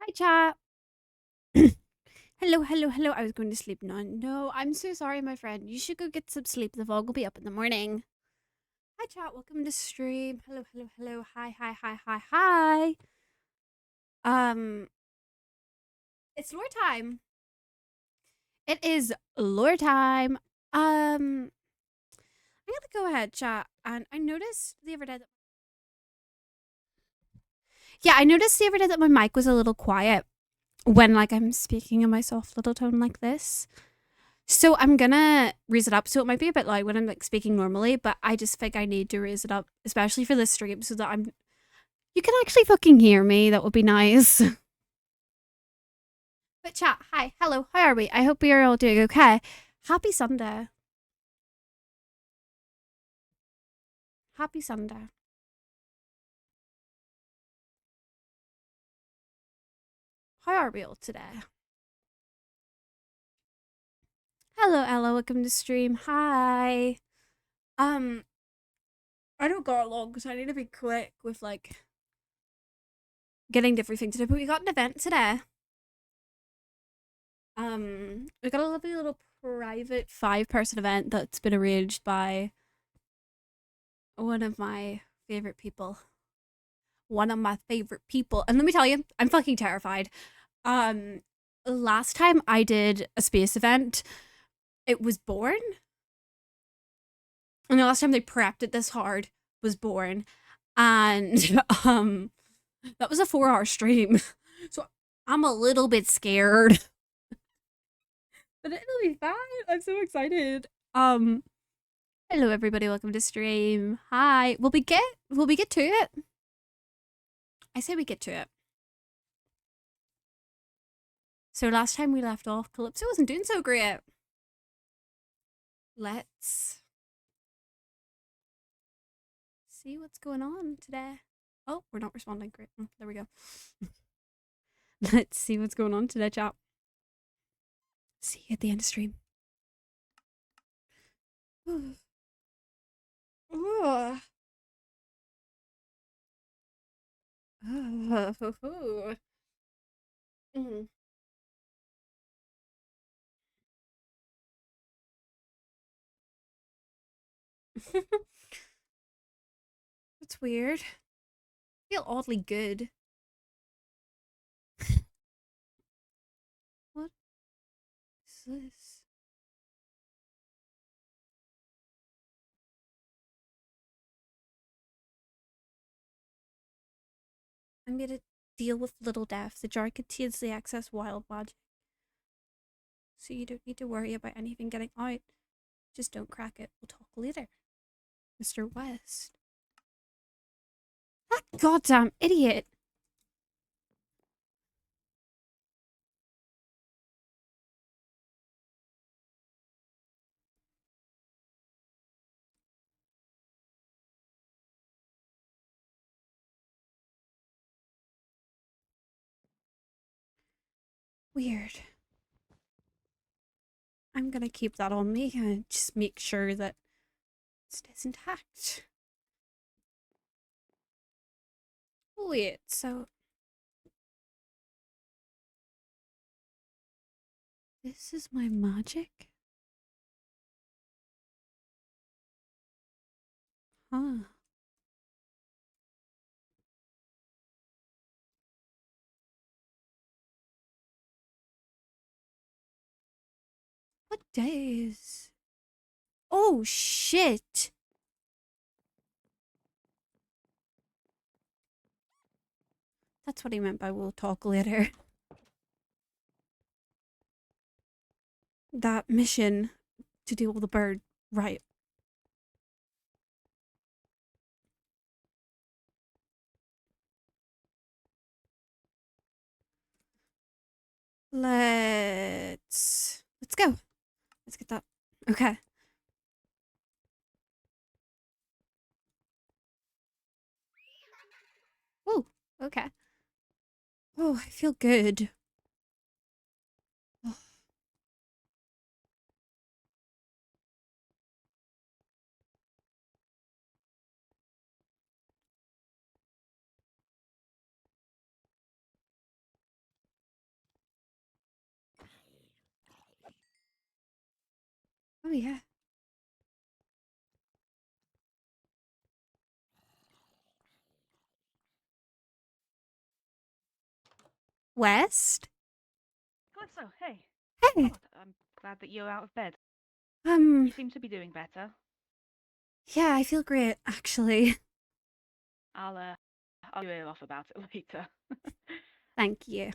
Hi, chat. Hello, hello, hello. I was going to sleep now. No, I'm so sorry, my friend. You should go get some sleep. The vlog will be up in the morning. Hi, chat. Welcome to stream. Hello, hello, hello. Hi, hi, hi, hi, hi. Um, it's lore time. It is lore time. I'm gonna go ahead, chat. And I noticed the other day that I noticed the other day that my mic was a little quiet when I'm speaking in my soft little tone like this. So I'm gonna raise it up. So it might be a bit loud when I'm speaking normally, but I just think I need to raise it up, especially for this stream, so that you can actually fucking hear me. That would be nice. But chat, hi, hello, how are we? I hope we are all doing okay. Happy Sunday. Happy Sunday. How are we all today? Hello, Ella. Welcome to stream. Hi. Um, I don't got long because I need to be quick with getting different things to do. But we got an event today. We got a lovely little private 5-person event that's been arranged by one of my favorite people. One of my favorite people. And let me tell you, I'm fucking terrified. Um, Last time I did a space event, it was born. And the last time they prepped it this hard was born. And that was a 4-hour stream. So I'm a little bit scared. But it'll be fine. I'm so excited. Um Hello everybody, welcome to stream. Hi. Will we get to it? I say we get to it. So last time we left off, Calypso wasn't doing so great. Let's see what's going on today. Oh, we're not responding. Great. There we go. Let's see what's going on today, chat. See you at the end of stream. Ooh. Mm. That's weird. I feel oddly good. What is this? I'm gonna deal with little death. The jar contains the excess wild magic, so you don't need to worry about anything getting out. Just don't crack it. We'll talk later. Mr. West. That goddamn idiot. Weird. I'm gonna keep that on me and just make sure that it stays intact. Wait, so this is my magic? Huh. What days? Oh shit! That's what he meant by we'll talk later. That mission to deal with the bird. Right. Let's go. Let's get that. Okay. Oh, okay. Oh, I feel good. Oh. Oh, yeah. West? Calypso, hey. Hey. I'm glad that you're out of bed. Um, You seem to be doing better. yeah, I feel great, actually. I'll ear off about it later. Thank you.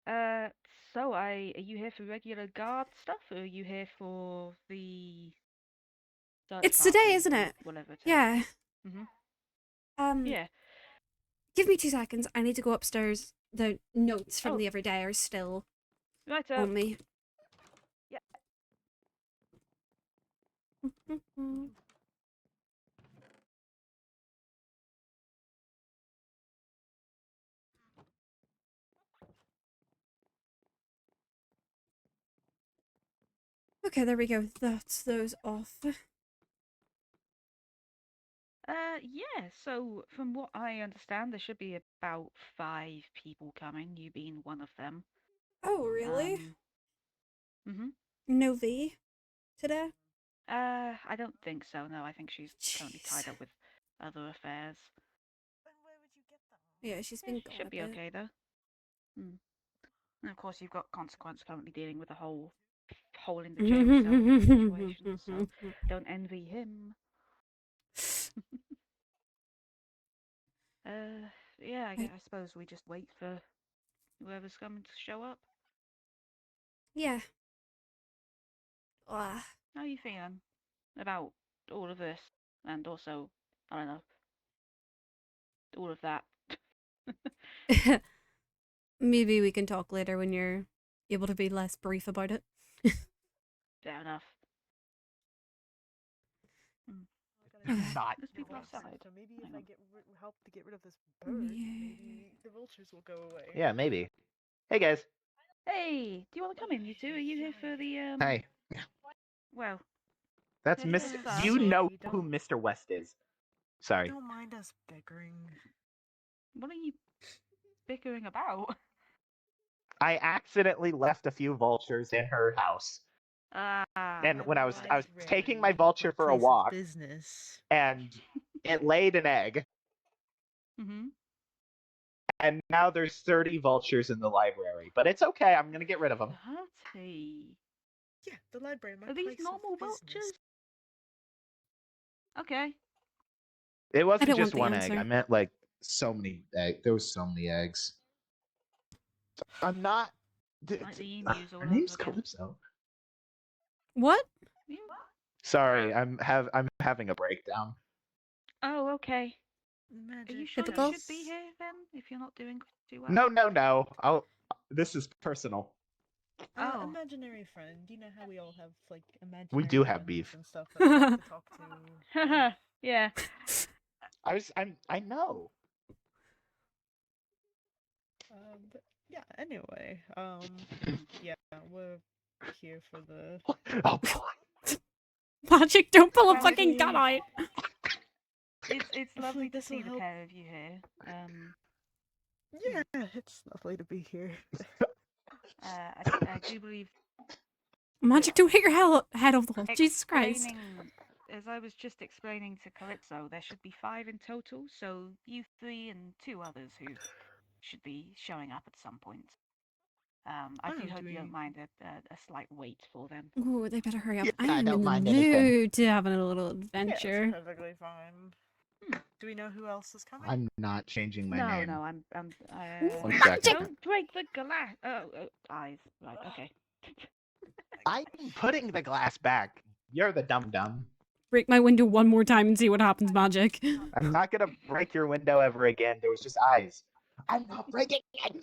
uh, are you here for regular guard stuff, or are you here for the search It's today, party, isn't or it? whatever it is? Yeah. Mhm. Um, Yeah. give me 2 seconds. I need to go upstairs. The notes from Oh, the other day are still righto. on me. Yeah. Okay, there we go. That's those off. Yeah. So from what I understand, there should be about 5 people coming. You being one of them. Oh, really? Um. Mhm. No V today? I don't think so. No, I think she's currently Jeez. tied up with other affairs. Yeah, she's Yeah, been she gone should a be bit. okay though. Hmm. And of course, you've got Consequence currently dealing with the whole hole in the jail cell situation, so don't envy him. Yeah, I suppose we just wait for whoever's coming to show up. Yeah. Ah. How are you feeling about all of this? And also, I don't know, all of that. Maybe we can talk later when you're able to be less brief about it. Fair enough. Hmm. Okay. Not. There's people outside. So maybe if Hang I on. help to get rid of this bird, Yeah. maybe the vultures will go away. Yeah, maybe. Hey guys. Hey, do you want to come in, you two? Are you here for the Hi. Well, That's they're here Mr. first. You Sorry, know don't- who Mr. West is. Sorry. Don't mind us bickering. What are you bickering about? I accidentally left a few vultures in her house. Ah. And when I was Right, taking Ray, my vulture for a place of walk, business. and it laid an egg, Mhm. and now there's 30 vultures in the library. But it's okay, I'm gonna get rid of them. 30. Yeah, the library, my Are these place normal of business. vultures? Okay. It I wasn't don't want just the one egg. answer. I meant like so many eggs. There was so many eggs. I'm not. Like the emus all Her over name's again. Calypso. What? Yeah. Sorry, I'm having a breakdown. Oh, okay. Magic. Are you sure Typical. you should be here then, if you're not doing too well? No. This is personal. Oh. Imaginary friend. You know how we all have like imaginary We do have friends beef. and stuff that we like to talk to. Yeah. I know. But yeah. Anyway, yeah, we're here for the. Oh boy. Magic, don't pull a Well, fucking gun out. It's I feel lovely like to this'll see the help. pair of you here. Yeah, it's lovely to be here. I do believe Magic, don't hit your head off the wall. Jesus Christ. as I was just explaining to Calypso, there should be 5 in total, so you 3 and 2 others who should be showing up at some point. I do hope you don't mind a slight wait for them. Ooh, they better hurry up. Yeah, I I am don't in the mind anything. mood to having a little Yeah, adventure. it's perfectly fine. Do we know who else is coming? I'm not changing my name. No, I'm. One second. Don't break the glass. Eyes. Right. Okay. I'm putting the glass back. You're the dum dum. Break my window one more time and see what happens, Magic. I'm not gonna break your window ever again. There was just eyes. I'm not breaking it.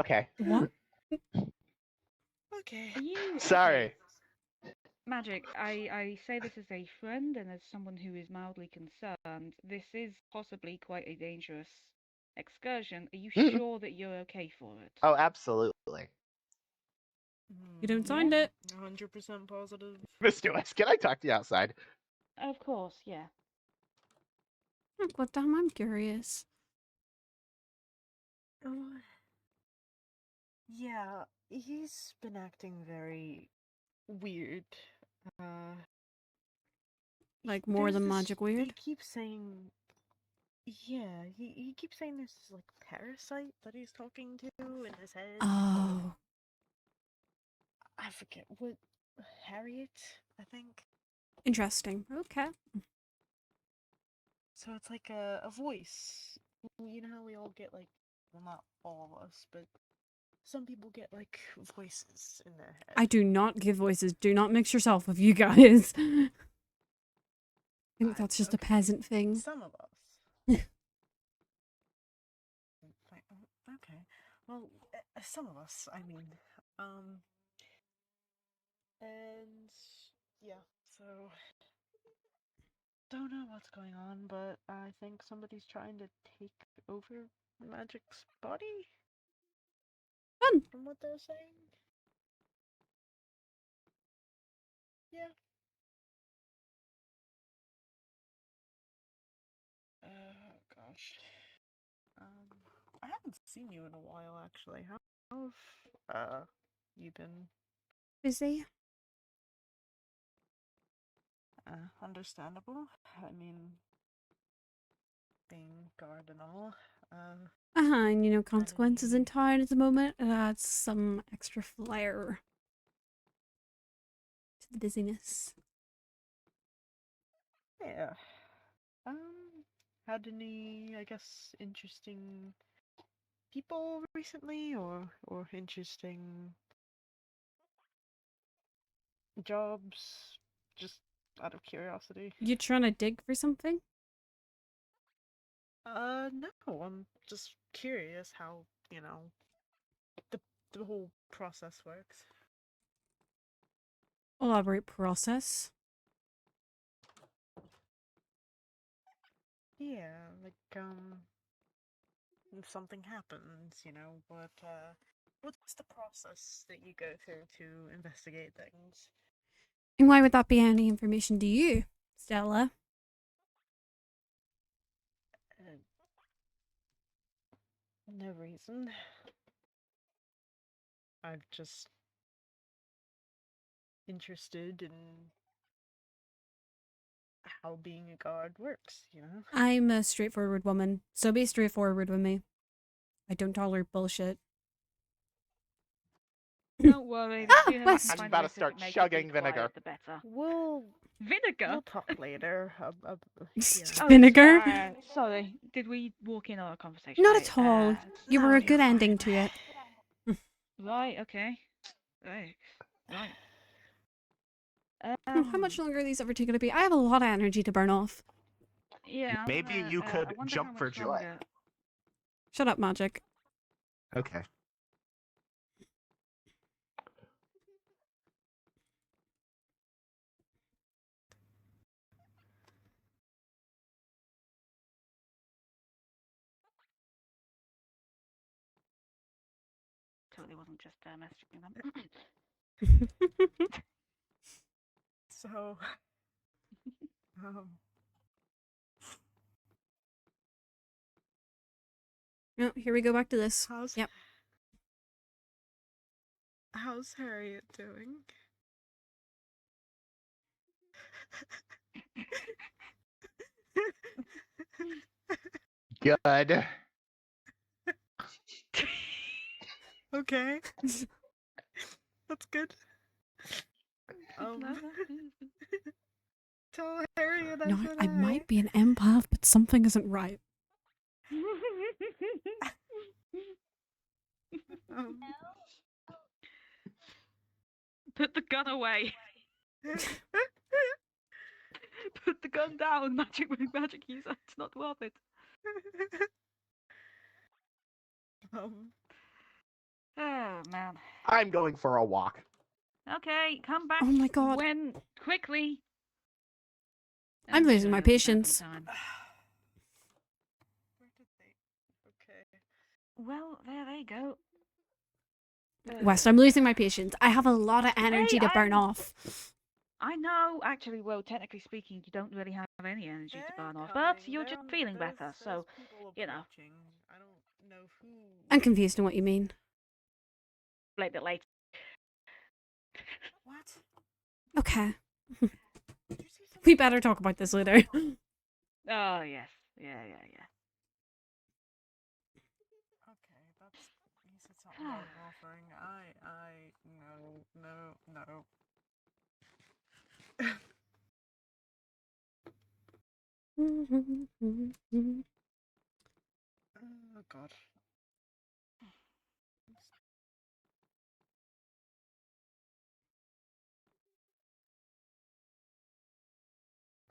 Okay. What? Okay. Are you Sorry. okay? Magic, I say this as a friend and as someone who is mildly concerned. This is possibly quite a dangerous excursion. Are you sure that you're okay for it? Oh, absolutely. You don't sound it. 100% positive. Mr. West, can I talk to you outside? Of course, yeah. Oh, what damn, I'm curious. Yeah, he's been acting very weird. Uh, Like more there's than this, magic weird? He keeps saying, yeah, he keeps saying there's this like parasite that he's talking to in his head. Oh. I forget what Harriet, I think. Interesting. Okay. So it's like a voice. You know how we all get like, well, not all of us, but some people get like voices in their head. I do not give voices. Do not mix yourself with you guys. I think that's just a Okay. peasant thing. Some of us. Okay. Well, some of us, I mean. And yeah, so don't know what's going on, but I think somebody's trying to take over Magic's body Fun. from what they're saying. Yeah. Gosh. I haven't seen you in a while, actually. How have you been? Busy. Understandable. I mean, being guard and all. And you know, How did consequences he- in town at the moment. It adds some extra flair to the busyness. Yeah. Had any, I guess, interesting people recently, or interesting jobs? Just out of curiosity. You trying to dig for something? No. I'm just curious how the whole process works. Elaborate process. Yeah, like if something happens, what's the process that you go through to investigate things? And why would that be any information to you, Stella? No reason. I'm just interested in how being a guard works, I'm a straightforward woman, so be straightforward with me. I don't tolerate bullshit. Don't worry, the sooner we West. can I'm find about a to way start to make it chugging be vinegar. quiet, the better. We'll Vinegar? talk later. Oh, Vinegar? sorry, did we walk in on a conversation? Not at all. You No, were a you're good ending fine. to it. Right, okay. Right. Oh, how much longer are these ever going to be? I have a lot of energy to burn off. Yeah, Maybe you I could wonder jump how for much joy. longer. Shut up, Magic. Okay. Totally wasn't just messaging them. So, Oh, here we go back to this. how's Yep. how's Harriet doing? Good. Okay. That's good. Tell Harriet I No, said I hi. might be an empath, but something isn't right. Put the gun away. Put the gun down, magic user. It's not worth it. Oh man. I'm going for a walk. Okay, come back. Oh my god. When quickly. I'm losing sure my you'll be back in patience. time. Okay. Well, there you go. West, I'm losing my patience. I have a lot of energy to burn off. I know, actually, well, technically speaking, you don't really have any energy to burn off, but you're just feeling better, so, you know. I don't know who. I'm confused on what you mean. explain it later. What? Okay. Did you say something? We better talk about this later. Oh yes, yeah. Okay, that's. You said something about an offering. No. Oh God.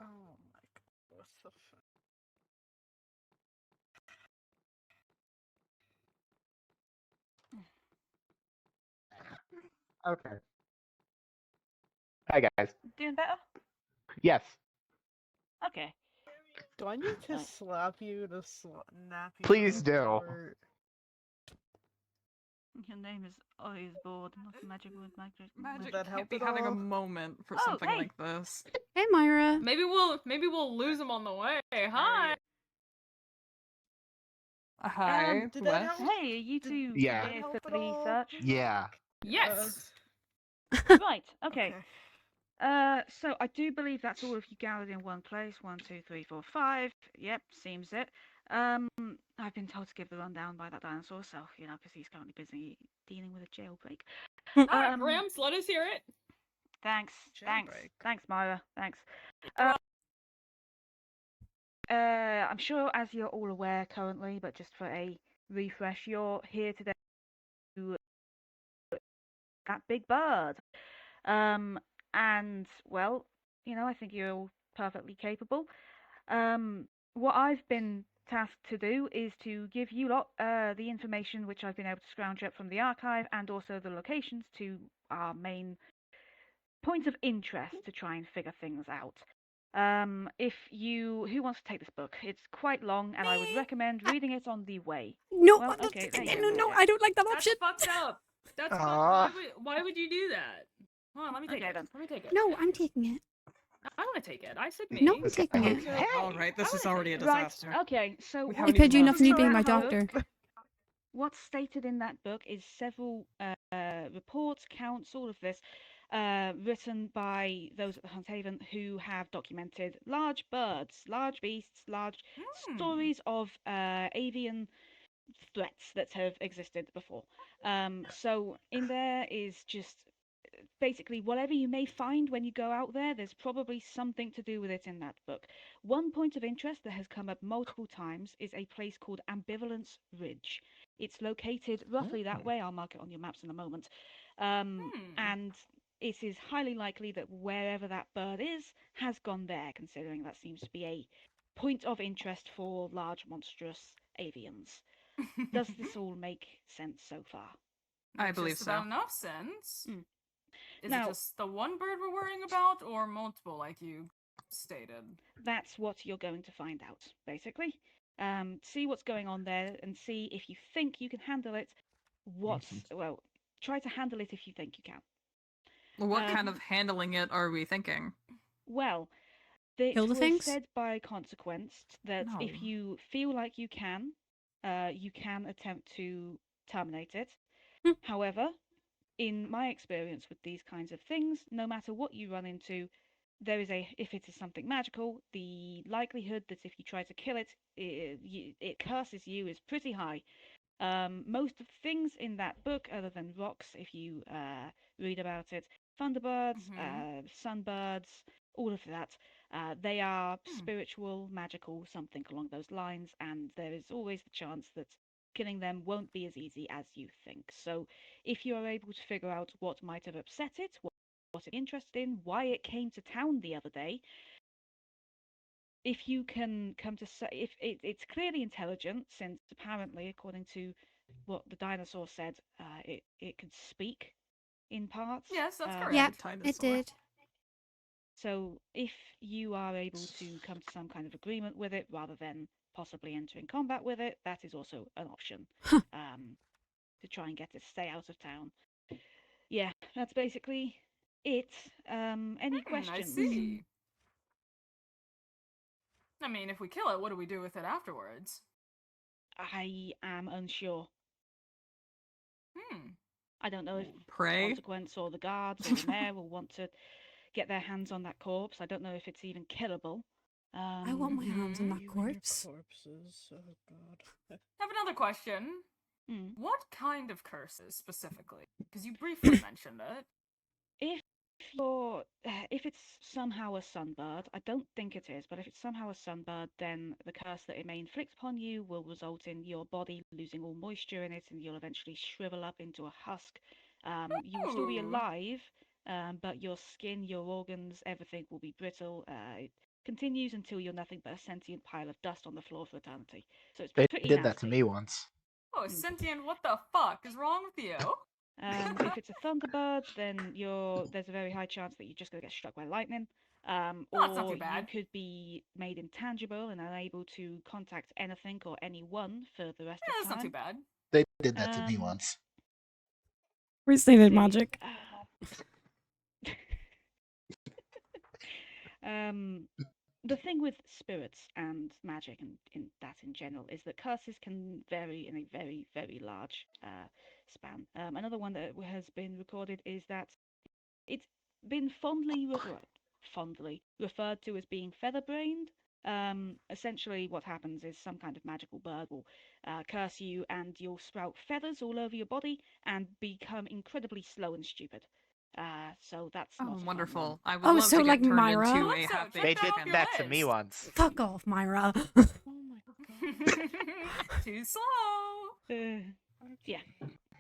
Oh my God. What the fuck? Okay. Hi guys. Doing better? Yes. Okay. Do I need to Right. slap you to snap you? Please do. Or... Your name is always bored. Not magic with magic. Would that Can't help be at having a all? moment for Oh, something hey. like this. Hey, Myra. Maybe we'll lose him on the way. Hi. Hi. did that What? help? Hey, are you Did- two Yeah. Did that here help for at the all? search? Yeah. Yes. Right. Okay. So I do believe that's all of you gathered in one place. 1, 2, 3, 4, 5. Yep, seems it. I've been told to give the rundown by that dinosaur, so because he's currently busy dealing with a jailbreak. Alright, Gramps, let us hear it. Thanks, Jailbreak. thanks, Myra, thanks. I'm sure, as you're all aware currently, but just for a refresh, you're here today to that big bird. And well, I think you're all perfectly capable. What I've been tasked to do is to give you lot the information which I've been able to scrounge up from the archive, and also the locations to our main points of interest to try and figure things out. Who wants to take this book? It's quite long, and I would recommend reading it on the way. No, Well, okay, there you no, go. I don't like that That's option. fucked up. That's fucked. Aw. Why would you do that? Hold on, let me take Okay, it. then. Let me take it. No, I'm taking it. I want to take it. I said me. No, I'm This guy taking it. hates So- me. All right, this I is wanna already a take it. Right, disaster. okay, so We what haven't I paid you even enough for you left being the my book. doctor. what's stated in that book is several reports, counts, all of this, written by those at the Hunt Haven who have documented large birds, large beasts, large stories of avian threats that have existed before. So in there is just basically whatever you may find when you go out there, there's probably something to do with it in that book. One point of interest that has come up multiple times is a place called Ambivalence Ridge. It's located roughly that way. I'll mark it on your maps in a moment. And it is highly likely that wherever that bird is has gone there, considering that seems to be a point of interest for large monstrous avians. Does this all make sense so far? I Makes believe just so. about enough sense. Is Now- it just the one bird we're worrying about, or multiple, like you stated? That's what you're going to find out, basically. See what's going on there and see if you think you can handle it. Try to handle it if you think you can. What kind of handling it are we thinking? Well, Kill it the was things? said by consequence that No. if you feel like you can attempt to terminate it. Hmm. However, in my experience with these kinds of things, no matter what you run into, if it is something magical, the likelihood that if you try to kill it, it curses you is pretty high. Most of the things in that book, other than rocks, if you read about it, thunderbirds, sunbirds, all of that, they are spiritual, magical, something along those lines, and there is always the chance that killing them won't be as easy as you think. So if you are able to figure out what might have upset it, what it's interested in, why it came to town the other day, if you can come to say, if it's clearly intelligent, since apparently, according to what the dinosaur said, it could speak in parts. Yes, that's correct. Yeah, Dinosaur. it did. So if you are able to come to some kind of agreement with it, rather than possibly entering combat with it, that is also an option. Huh. To try and get it to stay out of town. Yeah, that's basically it. Any questions? I see. I mean, if we kill it, what do we do with it afterwards? I am unsure. I don't know if Pray. Consequence or the guards or the mayor will want to get their hands on that corpse. I don't know if it's even killable. I want my hands on that You and your corpse. corpses. Oh god. I have another question. Mm. What kind of curses specifically? Because you briefly mentioned it. If it's somehow a sunbird, I don't think it is, but if it's somehow a sunbird, then the curse that it may inflict upon you will result in your body losing all moisture in it, and you'll eventually shrivel up into a husk. You will still be Ooh. alive, but your skin, your organs, everything will be brittle. It continues until you're nothing but a sentient pile of dust on the floor for eternity. So it's They pretty did that to nasty. me once. Oh, sentient, what the fuck is wrong with you? If it's a thunderbird, then there's a very high chance that you're just going to get struck by lightning. That's not Or too bad. you could be made intangible and unable to contact anything or anyone for the rest Yeah, of that's time. not too bad. They did that to me Um, once. Restated See, magic. The thing with spirits and magic and in general is that curses can vary in a very, very large span. Another one that has been recorded is that it's been fondly referred to as being feather-brained. Essentially, what happens is some kind of magical bird will curse you, and you'll sprout feathers all over your body and become incredibly slow and stupid. So that's Oh, not a fun wonderful. one. I would Oh, love so to like get turned Myra? into Well, a so half check They baked did off your that to me list. once. Fuck off, Myra. Oh my god. Too slow. Yeah,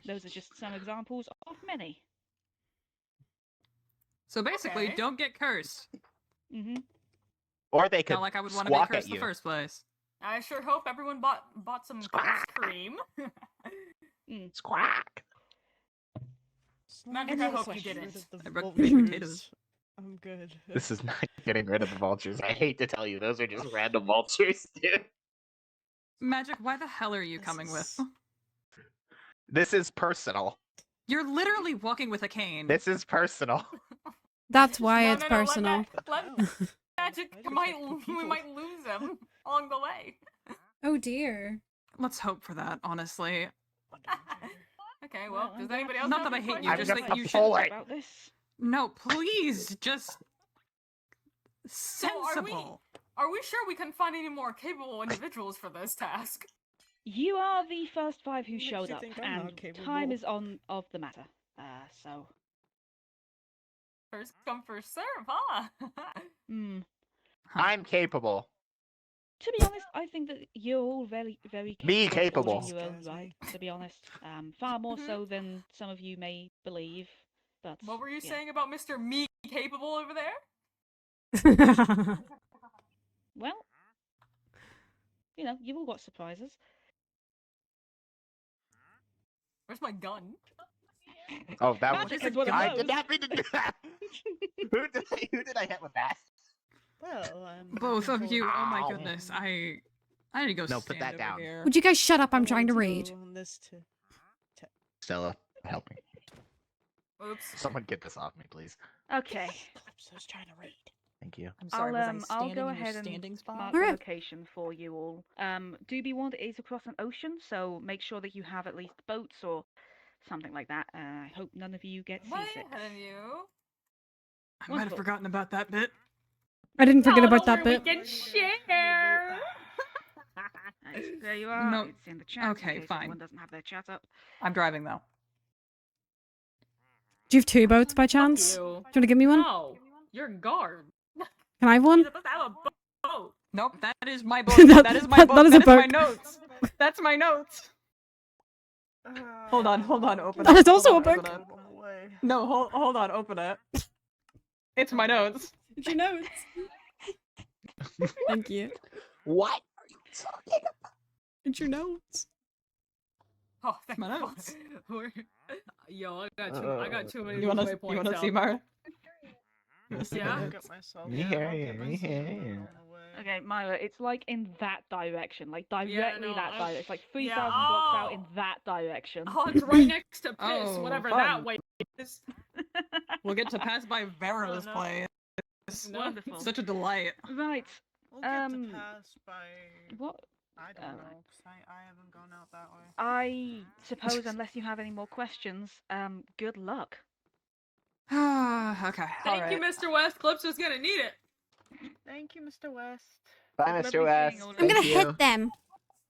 those are just some examples of many. So basically, Okay. don't get cursed. Mm-hmm. Or they could Not like I would want to be squawk cursed at in the you. first place. I sure hope everyone bought some curse cream. Squawk! Magic, I hope you didn't. I broke potatoes. I'm good. This is not getting rid of the vultures. I hate to tell you, those are just random vultures, dude. Magic, why the hell are you coming with? This is personal. You're literally walking with a cane. This is personal. That's why it's personal. Let Magic, we might lose him along the way. Oh dear. Let's hope for that, honestly. Okay, well, does anybody else Not have that I any hate you, I'm just just like a you should bullet. about this? No, please, just So sensible. are we sure we can find any more capable individuals for this task? You are the first 5 who Makes showed you up, think I'm not and capable. time is of the matter. So First come, first serve, huh? I'm capable. To be honest, I think that you're all very, very Me capable. in your own right. To be honest, far more so than some of you may believe. But What were you yeah. saying about Mr. Me capable over there? Well, you know, you've all got surprises. Where's my gun? Oh, that Magic was. is one of I those. did not mean to do that. Who did I hit with that? Well, I'm Both looking of you. Oh my Ow. goodness, I need to go No, stand put that over down. here. Would you guys shut up? I'm I trying to want read. go on this to... Stella, help me. Oops. Someone get this off me, please. Okay. I'm just trying to read. Thank you. I'm sorry, was I I'll standing go in your ahead and standing spot? mark the Alright. location for you all. Do be warned, it is across an ocean, so make sure that you have at least boats or something like that. I hope none of you get Way seasick. ahead of you. I might have Wonderful. forgotten about that bit. I didn't forget No, about don't that worry, bit. we can share. Nice. There you are. No. It's in the chat. Okay, in case fine. Everyone doesn't have their chat up. I'm driving though. Do you have 2 boats by chance? Fuck Do you. you want to give me one? No, you're guard. Can I have You're one? supposed to have a boat. Nope, that is my boat. That- that is my that- boat. that is That a is my boat. notes. That's my notes. Hold on, open That it. is also Hold a on, book. open it. No, hold on, open it. It's my notes. It's your notes. Thank you. What are you talking about? It's your notes. Oh, thank My God. notes. Yo, I got too many You wanna see Mara? Yeah. Get myself. Me here, me here. Okay, Myra, it's like in that direction, like directly no, that direction. It's like 3,000 yeah, blocks out oh. in that direction. Oh, it's right next to piss, Oh, whatever fun. that way is. We'll We'll get to pass by Vero's no. place. Wonderful. Such a delight. Right. We'll get Um, to pass by... What I don't know, because I haven't gone out that way. I suppose, unless you have any more questions, good luck. Okay. Thank you, Mr. West. Calypso's gonna need it. Thank you, Mr. West. Bye, It's Mr. lovely West. seeing all of I'm you. gonna Thank you. hit them.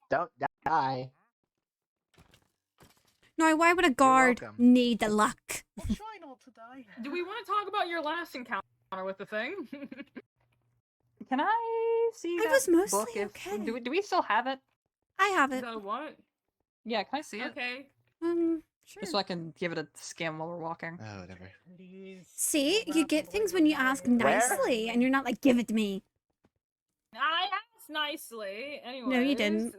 Don't die. No, why would a guard welcome. need the luck? I'll try not to die. Do we want to talk about your last encounter with the thing? Can I see I that was mostly book? okay. Do we still have it? I have it. So what? Yeah, can I see it? Okay. Sure. Just so I can give it a skim while we're walking. Oh, whatever. Please. See, What you get happened things with when you my- ask nicely, and you're not like, give it to me. I asked nicely. Anyways, No, you didn't.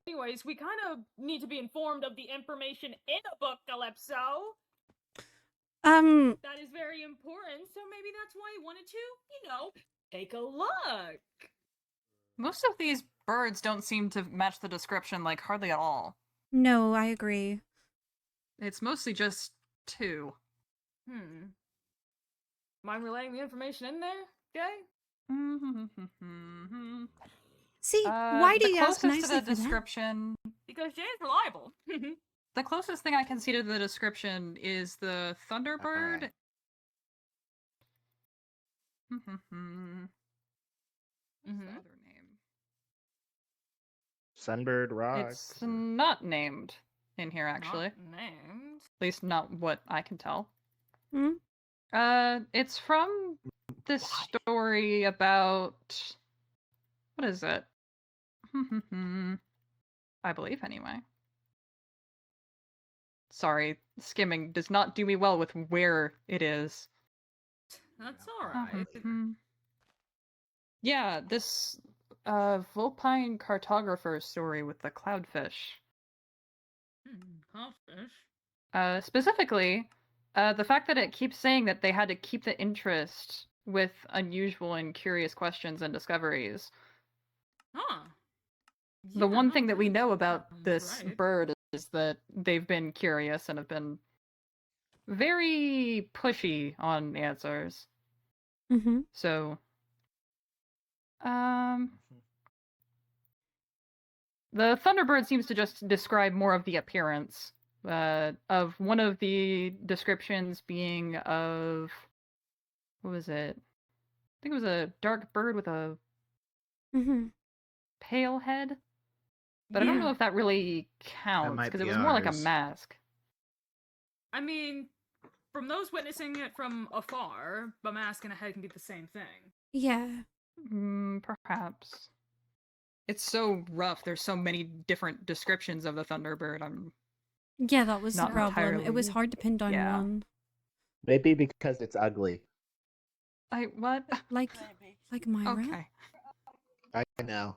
Anyways, we kind of need to be informed of the information in a book, Calypso. That is very important, so maybe that's why I wanted to, take a look. Most of these birds don't seem to match the description, like, hardly at all. No, I agree. It's mostly just 2. Mind relaying the information in there, okay? See, why do you ask The closest nicely to the for that? description... Because Jay is reliable. The closest thing I can see to the description is the Thunderbird. What's the other name? Sunbird Rock. It's not named in here, actually. Not named. At least not what I can tell. Hmm? It's from this story about... What is it? I believe, anyway. Sorry, skimming does not do me well with where it is. That's alright. Yeah, this Vulpine cartographer story with the cloudfish. Codfish. Specifically, the fact that it keeps saying that they had to keep the interest with unusual and curious questions and discoveries. Huh. The one thing that we know sounds about this right. bird is that they've been curious and have been very pushy on answers. Mm-hmm. So, the Thunderbird seems to just describe more of the appearance of one of the descriptions being of, what was it? I think it was a dark bird with a pale head. But I don't know if that really counts, might because it be was more like a ours. mask. I mean, from those witnessing it from afar, a mask and a head can be the same thing. Yeah. Perhaps. It's so rough. There's so many different descriptions of the Thunderbird. Yeah, that was the Not problem. It was entirely- hard to pin down yeah. one. Maybe because it's ugly. What? Like Myra? Okay. I know.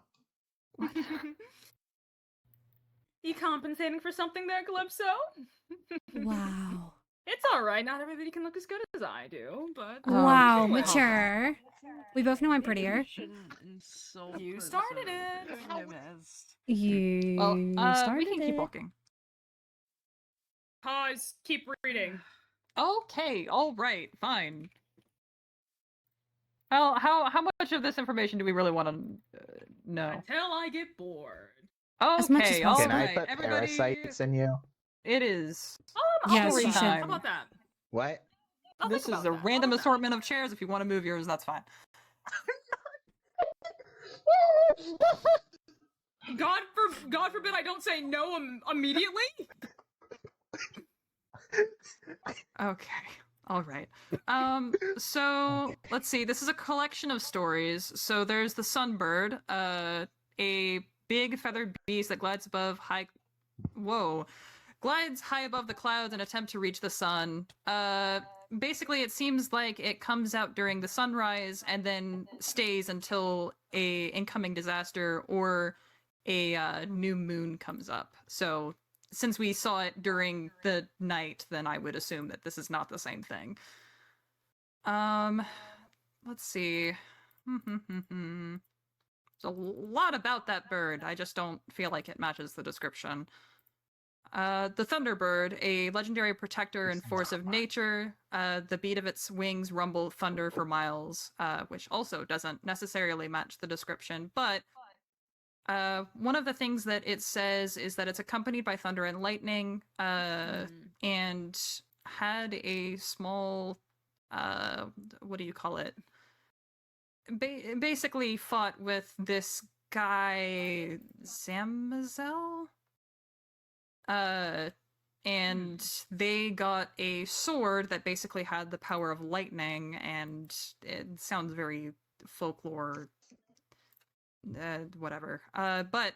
You compensating for something there, Calypso? Wow. It's alright, not everybody can look as good as I do, but... Wow, Okay. mature. We both know I'm prettier. You started it. You Well, started we can keep it. walking. Pause. Keep reading. Okay, all right, fine. Well, how much of this information do we really want to know? Until I get bored. As much as Okay, all possible. Can right, I put everybody. parasites in you? It is. Yes, story you should. time. How about that? What? I'll This think is about a that. random How about assortment of chairs. If you want to move yours, that's fine. that? God forbid I don't say no immediately. Okay. All right. So let's see. This is a collection of stories. So there's the Sunbird, a big feathered beast that glides high above the clouds in an attempt to reach the sun. Basically, it seems like it comes out during the sunrise and then stays until a incoming disaster or a new moon comes up. So since we saw it during the night, then I would assume that this is not the same thing. Let's see. There's a lot about that bird. I just don't feel like it matches the description. The Thunderbird, a legendary protector and force of nature. The beat of its wings rumble thunder for miles, which also doesn't necessarily match the description, but One of the things that it says is that it's accompanied by thunder and lightning, and had a small, what do you call it? Basically fought with this guy, Zamazel? And they got a sword that basically had the power of lightning, and it sounds very folklore, whatever. But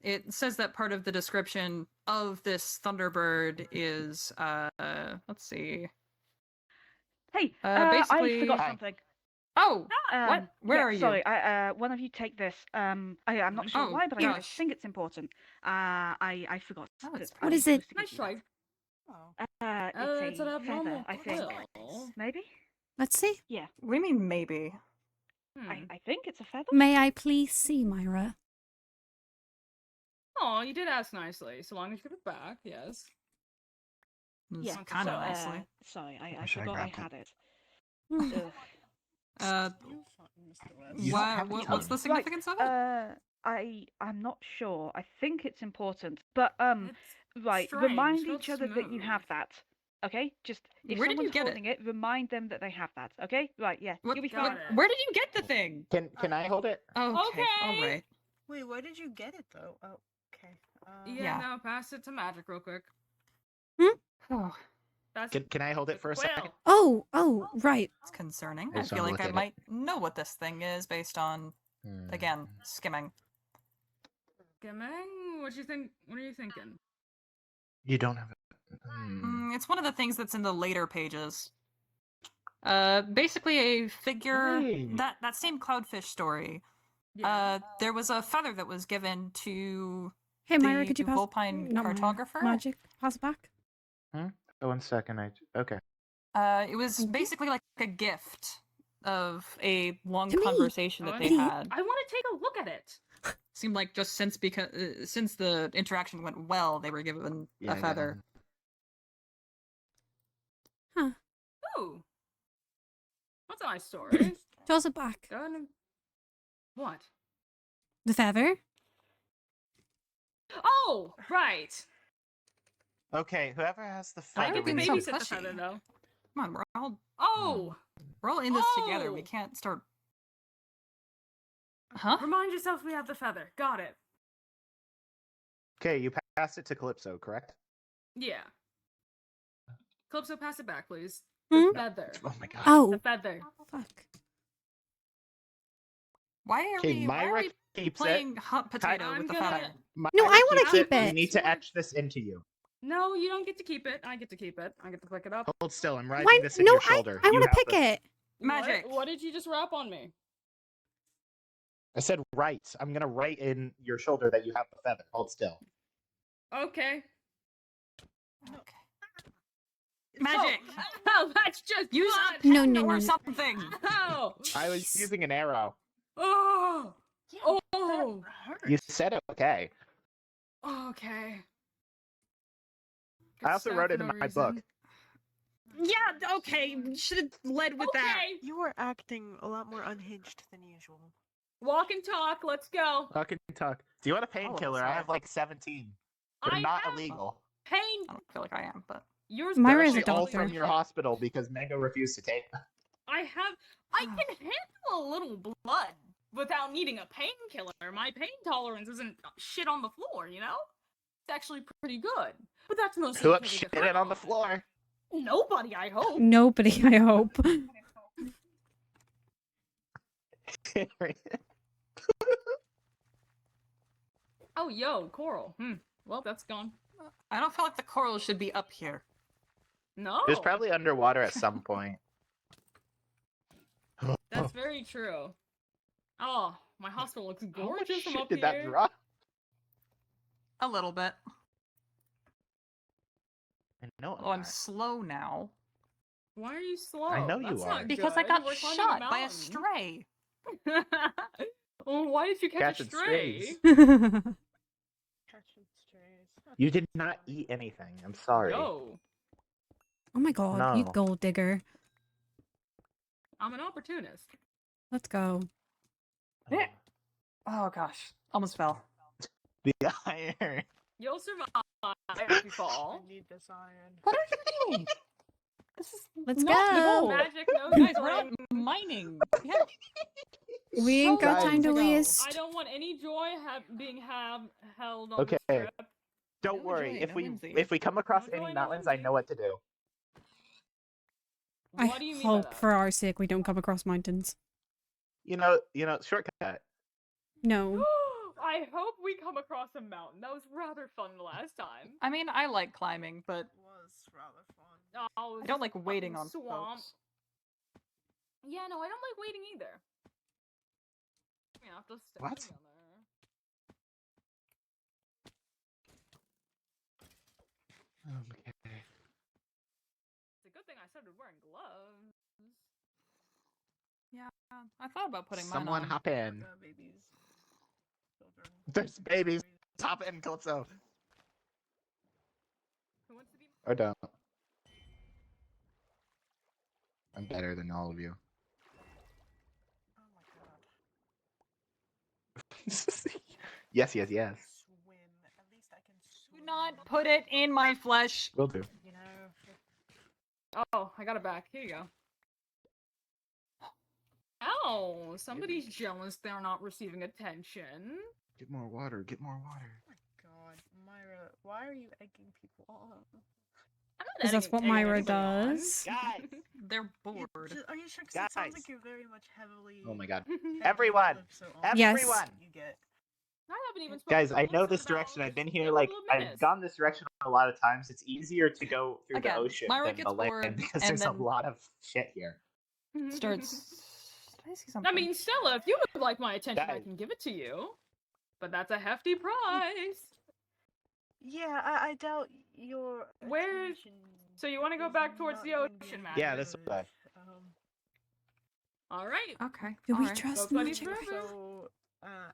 it says that part of the description of this Thunderbird is, let's see. Hey, basically- I forgot Hi. something. Oh, what? Where yeah, are you? Sorry, one of you take this. I'm not sure Oh, why, but I gosh. think it's important. I forgot. Oh, it's that I What was is it? supposed to give Nice you try. Oh. that. It's It's an a abnormal feather, I think. quill. Maybe? Let's see. Yeah, What do you mean, maybe? I think it's a feather. May I please see, Myra? Oh, you did ask nicely. So long as you give it back, yes. Yeah, Kind so, of nicely. Sorry, I wish I forgot I grabbed it. had it. Hmm. Ugh. You fun, Mr. West. You don't have to What's tell the me. significance of it? I'm not sure. I think it's important, but It's right. strange, Remind not each other that you smooth. have that. Okay, just if Where did you someone's get it? holding it, remind them that they have that. Okay, right? Yeah, you'll be Got fine. it. Where did you get the thing? Can I hold it? Okay, Okay. all right. Wait, why did you get it though? Oh, okay. Yeah, Yeah. no, pass it to Magic real quick. Oh, That's Can I hold it for a second? Oh, right. it's concerning. I I just feel wanna like look I at it. might know what this thing is based on, again, skimming. Skimming? What you think? What are you thinking? You don't have it. It's one of the things that's in the later pages. Basically a figure, Right. that same cloudfish story. Yeah. There was a feather that was given to Hey, Myra, the could you pass? Vulpine Not Myra, cartographer. Magic, pass it back. Oh, 1 second. Okay. It was Thank you. basically like a gift of a long To me. conversation that Oh, they Idiot. had. I want to take a look at it. Seemed like just since the interaction went well, they were given Yeah, a feather. Ooh. That's a nice story. Toss it back. Go ahead and... What? The feather. Oh, right. Okay, whoever has the I feather. get to we we so need babysit the pushy. feather, though. Come on, Oh! we're all in this together. We Oh! can't start. Huh? Remind yourself we have the feather. Got it. Okay, you passed it to Calypso, correct? Yeah. Calypso, pass it back, please. Hmm? The feather. Oh my god. The Oh, feather. fuck. Why are Okay, we Myra keeps it. playing hot potato I'm with the gonna- feather? Myra No, I wanna keeps keep You it. need to etch this into you. No, you don't get to keep it. I get to keep it. I get to pick it up. Hold still. I'm writing Why? this in No, your shoulder. I You want to have pick this. it. Magic. What did you just wrap on me? I said write. I'm gonna write in your shoulder that you have the feather. Hold still. Okay. Okay. Magic. Oh, that's just Use blood. a pen No, no, or no. something. Ow. I was using an arrow. Oh. Yeah, Oh. that hurts. You said okay. Okay. I also Good wrote stuff it in for no my book. reason. Yeah, okay. Should have led with that. Okay. You were acting a lot more unhinged than usual. Walk and talk. Let's go. Talk and talk. Do you want a painkiller? I sorry. have like 17. They're I not have illegal. pain. I don't feel like I am, but Yours. Myra They're is a actually all doctor. from your hospital because Mango refused to take them. I can handle a little blood without needing a painkiller. My pain tolerance isn't shit on the floor, you know? It's actually pretty good. But that's mostly Who because of shit it on the crowd. floor? Nobody, I hope. Nobody, I hope. Oh, yo, coral. Well, that's gone. I don't feel like the coral should be up here. No. It was probably underwater at some point. That's very true. Oh, my hospital looks How much gorgeous from shit up did here. that drop? A little bit. I know. Although I'm slow now. Why are you slow? I know you That's are. not Because I good. got We're climbing shot by a mountain. stray. Well, why did you catch Catching a stray? strays. Catching strays. You did not eat anything. I'm sorry. Yo, Oh my god, you No. gold digger. I'm an opportunist. Let's go. Oh gosh, almost fell. The iron. You'll survive if you I fall. need this iron. What are you doing? This is Let's not go. the goal. Magic no Guys, we're out stealing. mining. We have We ain't so got Guys. time to go. waste. I don't want any joy being held on Okay. this trip. Don't No worry. joy, if no we whimsy. if we come across No joy, any no mountains, I whimsy. know what to do. What do you mean by hope that? for our sake we don't come across mountains. You know, shortcut. No. I hope we come across a mountain. That was rather fun the last time. I mean, I like climbing, but Was rather fun. Oh, it was I don't just like a waiting fucking on swamp. folks. Yeah, no, I don't like waiting either. We have to stay What? together. Okay. It's a good thing I started wearing gloves. Yeah, I thought about putting Someone mine on. hop in. Babies. Children. There's babies. Hop in, Calypso. Who wants to be? Or don't. I'm better than all of you. Oh my god. Yes. Swim. At least I can swim. Do not put it in my flesh. Will do. You know. Oh, I got it back. Here you go. Ow! Somebody's jealous they're not receiving attention. Get more water. Get more water. Oh my god, Myra, why are you egging people on? I'm not Because that's egging- what egging Myra anybody on. does. Guys. They're You bored. are you sure? 'Cause it sounds Guys. like you're very much heavily. Oh my god. pegging Everyone! Calypso on Yes. Everyone! You get. I haven't even spoken Guys, to I know Calypso this in direction. about I've been a here couple like of I've minutes. gone this direction a lot of times. It's easier to go through the Again, ocean Myra than gets the land bored, because and there's a then- lot of shit here. Starts. Did I see something? I mean, Stella, if you would like my attention, I Guys. can give it to you. But that's a hefty price. Yeah, I doubt your. Where's- attention So you want to go is back towards not the going to be ocean, any Magic? Yeah, this way. All right. Okay. Do we alright. trust Go buddy Magic? through. So,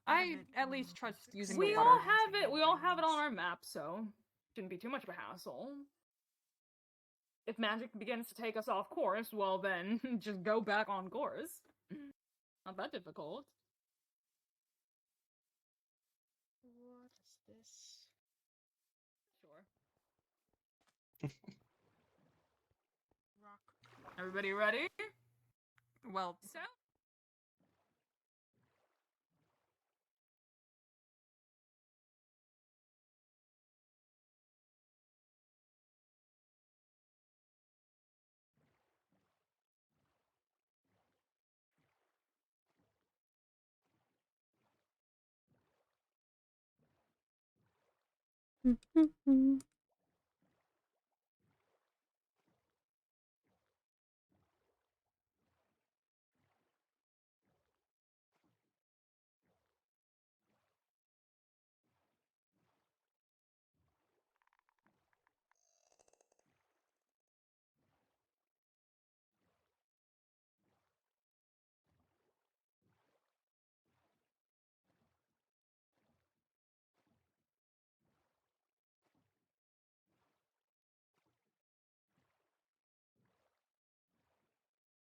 I at least trust using the We water. all have it. We all have it on our map, so shouldn't be too much of a hassle. If magic begins to take us off course, well then, just go back on course. Not that difficult. What is this? Sure. Rock. Everybody ready? Well, So.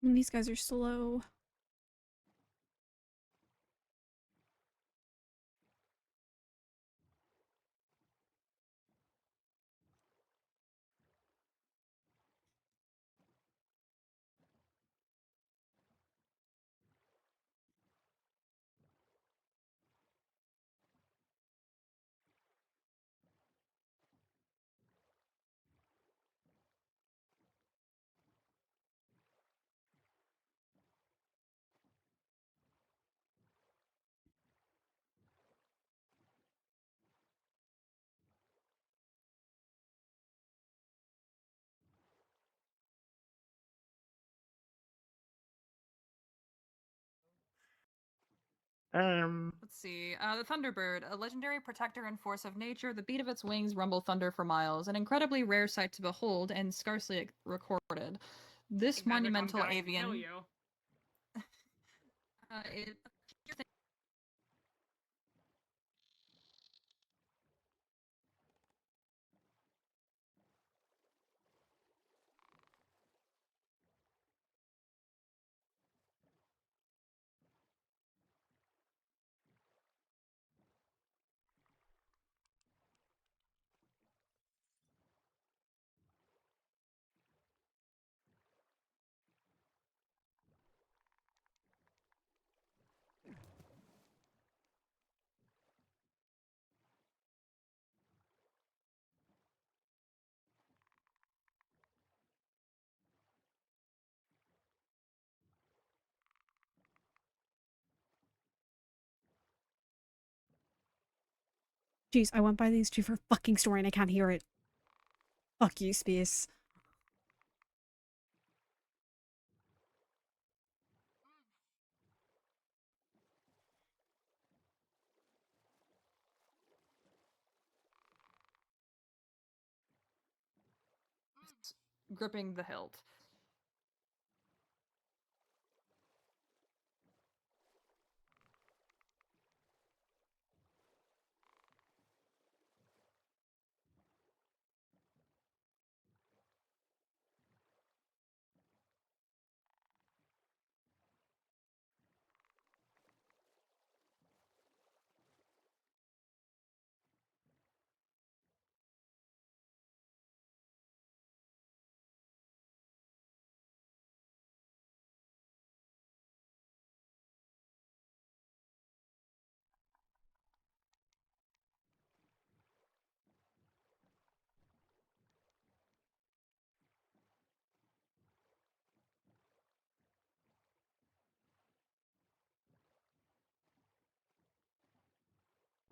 These guys are slow. let's see. The Thunderbird, a legendary protector and force of nature. The beat of its wings rumble thunder for miles. An incredibly rare sight to behold and scarcely recorded. This Think Magic, I'm monumental going to avian. kill you. It Jeez, I went by these two for a fucking story and I can't hear it. Fuck you, Space. Gripping the hilt.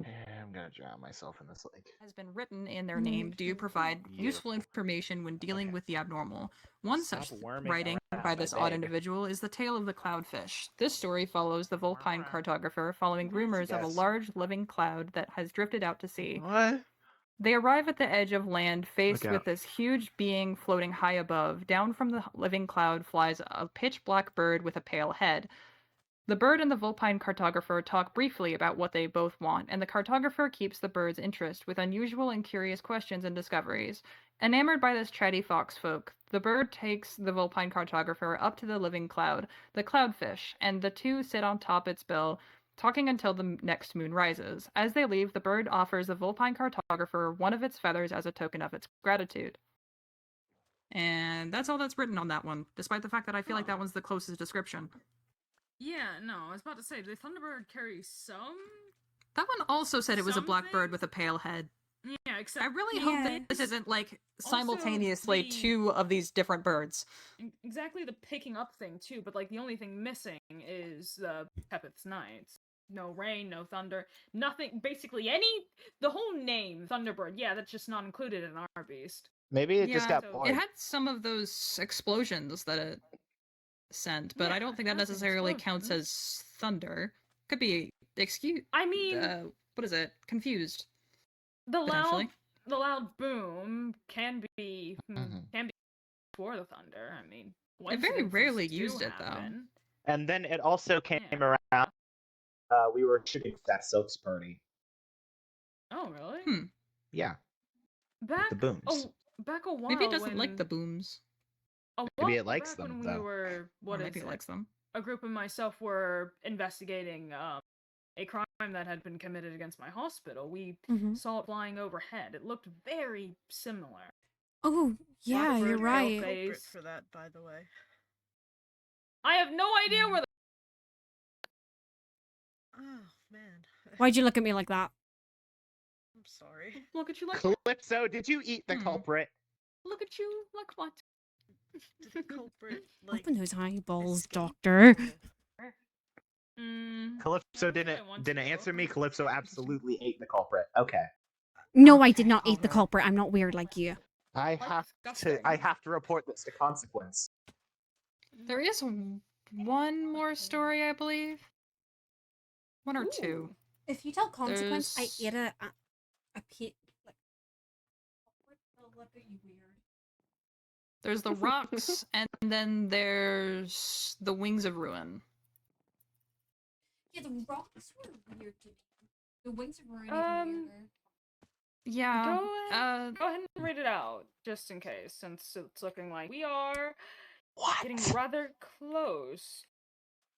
I'm gonna drown myself in this lake. Has been written in their name do provide useful information when dealing Okay. with the abnormal. One Stop such worming writing around by my this odd bag. individual is the tale of the cloudfish. This story follows the Vulpine cartographer following rumors of a Yes. large living cloud that has drifted out to sea. What? They arrive at the edge of land faced Look with out. this huge being floating high above. Down from the living cloud flies a pitch black bird with a pale head. The bird and the Vulpine cartographer talk briefly about what they both want, and the cartographer keeps the bird's interest with unusual and curious questions and discoveries. Enamored by this chatty fox folk, the bird takes the Vulpine cartographer up to the living cloud, the cloudfish, and the two sit on top its bill, talking until the next moon rises. As they leave, the bird offers the Vulpine cartographer one of its feathers as a token of its gratitude. And that's all that's written on that one, despite the fact that I feel like that one's the closest description. Yeah, no, I was about to say, the Thunderbird carries some. That one also said it was a black bird Something? with a pale head. Yeah, except I really Yeah. hope that this isn't like Also, simultaneously the- two of these different birds. exactly the picking up thing too. But like the only thing missing is the Tepeth's Nights. No rain, no thunder, nothing. Basically, the whole name Thunderbird. Yeah, that's just not included in our beast. Maybe it just Yeah, got so- bored. It had some of those explosions that it sent, but I Yeah, don't think it that has some necessarily counts explosions. as thunder. Could be I mean, what is it? Confused. the potentially. loud boom can be Mhm. for the thunder. I mean, It very coincidences rarely do used it, though. happen. And then it also came Yeah. around. We were shooting that Silk's party. Oh, really? Hmm. Yeah, Back the booms. back a while Maybe it doesn't like when- the booms. a Maybe while it likes back them, when we though. were Or maybe it likes them. a group of myself were investigating a crime that had been committed against my hospital. We Mhm. saw it flying overhead. It looked very similar. Oh, yeah, Thunderbird, you're pale right. face. Culprit for that, by the way. I have no idea where the Oh man, Why'd you look at me like that? I'm sorry. Look at you like Calypso, did you eat the Hmm. culprit? look at you like what? Did the culprit like Open those eyeballs, escape? doctor. Calypso I didn't want didn't to. answer me. Calypso absolutely ate the culprit. Okay. No, I Okay, did not eat the alright. culprit. I'm not weird like you. I Quite have disgusting. to report this to consequence. There is one more story, I believe. One or two. Ooh. If you tell consequence, I There's- ate a pit. Like, it'll look at you weird. There's the rocks, and then there's the wings of ruin. Yeah, the rocks were weird to me. The wings of ruin Um, even weirder. Yeah. Go ahead and read it out, just in case, since it's looking like we are What? getting rather close.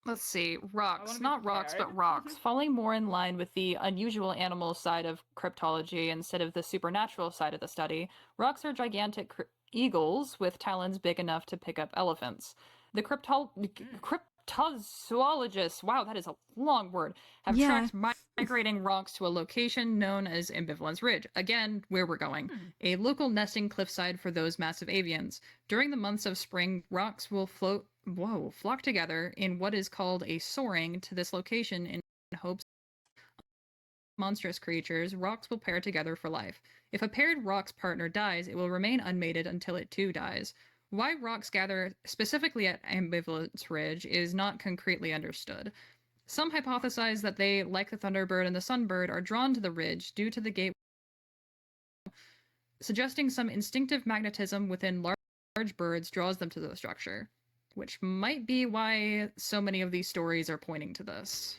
Let's see. wanna Rocks. be Not rocks, but prepared. rocks. Falling more in line with the unusual animal side of cryptology instead of the supernatural side of the study, rocks are gigantic eagles with talons big enough to pick up elephants. The cryptozoologists, wow, that is a long word, have Yeah. tracked migrating rocks to a location known as Ambivalence Ridge. Again, where we're going. A local nesting cliffside for those massive avians. During the months of spring, rocks will flock together in what is called a soaring to this location in hopes monstrous creatures, rocks will pair together for life. If a paired rock's partner dies, it will remain unmated until it too dies. Why rocks gather specifically at Ambivalence Ridge is not concretely understood. Some hypothesize that they, like the Thunderbird and the Sunbird, are drawn to the ridge due to the gate, suggesting some instinctive magnetism within large birds draws them to the structure, which might be why so many of these stories are pointing to this.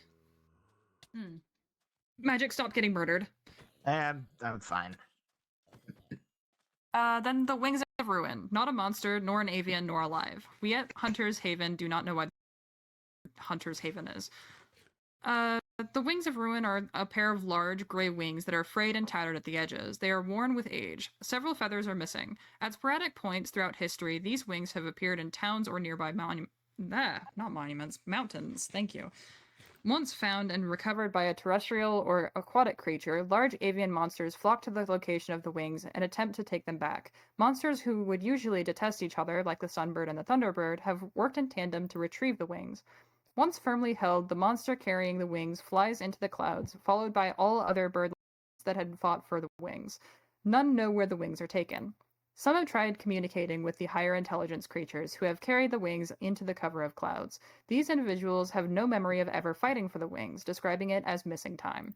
Magic, stop getting murdered. I'm fine. Then the Wings of Ruin. Not a monster, nor an avian, nor alive. We at Hunter's Haven do not know what Hunter's Haven is. The Wings of Ruin are a pair of large, gray wings that are frayed and tattered at the edges. They are worn with age. Several feathers are missing. At sporadic points throughout history, these wings have appeared in towns or nearby mountains. Thank you. Once found and recovered by a terrestrial or aquatic creature, large avian monsters flock to the location of the wings and attempt to take them back. Monsters who would usually detest each other, like the Sunbird and the Thunderbird, have worked in tandem to retrieve the wings. Once firmly held, the monster carrying the wings flies into the clouds, followed by all other birds that had fought for the wings. None know where the wings are taken. Some have tried communicating with the higher intelligence creatures who have carried the wings into the cover of clouds. These individuals have no memory of ever fighting for the wings, describing it as missing time.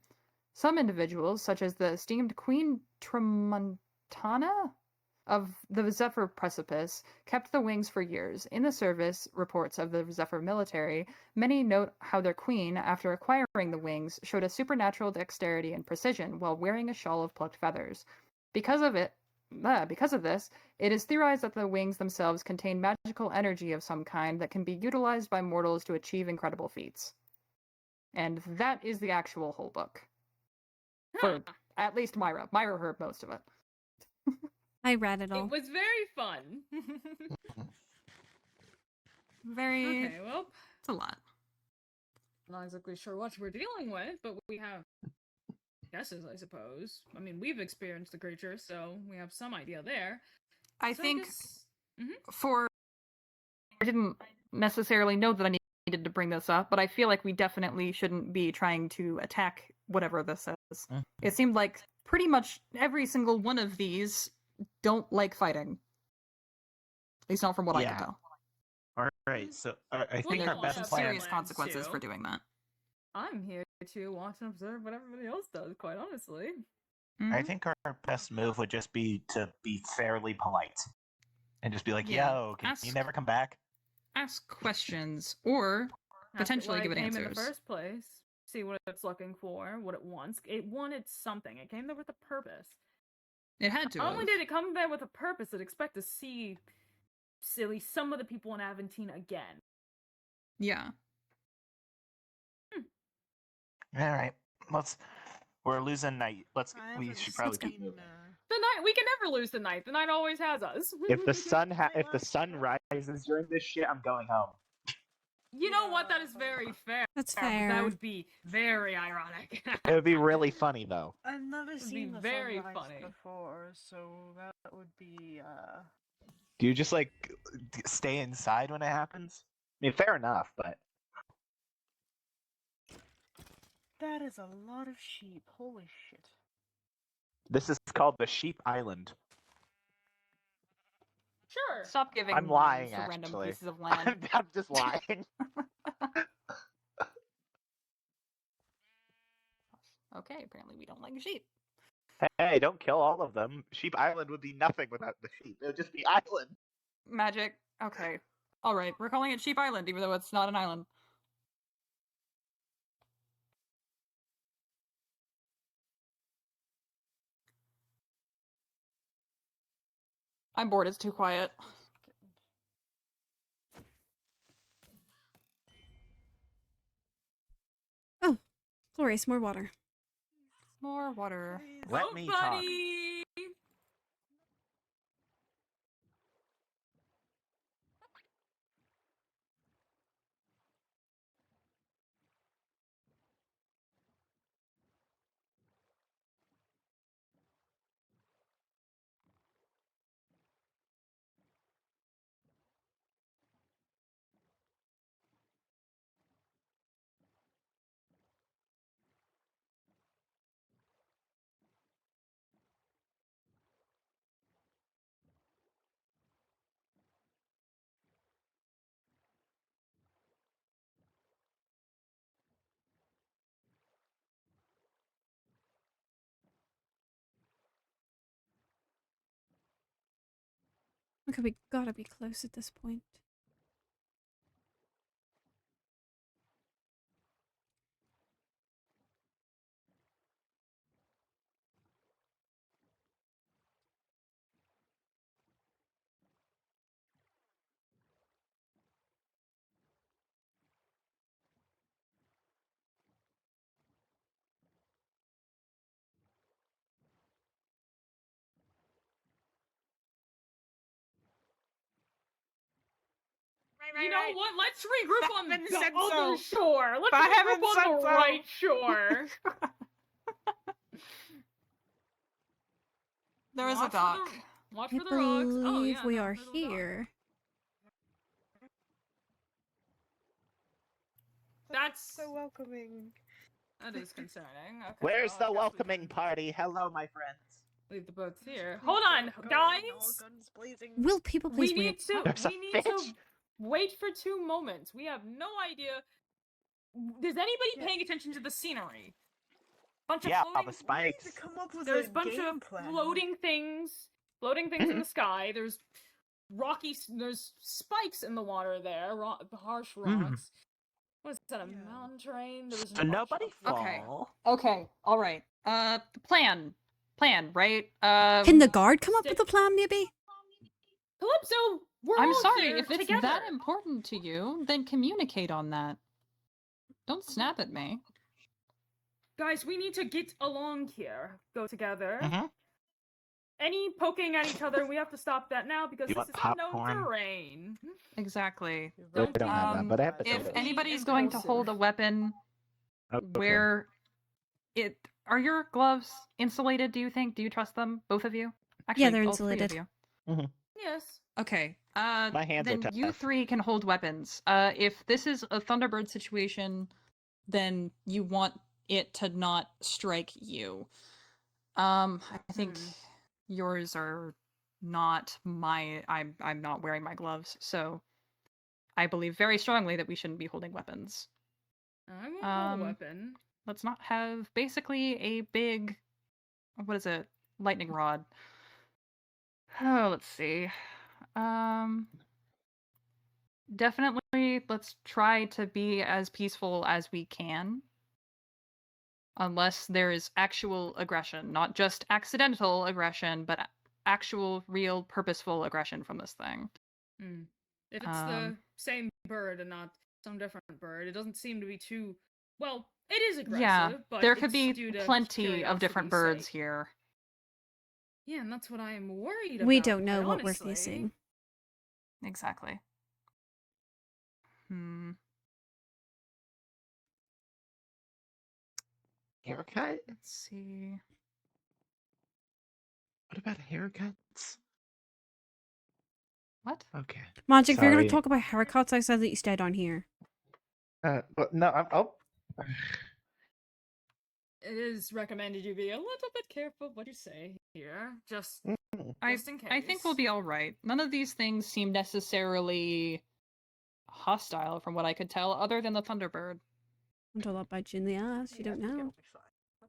Some individuals, such as the esteemed Queen Tramontana of the Zephyr Precipice, kept the wings for years. In the service reports of the Zephyr military, many note how their queen, after acquiring the wings, showed a supernatural dexterity and precision while wearing a shawl of plucked feathers. Because of this, it is theorized that the wings themselves contain magical energy of some kind that can be utilized by mortals to achieve incredible feats. And that is the actual whole book. For at least Myra. Myra heard most of it. I read it all. It was very fun. Very... Okay, well, It's a lot. not exactly sure what we're dealing with, but we have guesses, I suppose. I mean, we've experienced the creature, so we have some idea there. I So think guess- I didn't necessarily know that I needed to bring this up, but I feel like we definitely shouldn't be trying to attack whatever this is. It seemed like pretty much every single one of these don't like fighting. At least not from what I can tell. All right, so I Well, think they our all best have plan. Serious plans, consequences too. for doing that. I'm here to watch and observe what everybody else does, quite honestly. I think our best move would just be to be fairly polite and just be like, Yeah. "Yo, can you Ask- never come back?" Ask questions or Ask it potentially why give it it came in the answers. first place. See what it's looking for, what it wants. It wanted something. It came there with a purpose. It had to Not only have. did it come there with a purpose, it expect to see silly some of the people in Aventine again. Yeah. All right, we're losing night. I We haven't should probably seen, keep moving. The night we can never lose the night. The night always has us. If the sun rises during this shit, I'm going home. You know what? That is very fair. That's But fair. that would be very ironic. It would be really funny though. I've never It'd be seen the very sunrise funny. before, so that would be Do you just like stay inside when it happens? I mean, fair enough, but that is a lot of sheep. Holy shit. this is called the Sheep Island. Sure. Stop giving I'm names lying, to random actually. pieces of land. I'm just lying. Okay, apparently we don't like sheep. Hey, don't kill all of them. Sheep Island would be nothing without the sheep. It would just be island. Magic. Okay. Alright, we're calling it Sheep Island, even though it's not an island. I'm bored, it's too quiet. Oh, glorious, more water. More water. Let Oh, me talk. buddy. Okay, we gotta be close at this point. You know what? Let's regroup on Heaven the said other so. shore. Let's For regroup heaven's on sake, the so. right shore. There is a Watch for dock. Watch I for the rocks. Oh believe yeah, we no, are there's a dock. here. That's So welcoming. That is concerning. Okay, Where's well, I the guess we welcoming can party? Hello, my friends. leave the boats Please, here. please Hold on, don't go in, all guys. guns blazing. Will people please We need to. There's a We need to fish. wait for 2 moments. We have no idea. Is anybody Yeah. paying attention to the scenery? Bunch Yeah, of floating. the We spikes. need to come up with There's a bunch game of plan. floating things in the sky. There's there's spikes in the water there, harsh rocks. What is that, a Yeah. mountain train? There was a So bunch nobody of them. Okay. fall. Okay, all right. The plan, right? Can the guard come up with stick- a plan, maybe? Calypso, we're I'm all sorry, here if it's together. that important to you, then communicate on that. Don't snap at me. Guys, we need to get along here. Go together. Mhm. Any poking at each other, we have to stop that now because You this want is unknown popcorn? terrain. Exactly. You're We Don't don't be- have that, but I have If potatoes. any- anybody's going to hold a impulsive. weapon, Okay. where are your gloves insulated? Do you think? Do you trust them, both of you? Actually, they're all three of insulated. you. Yes. Okay. My hands are then you tough. three can hold weapons. If this is a Thunderbird situation, then you want it to not strike you. I think yours are not my. I'm not wearing my gloves, so I believe very strongly that we shouldn't be holding weapons. I won't hold a Um, weapon. Let's not have basically a big, what is it, lightning rod. Oh, let's see. Definitely let's try to be as peaceful as we can. Unless there is actual aggression, not just accidental aggression, but actual, real, purposeful aggression from this thing. If it's the same bird and not some different bird, it doesn't seem to be too. Well, it is aggressive, Yeah, but there could it's be due to plenty of different birds curiosity's sake. here. Yeah, and that's what I am worried about. We don't know quite what we're honestly. facing. Exactly. Haircut? Let's see. What about haircuts? What? Okay. Magic, if you're gonna Sorry. talk about haircuts, I said that you stay down here. But no, I'm. Oh. It is recommended you be a little bit careful what you say here, just in case. I think we'll be all right. None of these things seem necessarily hostile, from what I could tell, other than the Thunderbird. Until that bites you in the ass, you don't know. It'll be fine. I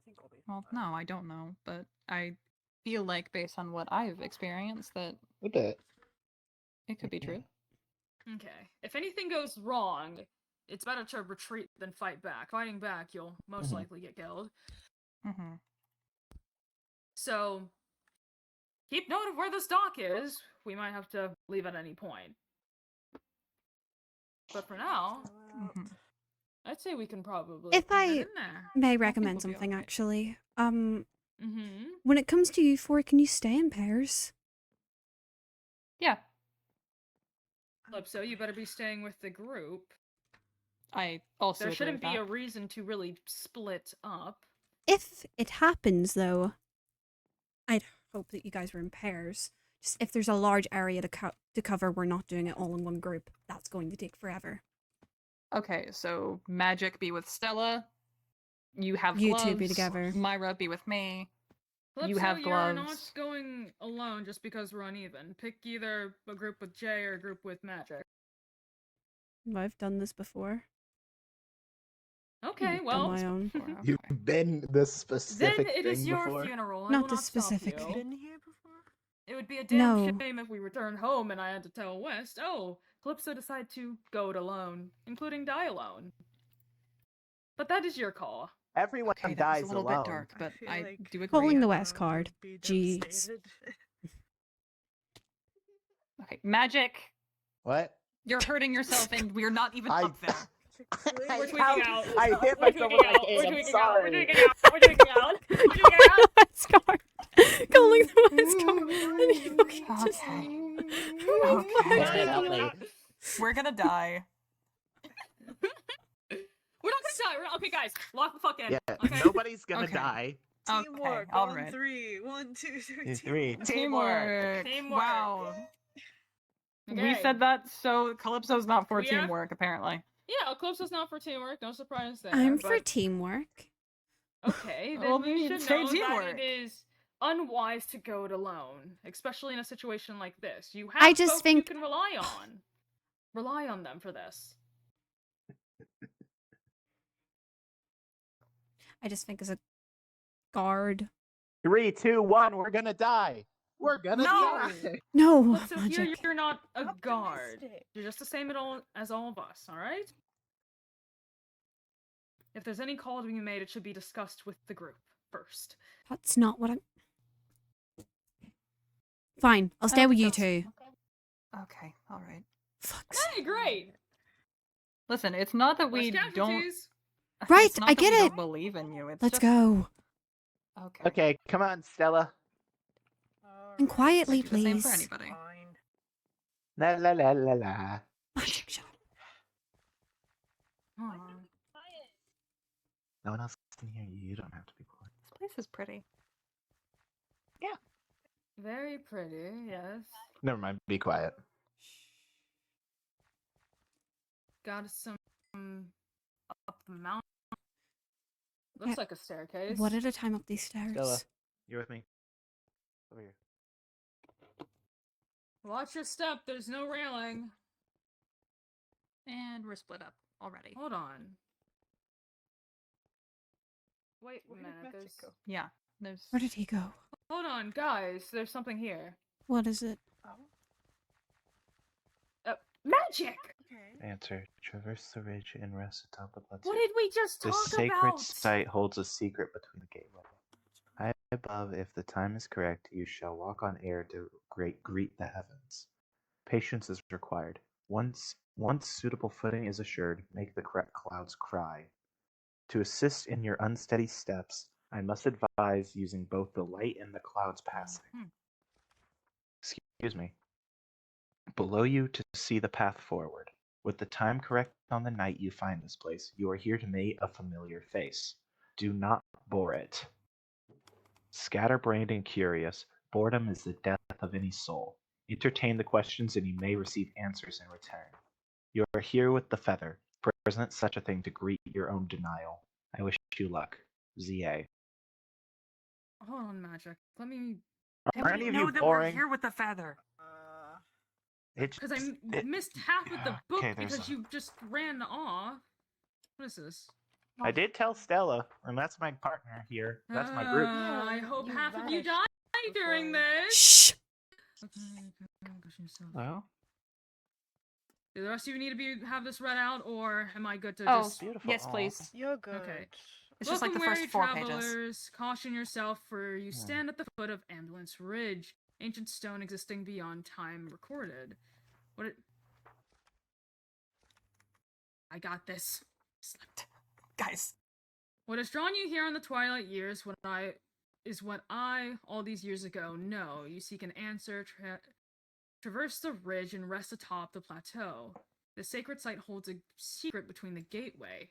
think I'll be Well, fine. no, I don't know, but I feel like, based on what I've experienced, that A bit. it could be true. Okay. If anything goes wrong, it's better to retreat than fight back. Fighting back, you'll most likely get killed. Mm-hmm. So, keep note of where this dock is. We might have to leave at any point. But for now, Mm-hmm. I'd say we can probably If get I in there. may recommend we'll be something, alright. actually. Mm-hmm. When it comes to you four, can you stay in pairs? Yeah, So you better be staying with the group. I also There agree shouldn't with be that. a reason to really split up. If it happens, though, I'd hope that you guys were in pairs. Just if there's a large area to cover, we're not doing it all in one group. That's going to take forever. Okay, so Magic be with Stella. You have You gloves. two be together. Myra be with me. You Calypso, have you're not gloves. going alone just because we're uneven. Pick either a group with Jay or a group with Magic. I've done this before. Okay, Done well, my own. Before, okay. You've been this then specific it thing is your before. funeral. I Not will this not stop specific you. thing. Been here before? It would be a damn No. shame if we returned home and I had to tell West, oh, Calypso decided to go it alone, including die alone. But that is your call. Everyone Okay, that was dies a little alone. bit dark, but feel I like do agree. Calling the everyone West card. would be Jeez. devastated. Okay, Magic, What? you're hurting yourself, and we're not even I- up there. We're tweaking Ow! out. I hit We're myself tweaking with my out. cane. We're I'm tweaking out. We're sorry. tweaking out. We're tweaking out. We're tweaking out. the West card. Calling the West card. And he fucking just. Okay. Okay, Okay. help me. We're gonna die. We're not gonna die. Okay, guys, lock the fuck in. Yeah, Okay. nobody's gonna Okay. die. Teamwork all on right. 3. 1, 2, 3. Three. Teamwork. Teamwork. Wow. We Okay. said that, so Calypso's not for We have- teamwork, apparently. Yeah, Calypso's not for teamwork. No surprise there. I'm for but- teamwork. Okay, then Well, we you should say know teamwork. that it is unwise to go it alone, especially in a situation like this. You have I just folks think- you can rely on. Rely on them for this. I just think as a guard. 3, 2, 1. We're gonna die. We're gonna No! die. No, Look, so here Magic. you're not a guard. Optimistic. You're just the same as all of us, alright? If there's any call to be made, it should be discussed with the group first. That's not what I'm. Fine, I'll stay with you two. Okay, alright. Fuck's Hey, great! Listen, it's not that we Less don't... casualties. Right, it's not I that get we it. don't believe in you. It's Let's just... go. Okay. Okay, come on, Stella. And quietly, Do the same for please. anybody. Fine. La la la la la. Magic, shut up. Aw. No one else can hear you. You don't have to be quiet. This place is pretty. Very pretty, yes. Never mind. Be quiet. Got some up the mountain. Looks Yeah. like a staircase. One at a time up these stairs. Stella, you're with me. Over here. Watch your step. There's no railing. And we're split up already. Hold on. Wait a Where did minute. Magic There's... go? Yeah, there's... Where did he go? Hold on, guys. There's something here. What is it? Magic! Okay. Answer. Traverse the ridge and rest atop the plateau. What did we just The talk sacred about? site holds a secret between the gateway. High above, if the time is correct, you shall walk on air to greet the heavens. Patience is required. Once suitable footing is assured, make the clouds cry. To assist in your unsteady steps, I must advise using both the light and the clouds passing. Excuse me. Below you to see the path forward. With the time correct on the night you find this place, you are here to meet a familiar face. Do not bore it. Scatterbrained and curious, boredom is the death of any soul. Entertain the questions and you may receive answers in return. You are here with the feather. Present such a thing to greet your own denial. I wish you luck. ZA. Hold on, Magic. Let me... Are any of you boring? with the feather. Because I missed half of the book okay, there's because a- you just ran off. What is this? I did tell Stella, and that's my partner here. That's my group. Yeah, I hope you half of you vanished died during before. this. Shh! Well, Do the rest of you need to have this read out, or am I good to Oh, just... beautiful. yes, Aw. please. You're good. Okay. It's just like the Welcome, first wary 4 pages. travelers. Caution yourself, for you Hmm. stand at the foot of Ambulance Ridge, ancient stone existing beyond time recorded. What? I got this. Guys. What has drawn you here in the twilight years? What I all these years ago know. You seek an answer. Traverse the ridge and rest atop the plateau. The sacred site holds a secret between the gateway.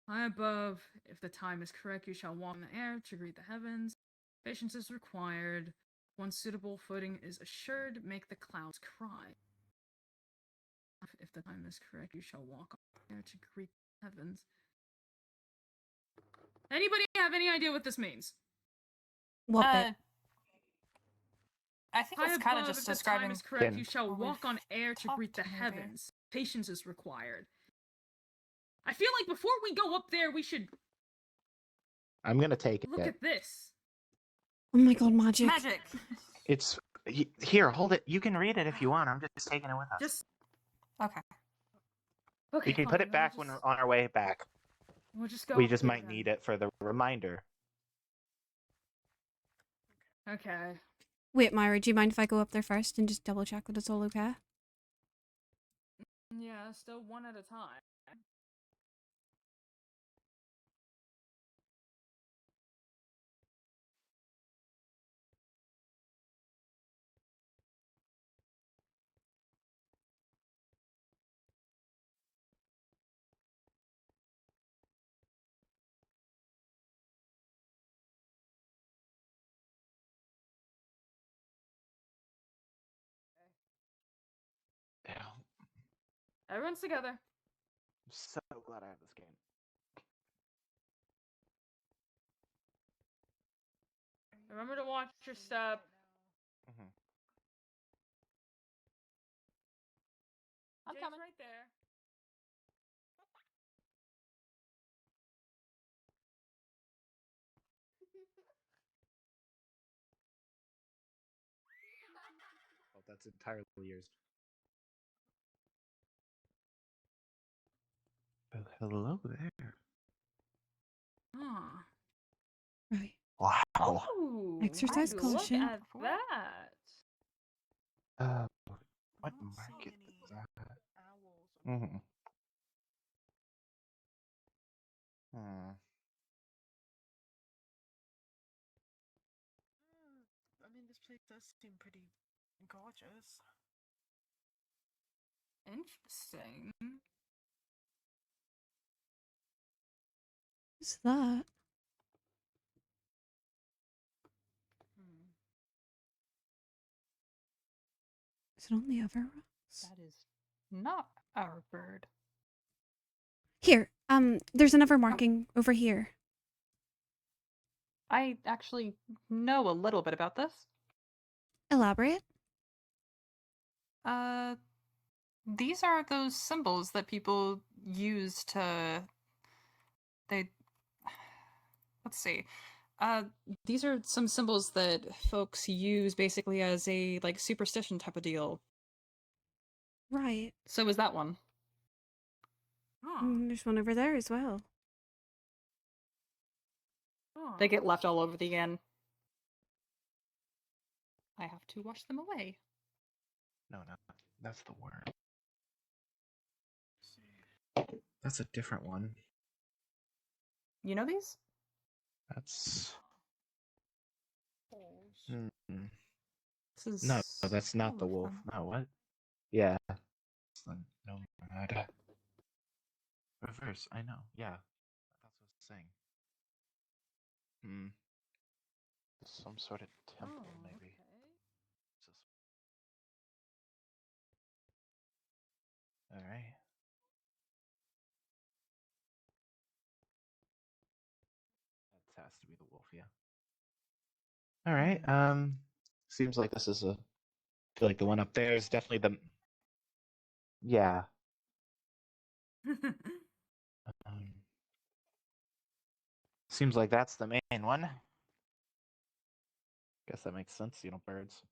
High above, if the time is correct, you shall walk in the air to greet the heavens. Patience is required. Once suitable footing is assured, make the clouds cry. If the time is correct, you shall walk on the air to greet the heavens. Anybody have any idea what this means? What Uh, bit? I think High it's kind of above, just if the describing... time is correct, Can- you shall Oh, we've walk on air to greet the talked maybe. heavens. Patience is required. I feel like before we go up there, we should I'm gonna take look it. at this. Oh my god, magic. Magic. It's here. Hold it. You can read it if you want. I'm just taking it with us. Just Okay. okay. We can fine, put it then back when we're on our way back. we'll just go. We up just here might then. need it for the reminder. Okay. Wait, Myra, do you mind if I go up there first and just double check that it's all okay? Yeah, still one at a time. Yeah. Everyone's together. I'm so glad I have this game. Remember to watch your step. Mhm. I'm Jake's coming. right there. Oh, that's entirely yours. Oh, hello there. Huh. Right. Wow. Ooh, Exercise look caution. at that. What I'm not market seeing is any that? owls. Mm-hmm. Hmm. I mean, this place does seem pretty gorgeous. Interesting. What's that? Hmm. Is it on the other rocks? That is not our bird. Here, there's another marking over here. I actually know a little bit about this. Elaborate? These are those symbols that people use to. They. Let's see. These are some symbols that folks use basically as a like superstition type of deal. Right. So is that one. Huh. There's one over there as well. Huh. They get left all over the inn. I have to wash them away. No, that's the word. That's a different one. You know these? That's. Holes. This is No, that's not all the of wolf. them. No, what? Yeah. It's the nomad. Reverse, I know. Yeah. That's what I was saying. Some sort of temple, Oh, maybe. okay. Alright. That has to be the wolf, yeah. Alright, seems like this is I feel like the one up there is definitely the. Yeah. Seems like that's the main one. Guess that makes sense, birds.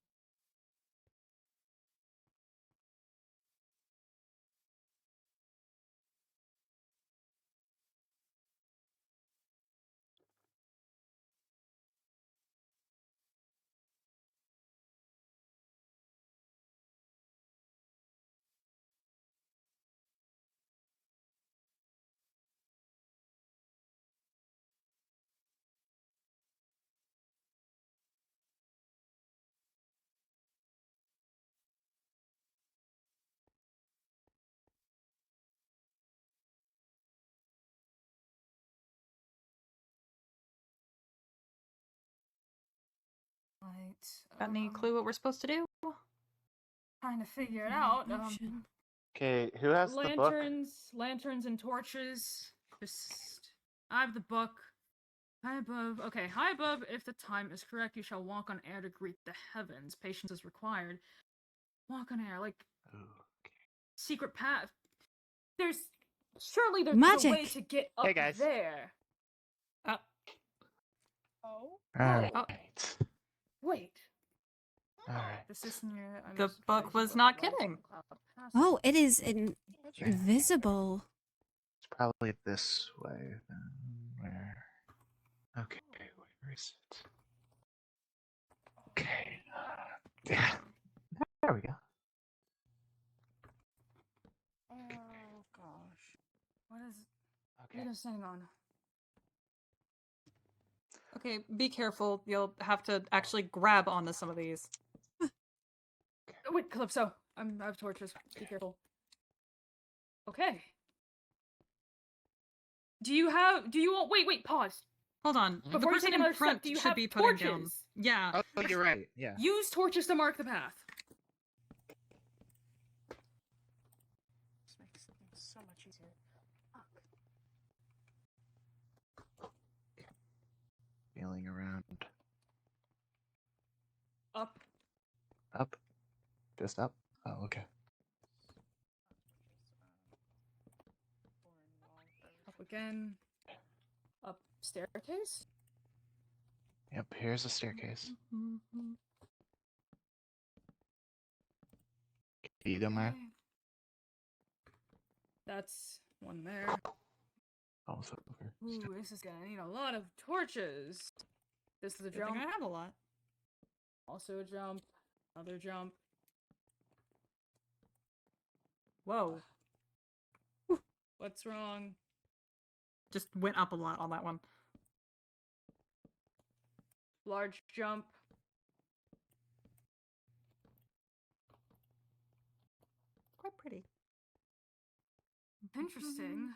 Right. Got any clue what we're supposed to do? Trying to figure it out. Motion. Okay, who has the book? Lanterns and torches. Just, I have the book. High above. Okay, high above. If the time is correct, you shall walk on air to greet the heavens. Patience is required. Walk on air, like secret path. Surely there's a way Magic! to get up Hey, guys. there. Oh? Alright. Oh. Wait. Alright. This is near. I'm The surprised book you was got not the lights kidding. and the cloud passing. Oh, it is Okay. invisible. It's probably this way then. Where? Okay, where is it? Okay. Yeah. There we go. Oh gosh. What is? Okay. What is going on? Okay, be careful. You'll have to actually grab onto some of these. Oh, wait, Calypso. I have torches. Be careful. Okay. Do you want? Wait, pause. Hold on. Before the you person take in another front step, do you should have be putting down. torches? Yeah. Oh, you're right. Yeah. Use torches to mark the path. This makes things so much easier. Feeling around. Up. Up. Just up. Oh, okay. Up again. Up staircase. Yep. Here's a staircase. You go, Maya. Okay. That's one there. Almost over. Ooh, this is gonna need a lot of torches. This is a Good thing jump. I have a lot. Also a jump. Another jump. Whoa. What's wrong? Just went up a lot on that one. Large jump. Quite pretty. Interesting.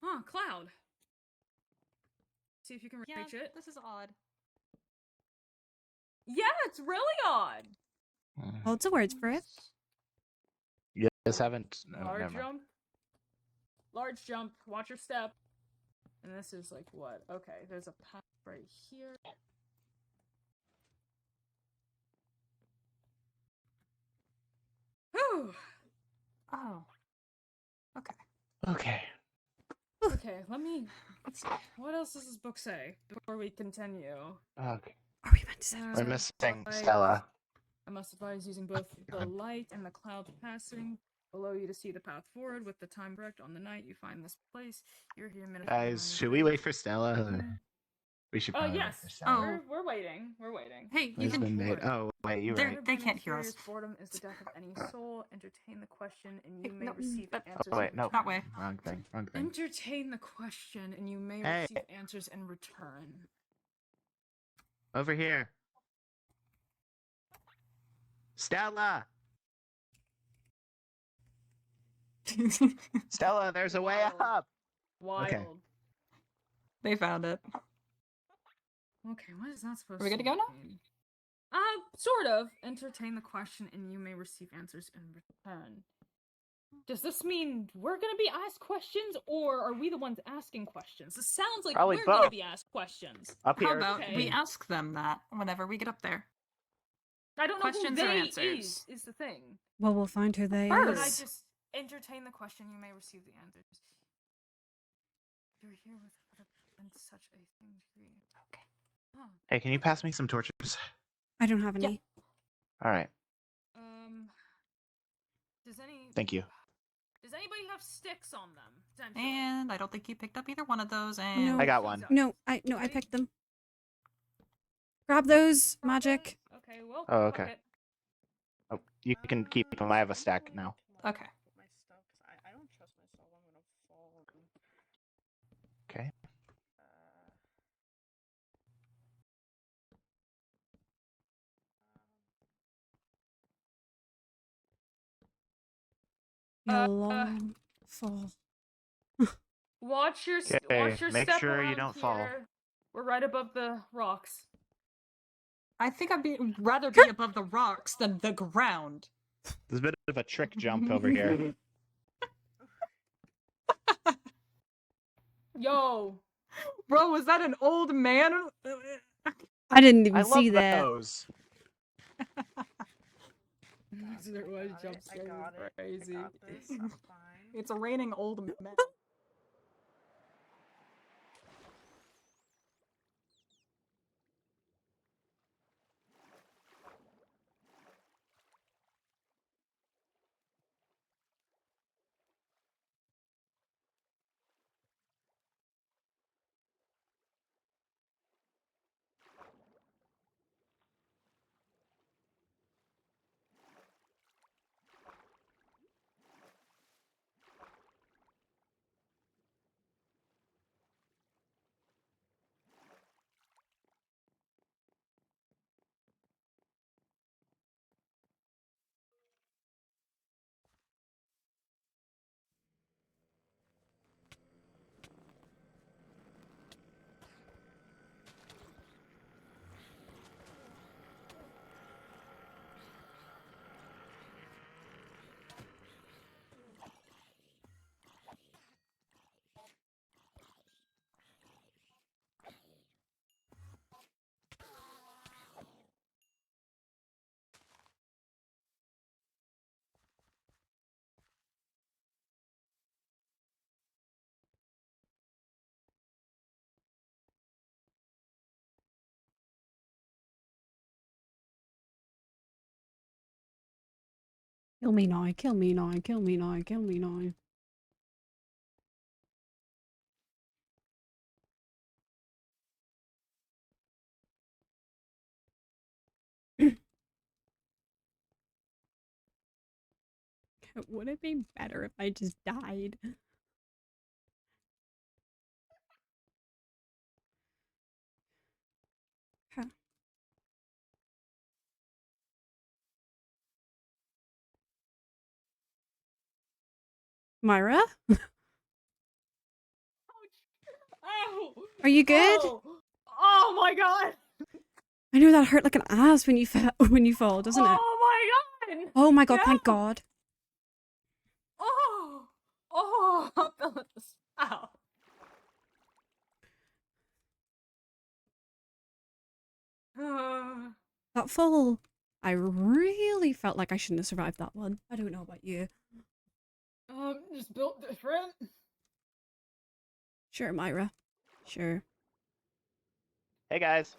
Huh, cloud. See if you can Yeah, reach it. this is odd. Yeah, it's really odd. Lots of words for it. You guys haven't. No, Large never mind. jump. Large jump. Watch your step. And this is like what? Okay, there's a path right here. Whew. Oh. Okay. Okay. Okay, let me. What else does this book say before we continue? Okay. Are we meant to say? We're missing Light. Stella. I must advise using both the light and the cloud passing below you to see the path forward with the time correct on the night you find this place. You're here minutes. Guys, should we wait for Stella? Mm. We should Oh probably yes, wait for Stella. we're waiting. We're waiting. Hey, you Has can. been made. Oh, wait, you're They're- right. They can't hear us. Boredom is the death of any soul. Entertain the question, and you Hey, may no, receive but- answers. Oh, wait, in no. That way. Wrong thing. Wrong thing. Entertain the question, and you may Hey. receive answers in return. Over here. Stella! Stella, there's a way Wild. up! Wild. Okay. They found it. Okay, what is that supposed Are we to good to go now? mean? Sort of. Entertain the question, and you may receive answers in return. Does this mean we're gonna be asked questions, or are we the ones asking questions? This sounds like Probably we're gonna both. be asked questions. Up How here. about we Okay. ask them that whenever we get up there? I don't know Questions or who they answers? is the thing. Well, we'll find who they Or did I is. just entertain the question, you may receive the answers. You're here with in such a thing degree. Okay. Huh. Hey, can you pass me some torches? I don't have any. Alright, Does thank you. Does anybody have sticks on them? Potentially? And I don't think you picked up either one of those. And No. I got one. No, I picked them. Grab those, magic. Okay, well. Oh, fuck okay. it. Oh, you can keep them. I have a stack now. Okay. My stuff, 'cause I don't trust myself. I'm gonna fall. Okay. A long fall. Watch your Okay, watch your make step sure you around don't fall. here. We're right above the rocks. I think rather be above the rocks than the ground. There's a bit of a trick jump over here. Yo. Bro, was that an old man? I didn't even I see love that. those. There was I jump got scares. it. Crazy. I got this. I'm fine. It's a raining old man. Kill me now, kill me now, kill me now, kill me now. Would it be better if I just died? Huh. Myra? Ow! Are you good? Oh! Oh my god! I know that hurt like an ass when you when you fall, doesn't it? Oh my god! Oh my god, thank No! God. Oh! Oh! I felt this. Ow. That fall, I really felt like I shouldn't have survived that one. I don't know about you. Just built different. Sure, Myra. Sure. Hey guys.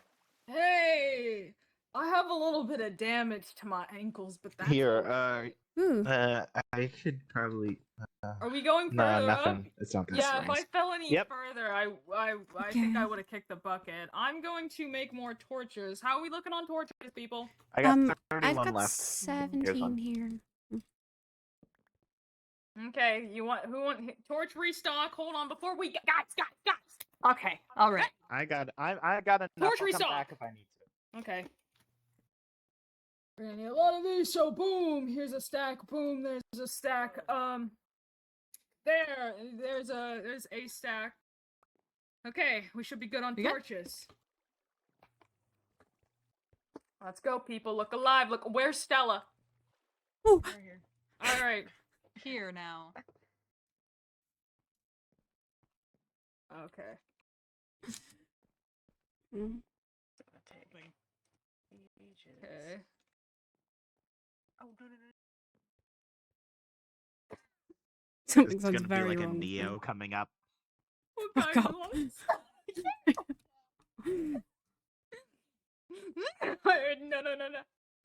Hey! I have a little bit of damage to my ankles, but that's Here, okay. Ooh. I should probably. Are we going No, further up? nothing. It's not this Yeah, if I race. fell any Yep. further, I think I Yeah. would have kicked the bucket. I'm going to make more torches. How are we looking on torches, people? I got I've 31 got left. 17 here. Okay, who want torch restock? Hold on, before we guys. Okay, All right. I got enough. Torch I'll come restock. back if I need to. Okay. We're gonna need a lot of these, so boom, here's a stack, boom, there's a stack, there's a stack. Okay, we should be good on You good? torches. Let's go, people, look alive, look, where's Stella? Oh. Right here. Alright. Here now. Okay. Mm. Okay. Oh, no. Something It's sounds gonna be very like a wrong. with Neo that. coming up. Oh, Fuck guys, up. No.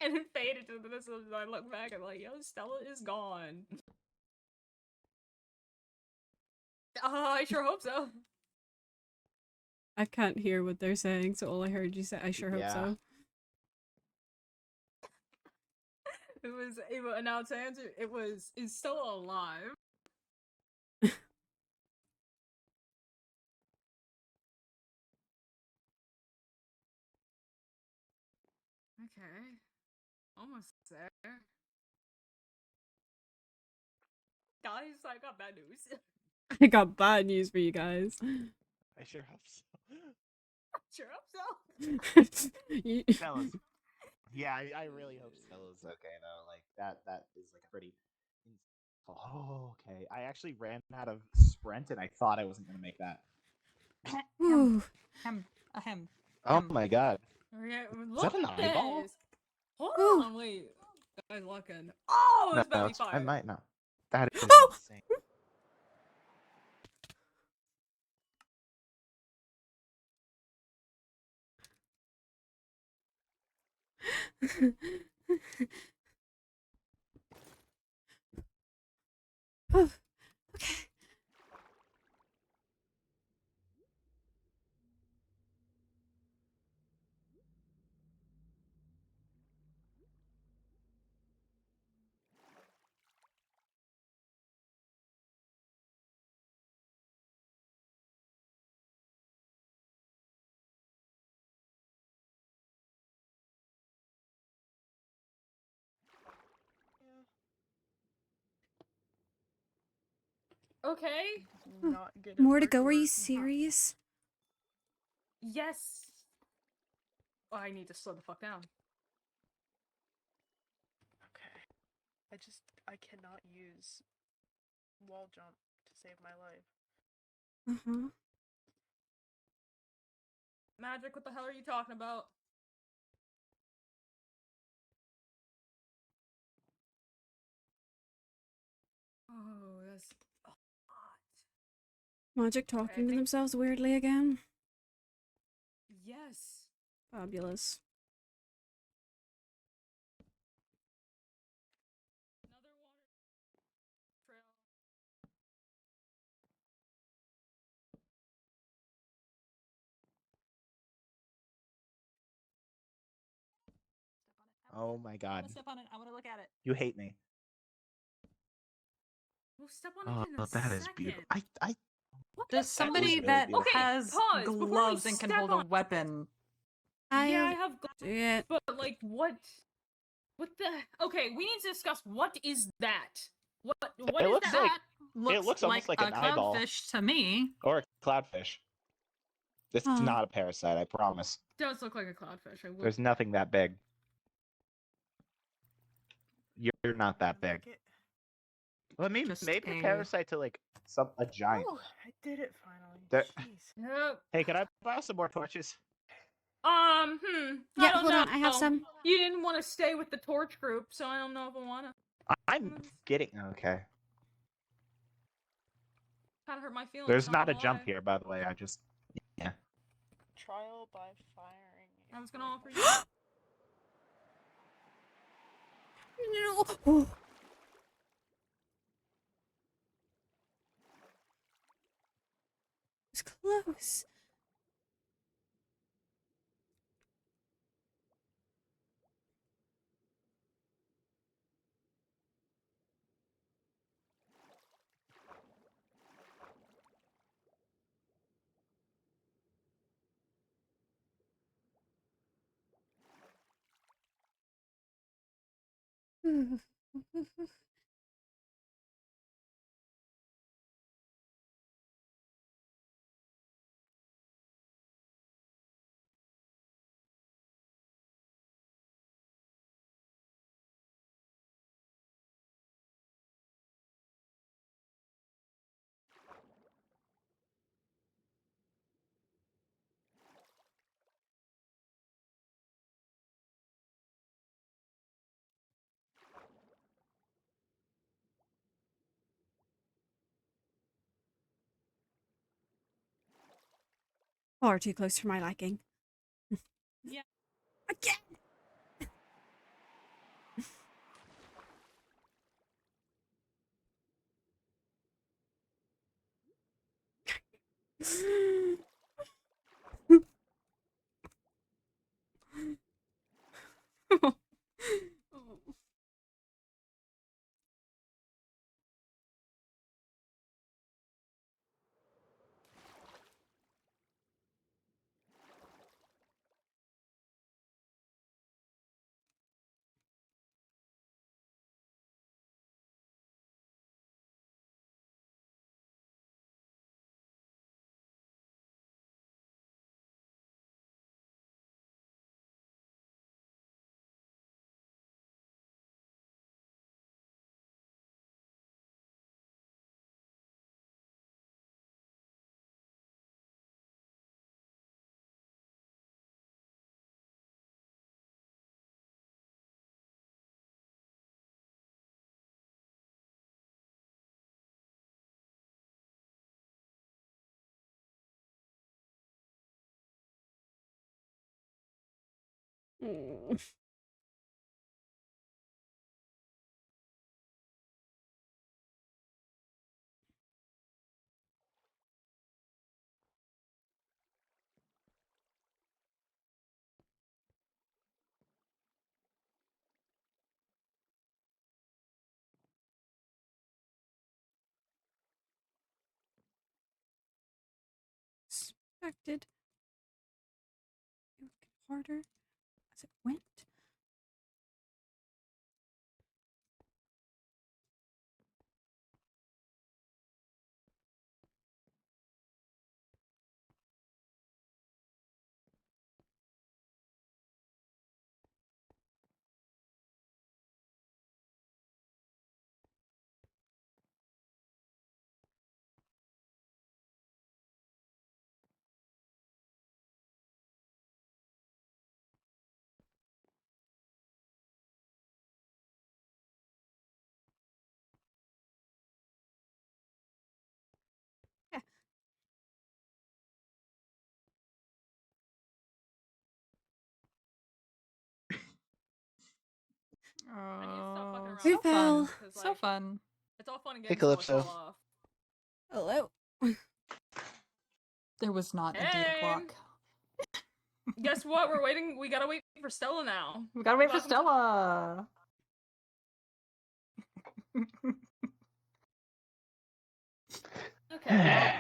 And it faded to this, and I look back and like, yo, Stella is gone. I sure hope so. I can't hear what they're saying, so all I heard you say, I sure hope Yeah. so. Now to answer, is Stella alive? Okay. Almost there. Guys, I got bad news. I got bad news for you guys. I sure hope so. Sure hope so. You- Stella's. Yeah, I really hope Stella's okay though. Like that is like pretty. Oh, okay. I actually ran out of sprint, and I thought I wasn't gonna make that. Ooh. Ahem. Oh my god. Okay, Is that an eyeball? this. Hold Ooh. on, wait. Guys, looking. Oh, No, it's belly I fire. might not. That is Oh! insane. Oh, okay. Okay. Not good at More to go, are you parkour. serious? Yes. I need to slow the fuck down. Okay. I cannot use wall jump to save my life. Uh-huh. Magic, what the hell are you talking about? Oh, that's hot. Magic talking to think- themselves weirdly again. Yes. Fabulous. Another Oh my I god. want to step on it. I want to look at it. You hate me. We'll step on Oh, it in a that is second. beautiful. What There's the somebody really that beautiful. Okay, has pause before we gloves and can step hold a on it. weapon. Yeah, I have gloves, see it. but like, what the? Okay, we need to discuss what is that? What It is looks that? like That looks, looks almost like a an eyeball. cloudfish to me. or a cloudfish. This is Huh. not a parasite, I promise. Does look like a cloudfish. I will. There's nothing that big. You're not that big. Well, I mean, Just maybe a- a parasite to like a giant. Oh, I did it finally. There- Jeez. Nope. Hey, can I borrow some more torches? I Yeah, don't hold know. on. I have some. You didn't want to stay with the torch group, so I don't know if I want to. I'm getting okay. Kind of hurt my feelings. There's not a gonna jump lie. here, by the way. I just Trial by firing. I was gonna offer you. No. It's close. Far too close for my liking. Yeah. Again. Expected. It would get harder as it went. Yeah. I need to stop fucking around. Who So fun. fell? 'Cause, So like, fun. it's all fun and Hey, games until I Calypso. fall off. Hello. There was not indeed a Hey. clock. Guess what? We're waiting. We gotta wait for Stella now. We gotta wait for Welcome to- Stella. Okay. Well,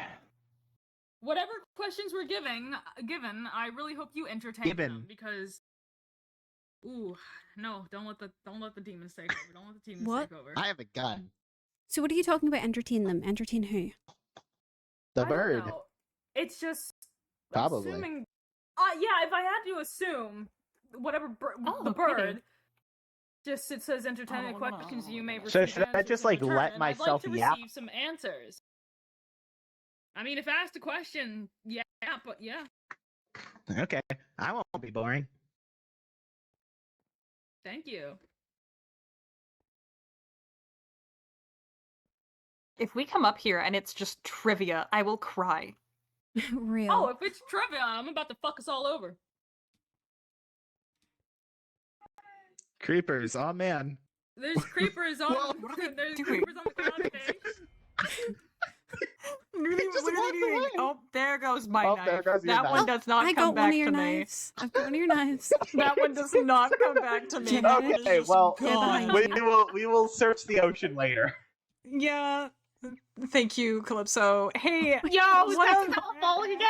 whatever questions we're given, I really hope you entertain them because. Ooh, no! Don't let the demons take over. Don't let the demons What? take over. I have a gun. So what are you talking about? Entertain them? Entertain who? The I don't bird. know. It's just Probably. assuming. Yeah, if I had to assume, whatever the pretty. bird. Just it says entertaining questions you may receive. So should I answers just in like return, let and myself I'd like to yap? receive some answers. I mean, if asked a question, yeah, but yeah. Okay. I won't be boring. Thank you. If we come up here and it's just trivia, I will cry. Real. Oh, if it's trivia, I'm about to fuck us all over. Creepers. Oh man. There's creepers on. Whoa, what are they There's doing? creepers on the cloud stage. just What are walked they doing? away. Oh, there goes my Oh, knife. there goes your That knife. one does not I come got one back of your to me. knives. I've got one of your knives. That one does not come back to me. Get That it? one is Okay, just well, Get behind gone. you. we will search the ocean later. Yeah. Thank you, Calypso. Hey, Yo, one of- falling again?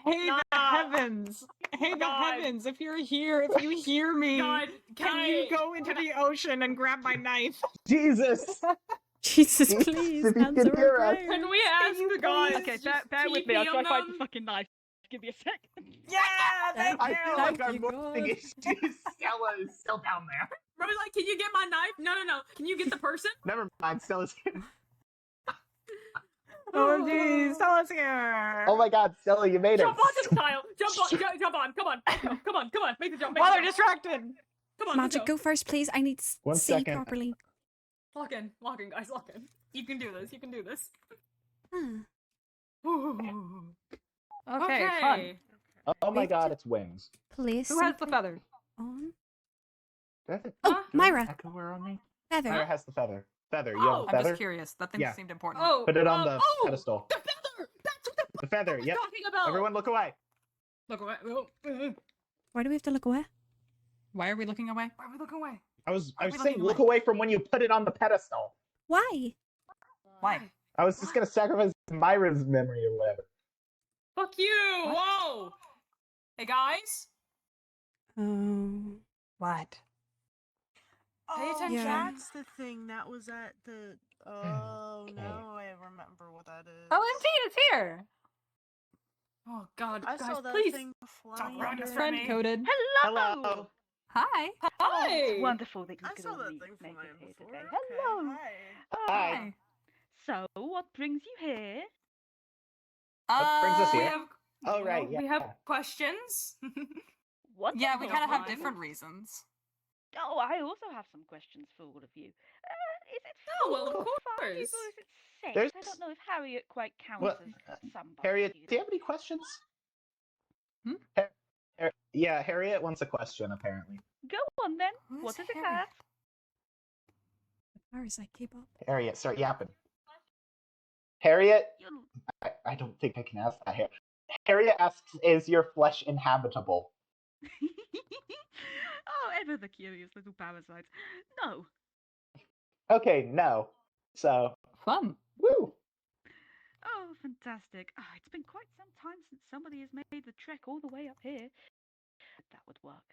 hey, the Nah. heavens. Hey, the God. heavens. If you're here, if you hear me, God, can you go into the ocean and grab my knife? Jesus! Jesus, Jesus, please if you answer can our hear us. prayers. Can we ask you the guys? please- Okay, just bear with me. I'll TP try on to find the them? fucking knife. Give me a second. Yeah, thank I you. feel like Thank our you, most big God. issue is Stella is still down there. Robbie's like, can you get my knife? No. Can you get the person? Never mind, Stella's here. OMG, Stella's here. Oh my god, Stella, you made Jump it. onto the tile. Jump on. Come on. Come on. Make the jump. Make While the they're jump. distracted. Come on. Magic, let's go first, please. I need to One see second. properly. Lock in, guys. Lock in. You can do this. Huh. Okay, fun. Oh my Wait. god, it's wings. Place Who has the something feather? on. Do I have Oh, do I have Myra. Echoer on me? Feather. Myra has the feather. Feather, you Oh, have I'm the feather? just curious. That thing Yeah. seemed important. Oh. Put it on the oh, pedestal. The feather. That's what The feather, I'm yep. talking about. Everyone look away. Look away. Why do we have to look away? Why are we looking away? Why are we looking away? I was Why are we saying looking look away? away from when you put it on the pedestal. Why? Why? I was just gonna sacrifice Myra's memory or whatever. Fuck you! What? Whoa! Hey guys, Oh. What? Pay Oh, attention. Yeah. that's the thing. That was at the. Oh, Okay. now I remember what that is. Oh, indeed, it's here. oh god, I guys, saw that please. thing Stop flying. running there. from Friend me. coded. Hello. Hi. Hi. It's wonderful that you I could saw all that make thing it flying here before. today. Okay, Hello. hi. Hi. So, what brings you here? What brings us we here? have- Oh right, yeah. We have questions. What? yeah, we kind of have Fine. different reasons. Oh, I also have some questions for all of you. Is it Oh, well, of four or five, or course. is it six? There's- I don't know if Harriet quite counts What- as somebody. Harriet, you do you know. have any questions? Hmm? Yeah, Harriet wants a question apparently. Go on then. Who's What does it Harriet? have? Where is I keep up? Harriet, start yapping. Harriet, You'll- I don't think I can ask that. Harriet asks, is your flesh inhabitable? Oh, ever the curious little parasites. No. Okay, no. So, Fun. woo. Oh, fantastic. Oh, it's been quite some time since somebody has made the trek all the way up here. That would work.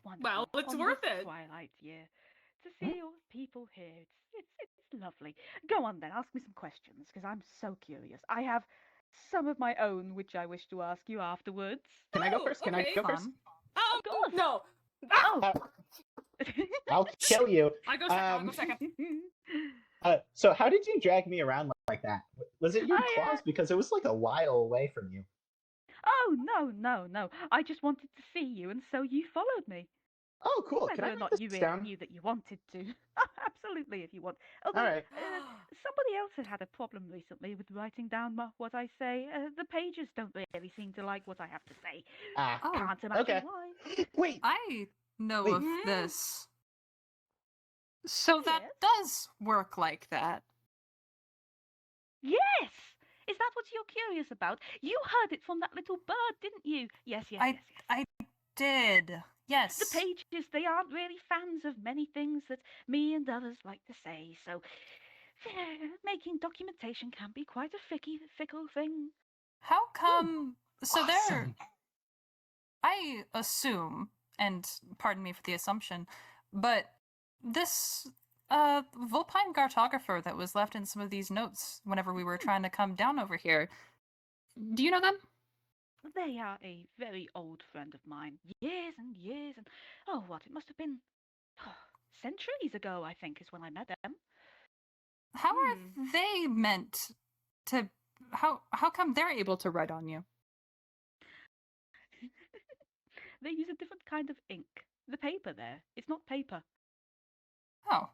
Wonderful. Well, it's On worth this it. Twilight year. To see all the people here, it's lovely. Go on then, ask me some questions, because I'm so curious. I have some of my own which I wish to ask you afterwards. Can I go Oh, first? Can okay. I go first? Fun. Of course. No. Oh. I'll kill you. I go second. I go second. So how did you drag me around like that? Was it your I, claws? Because it was like a while away from you. Oh, no. I just wanted to see you, and so you followed me. Oh, cool. Whether Can I or write not this you really down? knew that you wanted to. Absolutely, if you want. Although, All right. somebody else has had a problem recently with writing down what I say. The pages don't really seem to like what I have to say. Ah, Oh, Can't imagine okay. why. Wait. I know Wait. of this. So that Yes? does work like that. Yes! Is that what you're curious about. You heard it from that little bird, didn't you? Yes, yes, yes, yes. I did. Yes. The pages, they aren't really fans of many things that me and others like to say, so making documentation can be quite a fickle thing. How come? So there. Awesome. I assume, and pardon me for the assumption, but this Vulpine cartographer that was left in some of these notes whenever we were trying to come down over here. Do you know them? They are a very old friend of mine. Years and years and oh, what? It must have been centuries ago, I think, is when I met them. How are they meant to? How come they're able to write on you? They use a different kind of ink. The paper there, it's not paper. Oh.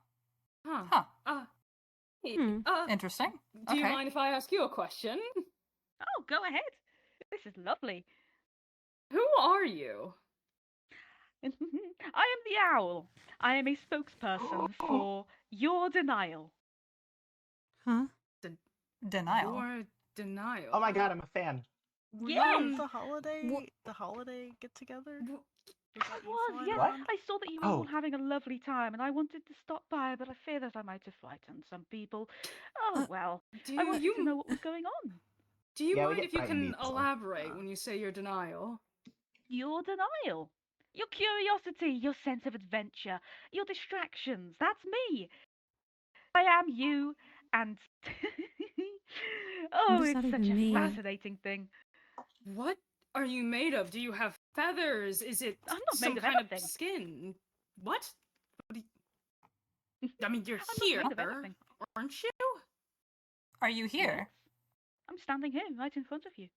Huh. Huh. Interesting. Do you mind if I ask you a question? Oh, go ahead. This is lovely. Who are you? I am the owl. I am a spokesperson for your denial. Huh? Denial. Your denial. Oh my god, I'm a fan. Were Yes! you at the holiday get together? I was, yes. I saw that you were all having a lovely time, and I wanted to stop by, but I fear that I might have frightened some people. Oh, well. I wanted to know what was going on. Do you Yeah, we mind get if you can frightened easily. elaborate when you say your denial? Your denial. Your curiosity, your sense of adventure, your distractions. That's me. I am you, and oh, does it's that such even a mean? fascinating thing. What are you made of? Do you have feathers? Is it I'm not some made of kind anything. of skin? What? I mean, you're I'm here, not made of anything. aren't you? Are you here? Yes. I'm standing here, right in front of you.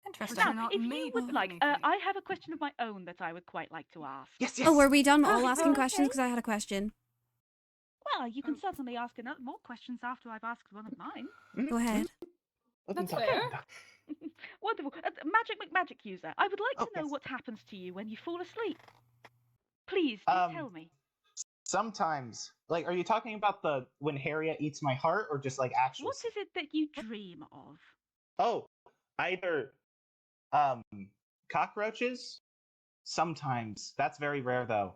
Interesting. But you're Now, not if you made would of like, anything. I have a question of my own that I would quite like to ask. Yes, Oh, were we done Oh, all asking okay. questions? Because I had a question. Well, you can certainly ask more questions after I've asked one of mine. Go ahead. That's fair. Wonderful. Magic McMagic user, I would like to know yes. what happens to you when you fall asleep. Please, do tell me. Sometimes, like, are you talking about the when Harriet eats my heart, or just like actual? What is it that you dream of? Oh, either cockroaches. Sometimes that's very rare though.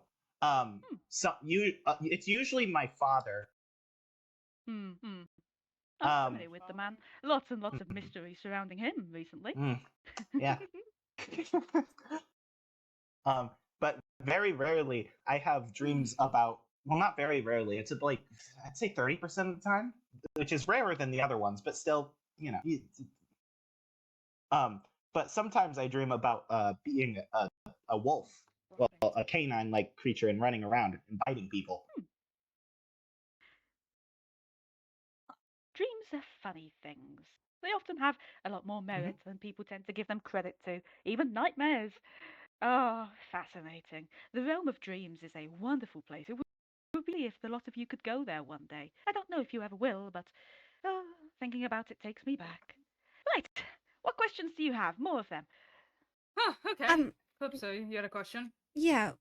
It's usually my father. I'm familiar with the man. Lots and lots of mystery surrounding him recently. Yeah. But very rarely I have dreams about. Well, not very rarely. It's like I'd say 30% of the time, which is rarer than the other ones, but still, you know. But sometimes I dream about being a wolf, well, a canine-like creature, and running around and biting people. Dreams are funny things. They often have a lot more merit than people tend to give them credit to, even nightmares. Oh, fascinating. The realm of dreams is a wonderful place. It would be if the lot of you could go there one day. I don't know if you ever will, but thinking about it takes me back. Right. What questions do you have? More of them. Huh, okay. Hope so. You had a question? Yeah.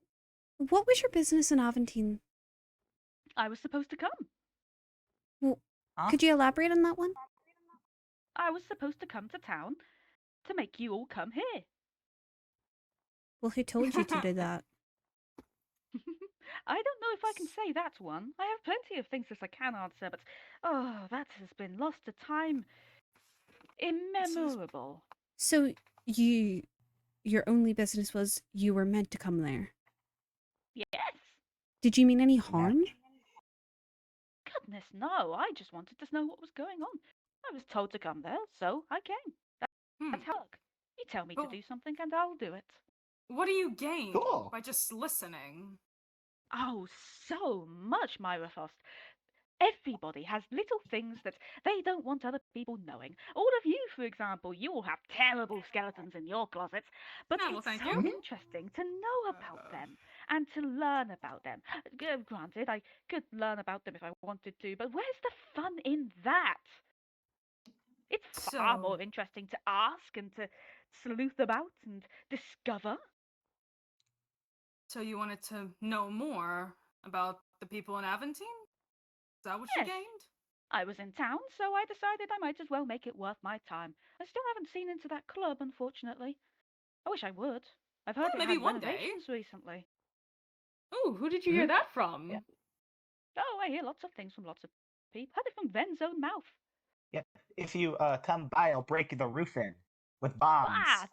What was your business in Aventine? I was supposed to come. Well, could you elaborate on that one? I was supposed to come to town to make you all come here. Well, who told you to do that? I don't know if I can say that one. I have plenty of things that I can answer, but that has been lost to time. Immemorable. So your only business was you were meant to come there. Yes. Did you mean any harm? Goodness, no. I just wanted to know what was going on. I was told to come there, so I came. That's how I work. You tell me to do something and I'll do it. What do you gain by just listening? Oh, so much, Myra Frost. Everybody has little things that they don't want other people knowing. All of you, for example, you all have terrible skeletons in your closets, but it's so interesting to know about them and to learn about them. Granted, I could learn about them if I wanted to, but where's the fun in that? It's far more interesting to ask and to sleuth about and discover. So you wanted to know more about the people in Aventine? Is that what you gained? I was in town, so I decided I might as well make it worth my time. I still haven't seen into that club, unfortunately. I wish I would. I've heard Well, it maybe had one day. renovations recently. Ooh, who did you hear that from? Yeah. Oh, I hear lots of things from lots of people. Heard it from Ven's own mouth. Yeah. If you come by, I'll break the roof in with bombs. Ah,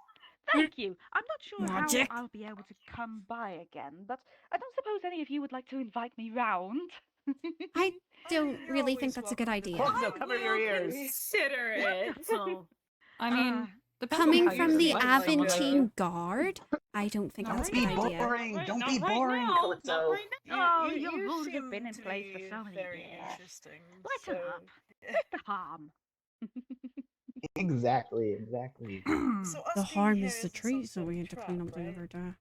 thank you. I'm not sure Magic. how I'll be able to come by again, but I don't suppose any of you would like to invite me round. I don't You're really think always that's a good welcome to idea. Close visit. up, cover your will ears. Consider it. Wonderful. I mean, Ah. depends on Coming how you from the invite someone, like- Aventine Guard, I don't think No, that's a Don't good be idea. boring. Right, Don't not be right boring, now, Calypso. Not right Oh, You- your you rules have seem been in to place for be so many very years. interesting. Let so, them up. Take the harm. Exactly. so The us being harm here is the isn't some trees, so sort we of had to trap, clean up the right? other day.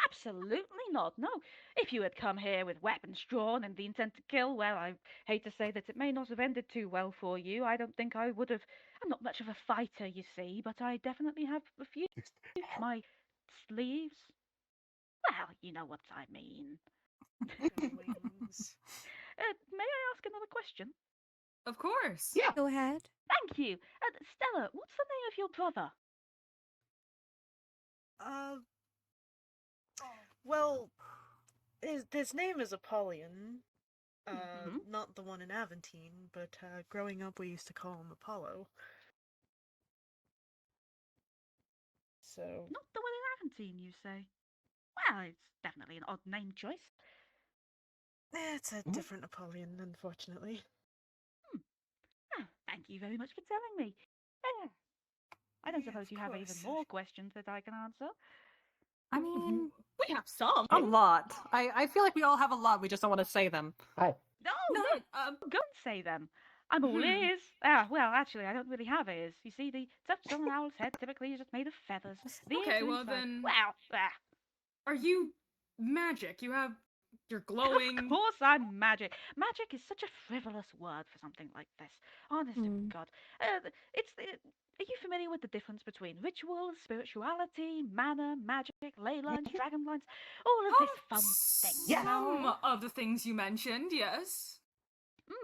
Absolutely not. No. If you had come here with weapons drawn and the intent to kill, well, I hate to say that it may not have ended too well for you. I don't think I would have. I'm not much of a fighter, you see, but I definitely have a few up my sleeves. Well, you know what I mean. Wings. May I ask another question? Of course. Yeah. Go ahead. Thank you. Stella, what's the name of your brother? Well, his name is Apollyon. Mhm. Not the one in Aventine, but growing up we used to call him Apollo. So, Not the one in Aventine, you say? Well, it's definitely an odd name choice. it's a different Apollyon, unfortunately. Oh, thank you very much for telling me. I don't Yeah, suppose of you have even course. more questions that I can answer. I mean, We have some. a lot. I feel like we all have a lot. We just don't want to say them. Hi. No, No, go and say them. I'm all ears. Well, actually, I don't really have ears. You see, the touch on an owl's head typically is just made of feathers. The ears okay, are well inside. then, Well, are you magic? You're of glowing. course I'm magic. Magic is such a frivolous word for something like this. Honest to God. Are you familiar with the difference between rituals, spirituality, mana, magic, ley lines, dragon lines, all of this fun thing, you know? Some of the things you mentioned, yes.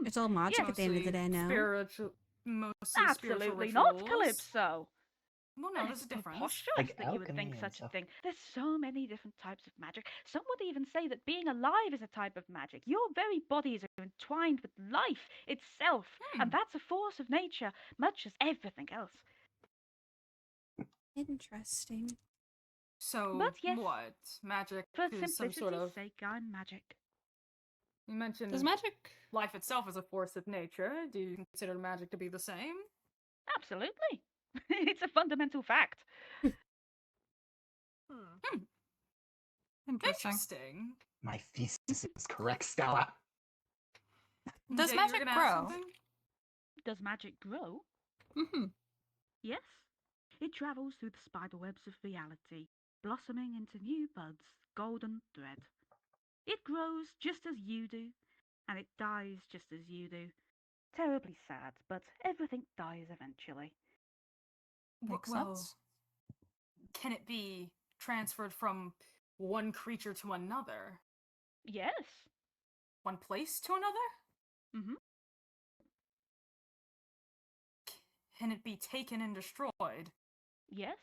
It's all magic Yes. at the end of the day now. Mostly spiritual Absolutely rituals. not, Calypso. Well, no, there's It's a difference. preposterous Like that you would think alchemy and such a stuff. thing. There's so many different types of magic. Some would even say that being alive is a type of magic. Your very bodies are entwined with life itself, and that's a force of nature, much as everything else. Interesting. So, But yes, what? Magic For is some sort simplicity's of... sake, I'm magic. You mentioned Does magic? life itself is a force of nature. Do you consider magic to be the same? Absolutely. It's a fundamental fact. Interesting. My thesis is correct, Stella. Does Jay, you were magic gonna ask grow? something? Does magic grow? Mm-hmm. Yes. It travels through the spiderwebs of reality, blossoming into new buds, golden thread. It grows just as you do, and it dies just as you do. Terribly sad, but everything dies eventually. Makes Well, sense. can it be transferred from one creature to another? Yes. One place to another? Mm-hmm. Can it be taken and destroyed? Yes.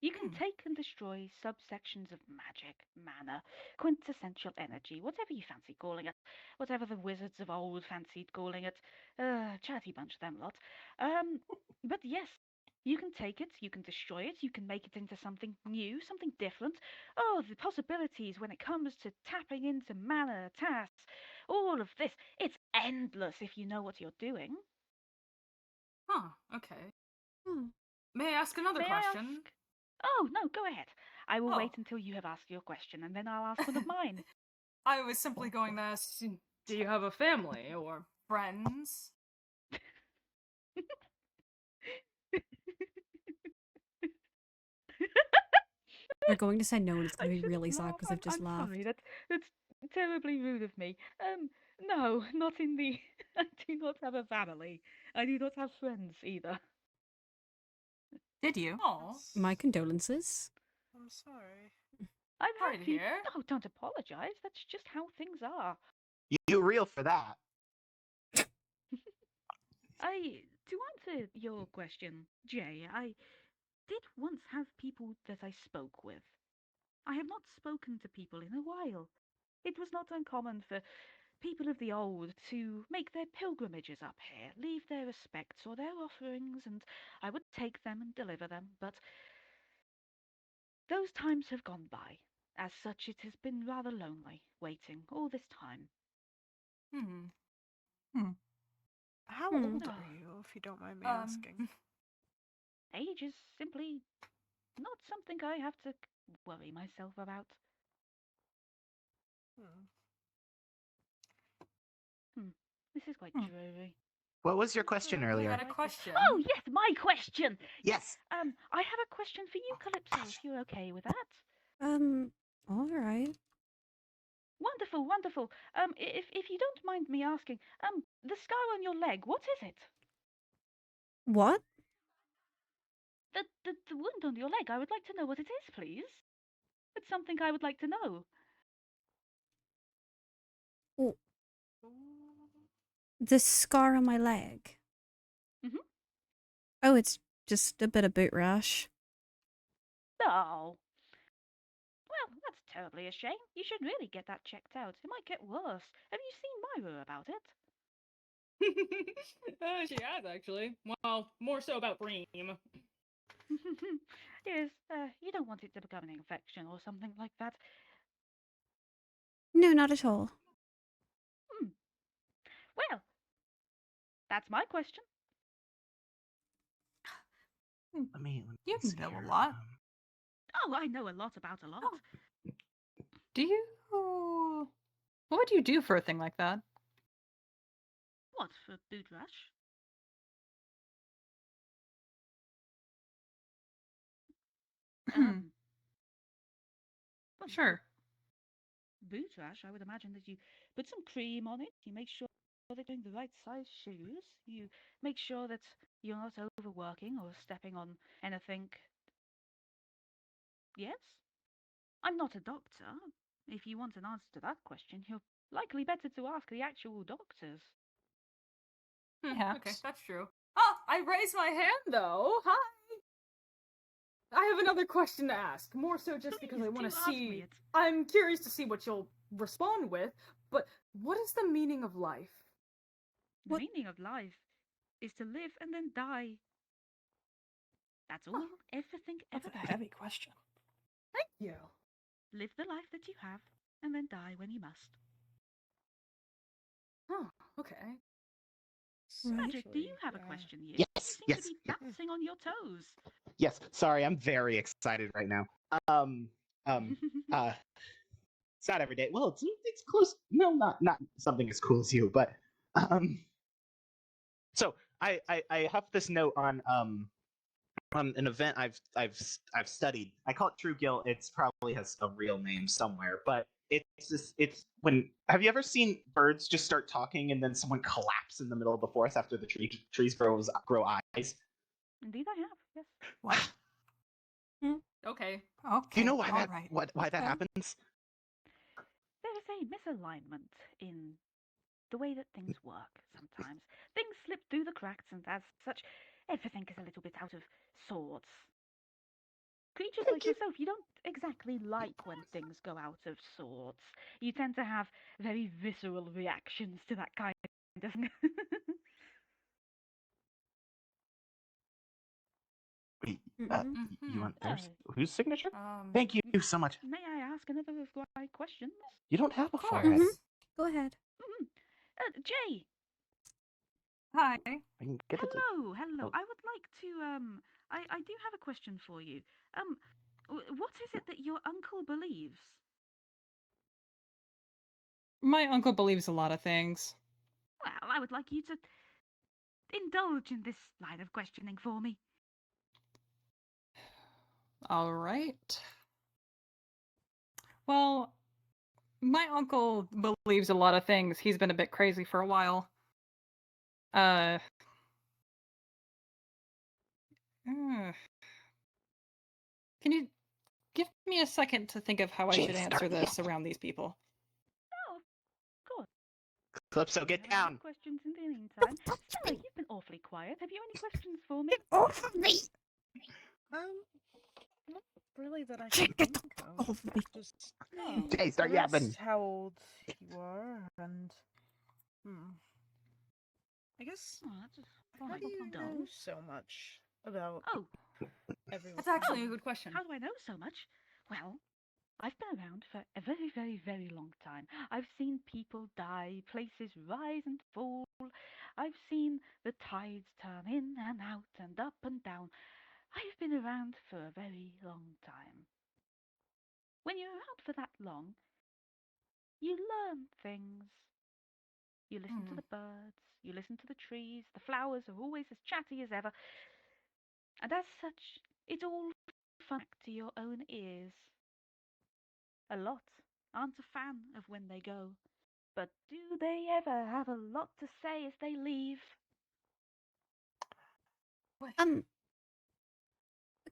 You can take and destroy subsections of magic, mana, quintessential energy, whatever you fancy calling it, whatever the wizards of old fancied calling it. Chatty bunch, them lot. But yes, you can take it, you can destroy it, you can make it into something new, something different. Oh, the possibilities when it comes to tapping into mana, tasks, all of this. It's endless if you know what you're doing. Huh, okay. Hmm. May I ask another May I question? ask? Oh, no, go ahead. I will wait Oh. until you have asked your question, and then I'll ask one of mine. I was simply going to ask, do you have a family or friends? They're going to say no, and it's I going to be shouldn't really sad laugh. because they've just I'm laughed. sorry. That's terribly rude of me. No, not in the. I do not have a family. I do not have friends either. Did you? Oh, My condolences. I'm sorry. I've Sorry had to people. hear. No, don't apologise. That's just how things are. You real for that. To answer your question, Jay, I did once have people that I spoke with. I have not spoken to people in a while. It was not uncommon for people of the old to make their pilgrimages up here, leave their respects or their offerings, and I would take them and deliver them, but those times have gone by. As such, it has been rather lonely, waiting all this time. How Hmm. old are you, if you don't mind me asking? Age is simply not something I have to worry myself about. This is quite dreary. What was your question We earlier? had a question. Oh, yes, my question! Yes. I have a question for you, Calypso, if you're okay with that. All right. Wonderful, wonderful. If you don't mind me asking, the scar on your leg, what is it? What? The wound on your leg, I would like to know what it is, please. It's something I would like to know. Oh, the scar on my leg. Mhm. Oh, it's just a bit of boot rash. Oh. Well, that's terribly a shame. You should really get that checked out. It might get worse. Have you seen Myra about it? She has, actually. Well, more so about Bream. Yes, you don't want it to become an infection or something like that. No, not at all. Well, that's my question. Let me You see know a here. lot. Oh, I know a lot about a lot. Do you? What would you do for a thing like that? What, for boot rash? Well, Sure. boot rash, I would imagine that you put some cream on it, you make sure they're doing the right size shoes, you make sure that you're not overworking or stepping on anything. Yes? I'm not a doctor. If you want an answer to that question, you're likely better to ask the actual doctors. Okay, that's true. Oh, I raised my hand, though. Hi! I have another question to ask, more so just because Please I want do to ask me see. it. I'm curious to see what you'll respond with, but what is the meaning of life? The What? meaning of life is to live and then die. That's all everything ever does. question. Thank you. Live the life that you have and then die when you must. Oh, okay. Magic, do you have a Yeah. question, you? Yes, You seem yes, to be yes. bouncing on your toes. Yes. Sorry, I'm very excited right now. It's not every day. Well, it's close. No, not something as cool as you, but so I have this note on an event I've studied. I call it True Guilt. It's probably has a real name somewhere, but it's when have you ever seen birds just start talking and then someone collapse in the middle of the forest after the trees grow eyes? Indeed, I have. Yes. What? Okay. Okay. Do you know why all that right. why that Okay. happens? There is a misalignment in the way that things work sometimes. Things slip through the cracks, and as such, everything is a little bit out of sorts. Creatures like yourself, you don't exactly like when things go out of sorts. You tend to have very visceral reactions to that kind of thing. Wait, Mm-mm. you want Uh, whose signature? Um, Thank you so much. May I ask another of my questions? You don't have a of forehead. course. Go ahead. Jay, Hi. I can get it. hello. Oh. I would like to, I do have a question for you. What is it that your uncle believes? My uncle believes a lot of things. Well, I would like you to indulge in this line of questioning for me. All right. Well, my uncle believes a lot of things. He's been a bit crazy for a while. Uh. Can you give me a second to think of how I should answer this around these people? Oh, of course. Calypso, get Do you have any down. questions in the meantime? Stella, you've been awfully quiet. Have you any questions for me? Get off of me! Not really that I can Get think the of. off of me! Just Oh, Jay, start I asked yapping. how old you are, and I guess that's how quite do you dull. know so much about Oh, everyone? That's actually a good question. how do I know so much? Well, I've been around for a very, very, very long time. I've seen people die, places rise and fall. I've seen the tides turn in and out and up and down. I've been around for a very long time. When you're around for that long, you learn things. You listen to the birds, you listen to the trees, the flowers are always as chatty as ever, and as such, it all fun to your own ears. A lot aren't a fan of when they go, but do they ever have a lot to say as they leave? A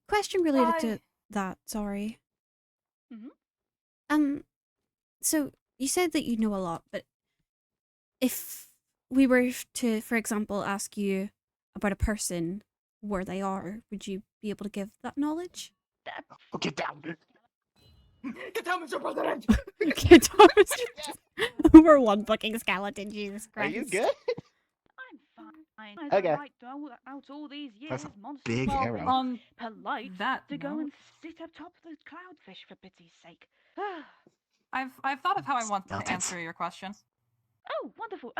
question related to I- that, sorry. Mhm. So you said that you know a lot, but if we were to, for example, ask you about a person, where they are, would you be able to give that knowledge? Oh, get down. Get down, Mr. President! Okay, Thomas. We're one fucking skeleton, Jesus Are Christ. you good? I'm fine. As Okay. I right out all these years, That's a monsters big have arrow. been polite that to go note, and sit up top of the cloudfish for pity's sake. I've thought of how I want to Melted. answer your question. Oh, wonderful.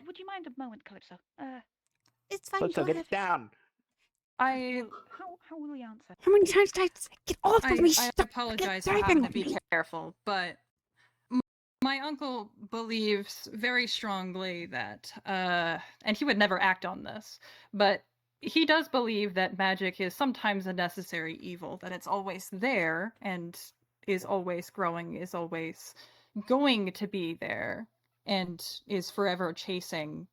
Would you mind a moment, Calypso? It's fine, Calypso, go get ahead. down. I How will we answer? How many times did I say, get off of me? I Stop apologize for driving having to on be me. careful, but my uncle believes very strongly that, and he would never act on this, but he does believe that magic is sometimes a necessary evil, that it's always there and is always growing, is always going to be there, and is forever chasing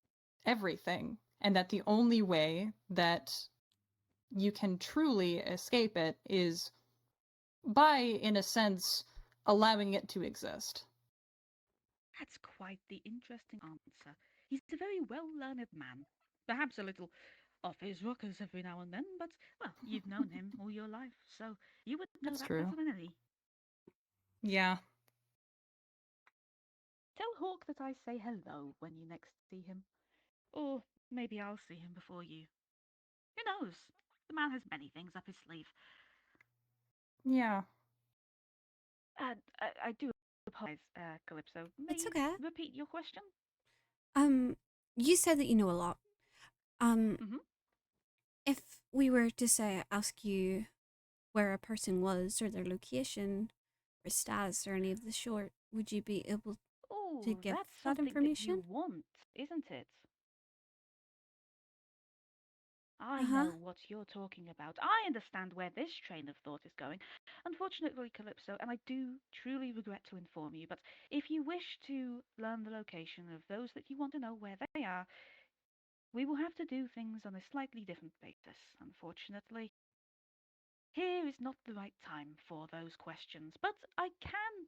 everything, and that the only way that you can truly escape it is by, in a sense, allowing it to exist. That's quite the interesting answer. He's a very well-learned man. Perhaps a little off his rockers every now and then, but, well, you've known him all your life, so you would know That's that true. better than any. Yeah. Tell Hawk that I say hello when you next see him. Or maybe I'll see him before you. Who knows? The man has many things up his sleeve. Yeah. I do apologize, Calypso. May It's you okay. repeat your question? You said that you know a lot. Mhm. If we were to say, ask you where a person was, or their location, or status, or any of the sort, would you be able to Oh, give that's that something that you information? want, isn't it? I Uh-huh. know what you're talking about. I understand where this train of thought is going. Unfortunately, Calypso, and I do truly regret to inform you, but if you wish to learn the location of those that you want to know where they are, we will have to do things on a slightly different basis, unfortunately. Here is not the right time for those questions, but I can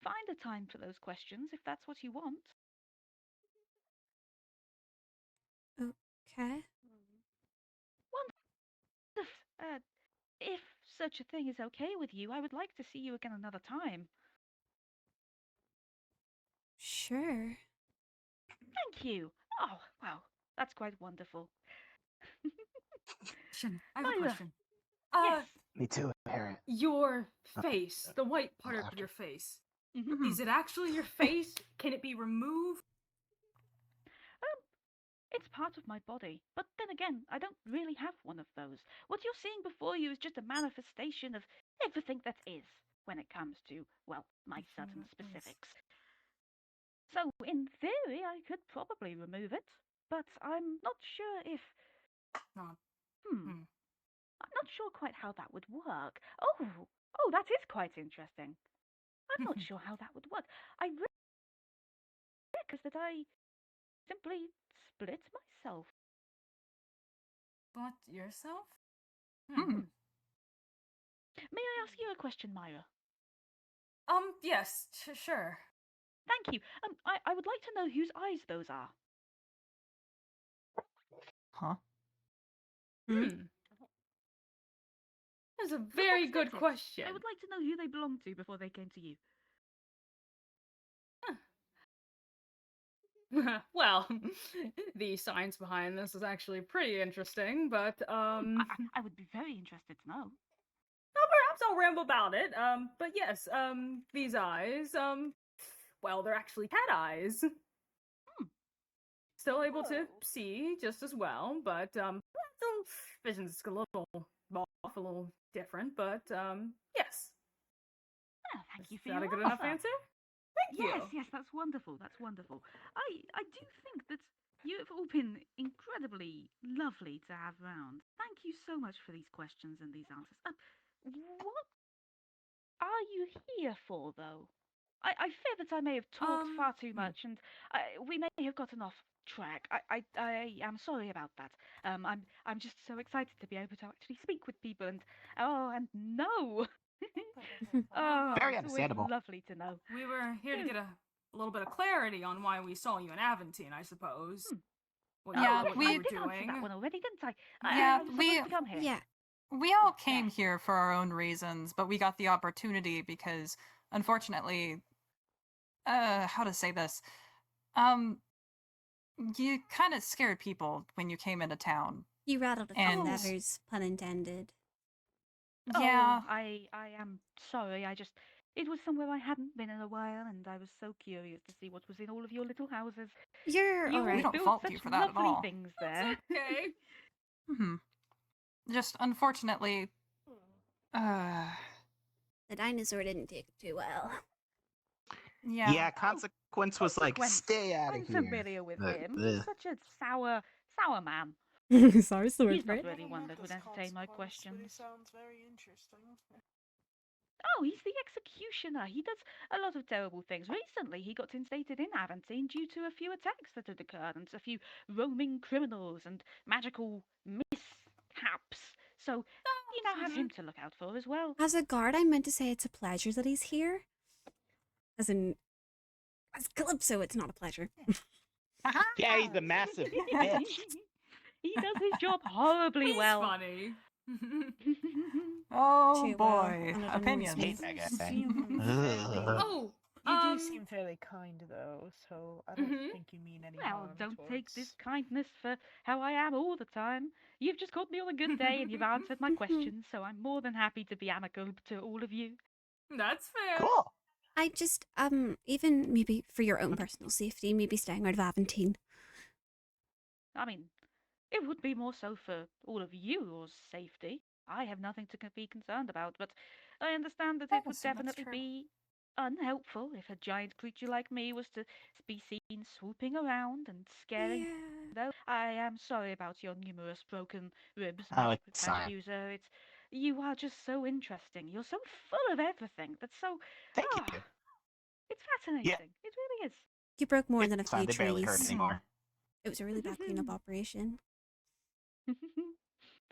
find a time for those questions if that's what you want. Okay. Wonderful. If such a thing is okay with you, I would like to see you again another time. Sure. Thank you. Oh, wow. That's quite wonderful. I have a Myra. question. Yes. Me too, Harriet. Your Okay. face, the white part of After. your face, Mhm. is it actually your face? Can it be removed? It's part of my body, but then again, I don't really have one of those. What you're seeing before you is just a manifestation of everything that is when it comes to, well, my certain specifics. So, in theory, I could probably remove it, but I'm not sure if. Oh. I'm not sure quite how that would work. Oh, that is quite interesting. I'm not sure how that would work. I reckon that I simply split myself. But yourself? May I ask you a question, Myra? Yes, sure. Thank you. I would like to know whose eyes those are. Huh? Hmm. That's a The very good prosthetics. question. I would like to know who they belonged to before they came to you. Well, the science behind this is actually pretty interesting, but I would be very interested to know. perhaps I'll ramble about it. But yes, these eyes, well, they're actually cat eyes. Still able to see just as well, but still vision's a little off, a little different. But yes. Oh, thank you for Is your that a good answer. enough answer? Thank you. Yes, that's wonderful. That's wonderful. I do think that you have all been incredibly lovely to have round. Thank you so much for these questions and these answers. What are you here for, though? I fear that I may have talked far too much, and we may have gotten off track. I am sorry about that. I'm just so excited to be able to actually speak with people and know. Oh, Very it's always understandable. lovely to know. We were here to get a little bit of clarity on why we saw you in Aventine, I suppose. What you, Yeah, what we- you I were did answer doing. that one already, didn't I? Yeah, I was supposed to come here. Yeah. We all came here for our own reasons, but we got the opportunity because, unfortunately, how to say this? You kind of scared people when you came into town. You rattled a few And- feathers, pun intended. Yeah, Oh, I am sorry. It was somewhere I hadn't been in a while, and I was so curious to see what was in all of your little houses. You're You all alright. We don't built fault such you for that at lovely all. things there. Okay. Hmm. Just unfortunately, The dinosaur didn't take it too well. yeah. Yeah, Consequence was like, Consequence. stay out I'm of here. familiar with Ugh, him. ugh. He's such a sour man. Sorry, sword He's not friend. really one that would entertain my questions. But he sounds very interesting. Oh, he's the executioner. He does a lot of terrible things. Recently, he got instated in Aventine due to a few attacks that had occurred and a few roaming criminals and magical mishaps. So, you now have him to look out for as well. As a guard, I meant to say it's a pleasure that he's here. As Calypso, it's not a pleasure. Yeah, he's a massive bitch. He does his job horribly He's well. funny. Oh Too well, boy, and it annoys opinions. me. Hate that guy. Ugh. Oh, You do seem fairly kind, though, so I don't Mhm. think you mean any Well, harm don't take this towards- kindness for how I am all the time. You've just caught me on a good day and you've answered my questions, so I'm more than happy to be amicable to all of you. that's fair. Cool. I just, even maybe for your own personal safety, maybe staying out of Aventine. I mean, it would be more so for all of your safety. I have nothing to be concerned about, but I understand that it would Yes, and that's definitely true. be unhelpful if a giant creature like me was to be seen swooping around and scaring. Yeah. Though I am sorry about your numerous broken ribs, Oh, it's fine. User. You are just so interesting. You're so full of everything. That's so. Thank ah, you. It's fascinating. It really is. You broke more than a It's fine. few They barely hurt trees. anymore. It was a really bad cleanup operation.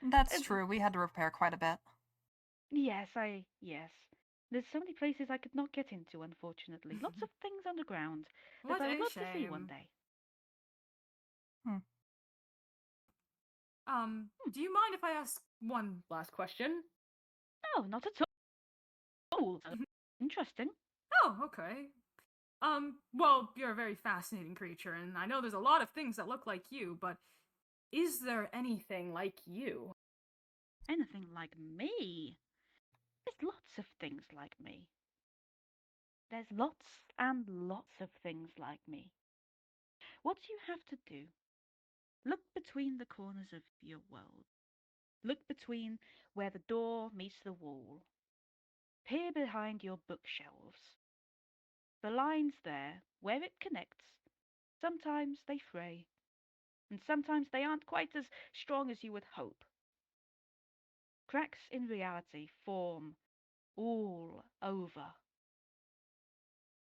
That's true. We had to repair quite a bit. Yes. There's so many places I could not get into, unfortunately. Lots of things underground What that I would a love to see one shame. day. Do you mind if I ask one last question? No, not at all. Interesting. Oh, okay. Well, you're a very fascinating creature, and I know there's a lot of things that look like you, but is there anything like you? Anything like me? There's lots of things like me. There's lots and lots of things like me. What you have to do, look between the corners of your world. Look between where the door meets the wall. Peer behind your bookshelves. The lines there, where it connects, sometimes they fray, and sometimes they aren't quite as strong as you would hope. Cracks in reality form all over.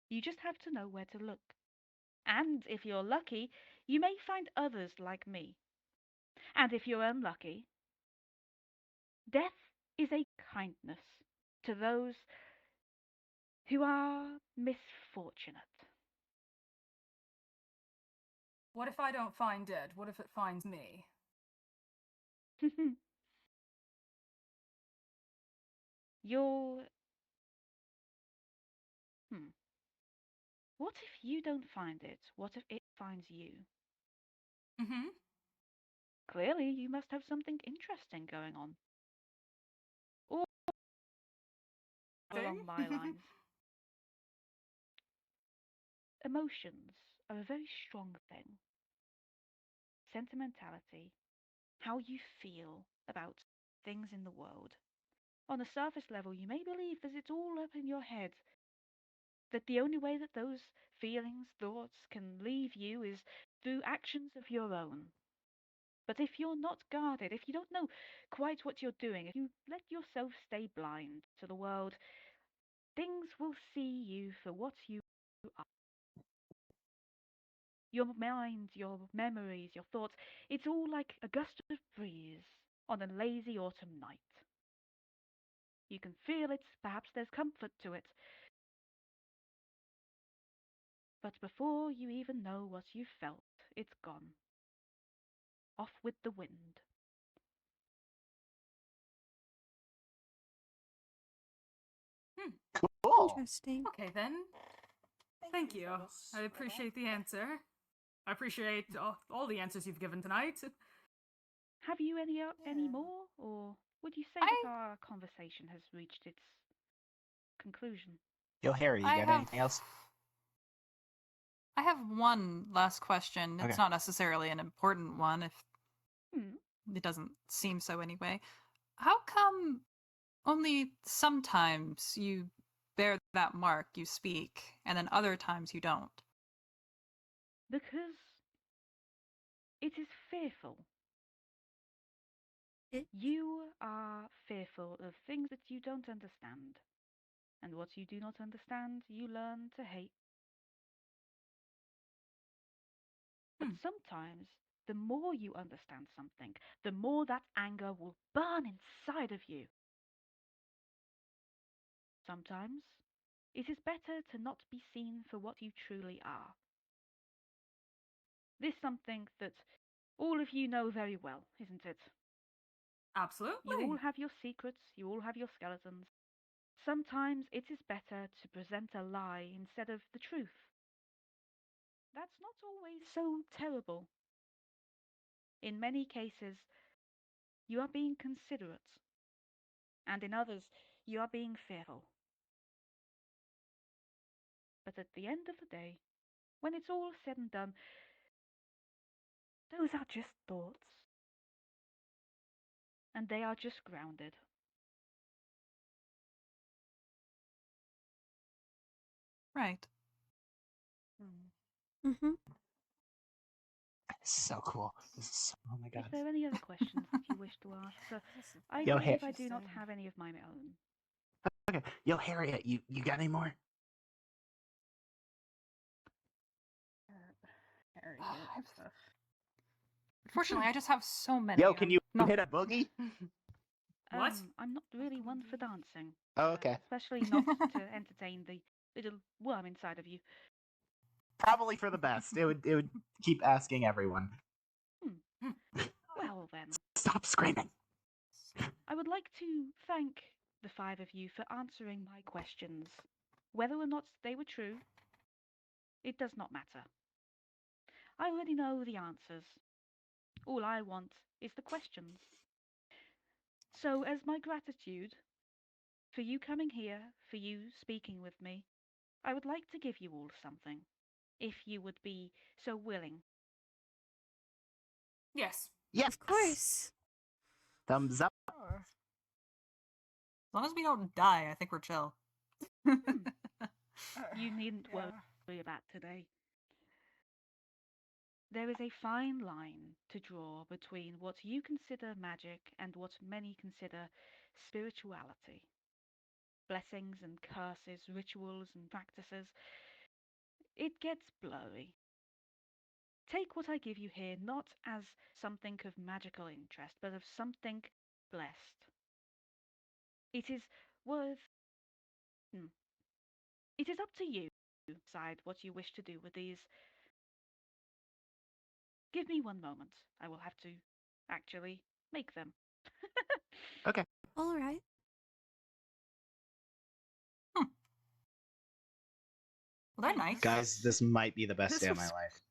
You just have to know where to look. And if you're lucky, you may find others like me. And if you're unlucky, death is a kindness to those who are misfortunate. What if I don't find it? What if it finds me? You're. What if you don't find it? What if it finds you? Mm-hmm. Clearly, you must have something interesting going on. Or along my lines. Emotions are a very strong thing. Sentimentality, how you feel about things in the world. On a surface level, you may believe that it's all up in your head, that the only way that those feelings, thoughts can leave you is through actions of your own. But if you're not guarded, if you don't know quite what you're doing, if you let yourself stay blind to the world, things will see you for what you are. Your mind, your memories, your thoughts, it's all like a gust of breeze on a lazy autumn night. You can feel it, perhaps there's comfort to it. But before you even know what you felt, it's gone. Off with the wind. Cool. Interesting. Okay then. Thank you. I appreciate the answer. I appreciate all the answers you've given tonight. Have you any more, or would you say I- that our conversation has reached its conclusion? Yo, Harry, you got anything else? I have one last question. It's Okay. not necessarily an important one, if Hmm. it doesn't seem so anyway. How come only sometimes you bear that mark, you speak, and then other times you don't? Because it is fearful. It? You are fearful of things that you don't understand. And what you do not understand, you learn to hate. But sometimes, the more you understand something, the more that anger will burn inside of you. Sometimes, it is better to not be seen for what you truly are. This is something that all of you know very well, isn't it? Absolutely. You all have your secrets, you all have your skeletons. Sometimes it is better to present a lie instead of the truth. That's not always so terrible. In many cases, you are being considerate, and in others, you are being fearful. But at the end of the day, when it's all said and done, those are just thoughts. And they are just grounded. Right. Mm-hmm. So cool. Oh my god. Is there any other questions that you wish to ask? I Yo, believe I do not have any of my own. Okay. Yo, Harriet, you got any more? Unfortunately, I just have so many. Yo, can you No. hit a boogie? What? I'm not really one for dancing. Oh, okay. Especially not to entertain the little worm inside of you. Probably for the best. It would keep asking everyone. Well then, Stop screaming. I would like to thank the five of you for answering my questions. Whether or not they were true, it does not matter. I already know the answers. All I want is the questions. So, as my gratitude for you coming here, for you speaking with me, I would like to give you all something, if you would be so willing. Yes. Yes. Of course. Thumbs up. As long as we don't die, I think we're chill. You needn't worry about today. There is a fine line to draw between what you consider magic and what many consider spirituality. Blessings and curses, rituals and practices. It gets blurry. Take what I give you here not as something of magical interest, but of something blessed. It is worth. It is up to you to decide what you wish to do with these Give me one moment. I will have to actually make them. Okay. All right. Well, they're nice. Guys, this might be the best This day of my was- life.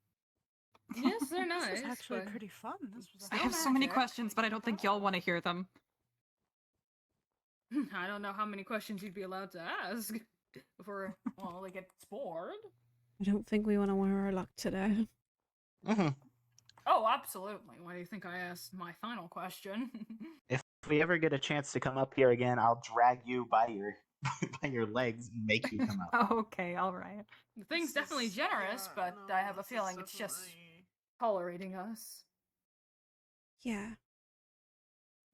Yes, they're nice. This was actually but pretty fun. This was I Still have so many magic. questions, but I don't think y'all want to hear them. I don't know how many questions you'd be allowed to ask before, well, they get bored. I don't think we want to wear our luck today. Mm-hmm. Oh, absolutely. Why do you think I asked my final question? If we ever get a chance to come up here again, I'll drag you by your by your legs and make you come up. Okay, all right. The thing's definitely generous, but I have a feeling it's just tolerating us. Yeah.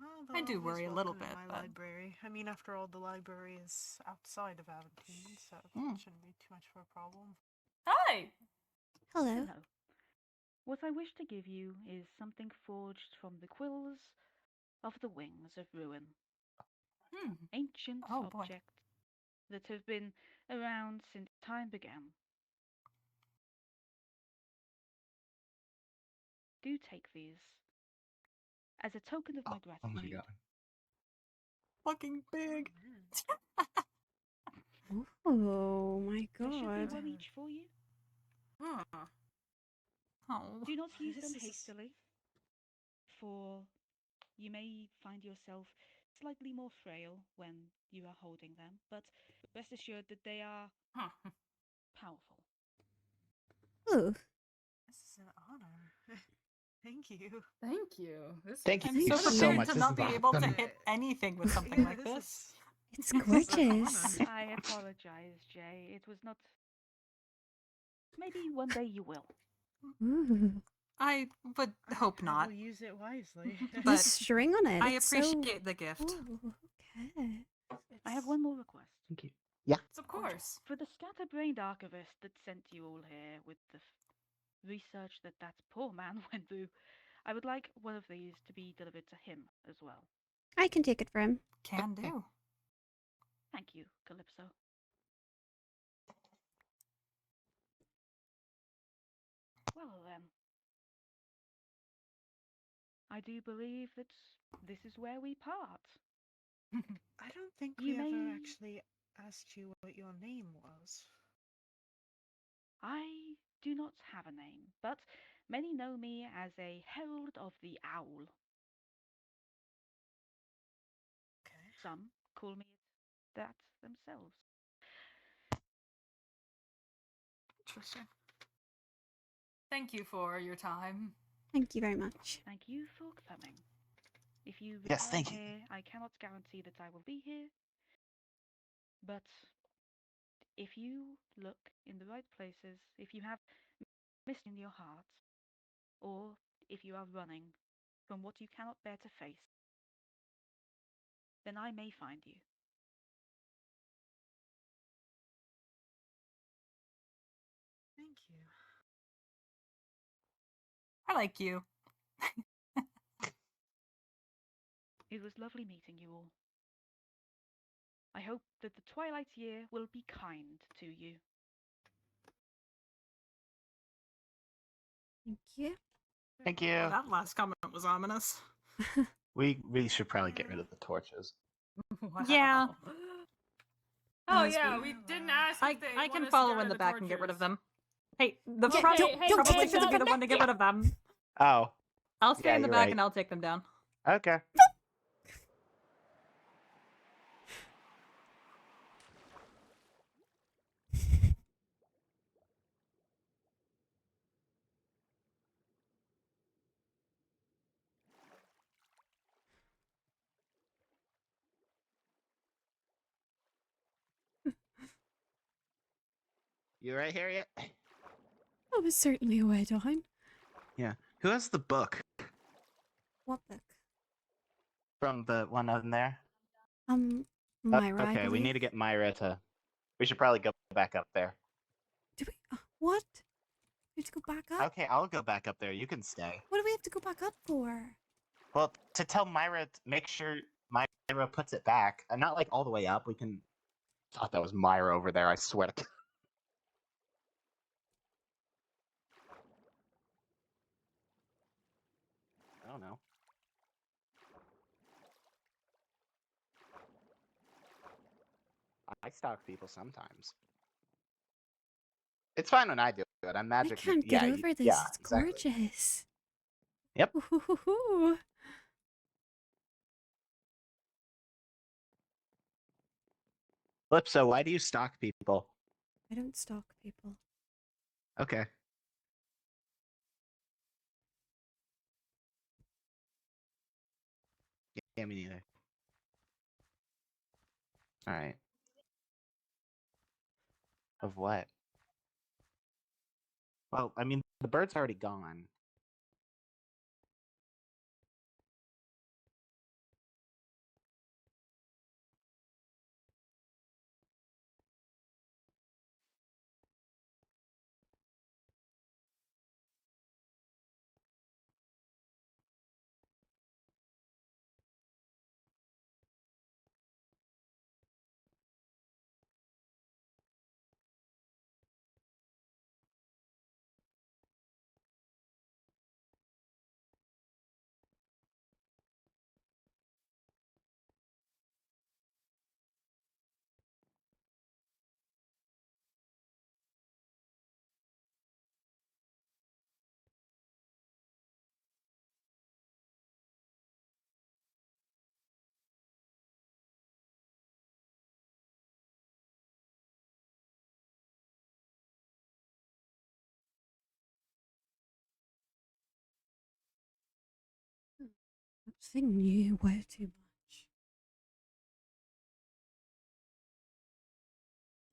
Well, I they're do always worry a little welcome in bit, my but- library. I mean, after all, the library is outside of Aventine, so it shouldn't be too much of a problem. Hi! Hello. Hello. What I wish to give you is something forged from the quills of the wings of ruin. Ancient Oh, boy. objects that have been around since time began. Do take these as a token of my Oh my gratitude. god. Fucking big. Oh my There should be god. one each for you. Huh. Oh. Do not use This them is- hastily, for you may find yourself slightly more frail when you are holding them, but rest assured that they are Huh. powerful. Ooh. This is an honor. Thank you. Thank you. This Thank is I'm you so so prepared much. to This not is be able to awesome. hit anything with something like this this. is- It's This is gorgeous. an I apologize, Jay. It was not. Maybe one day you will. Ooh. I would hope I not. will use it wisely. The But string on it. I it's appreciate the gift. Ooh, okay. I have one more request. Thank you. Of course. For the scatterbrained archivist that sent you all here with the research that poor man went through, I would like one of these to be delivered to him as well. I can take it for him. Can do. Thank you, Calypso. Well then, I do believe that this is where we part. I don't think You we ever may- actually asked you what your name was. I do not have a name, but many know me as a herald of the owl. Okay. Some call me that themselves. Interesting. Thank you for your time. Thank you very much. Thank you for coming. If you return Yes, thank you. here, I cannot guarantee that I will be here, but if you look in the right places, if you have mist in your heart, or if you are running from what you cannot bear to face, then I may find you. Thank you. I like you. It was lovely meeting you all. I hope that the twilight year will be kind to you. Thank you. Thank you. Oh, that last comment was ominous. We should probably get rid of the torches. Yeah. Oh As yeah, we- we didn't ask. I if they can want us to follow get in rid the of back and get rid of torches. them. Hey, the Hey, front hey, hey, probably hey, should be hey, the one to get rid of them. Oh, I'll stay Yeah, in the you're back right. and I'll take them down. okay. You right here yet? That was certainly a way down. Yeah. Who has the book What book? from the one in there? Myra, I Okay, we need believe. to get Myra to. We should probably go back up there. Do we? What? We have to go back up? Okay, I'll go back up there. You can stay. What do we have to go back up for? Well, to tell Myra to make sure Myra puts it back, and not like all the way up. We can. Thought that was Myra over there. I swear to. don't know. I stalk people sometimes. It's fine when I do it. I'm I magic. can't get over this. Yeah, It's exactly. gorgeous. Yep. Ooh. Calypso, why do you stalk people? I don't stalk people. Okay. Yeah, me neither. All right. Of what? Well, I mean, the bird's already gone. That thing knew way too much.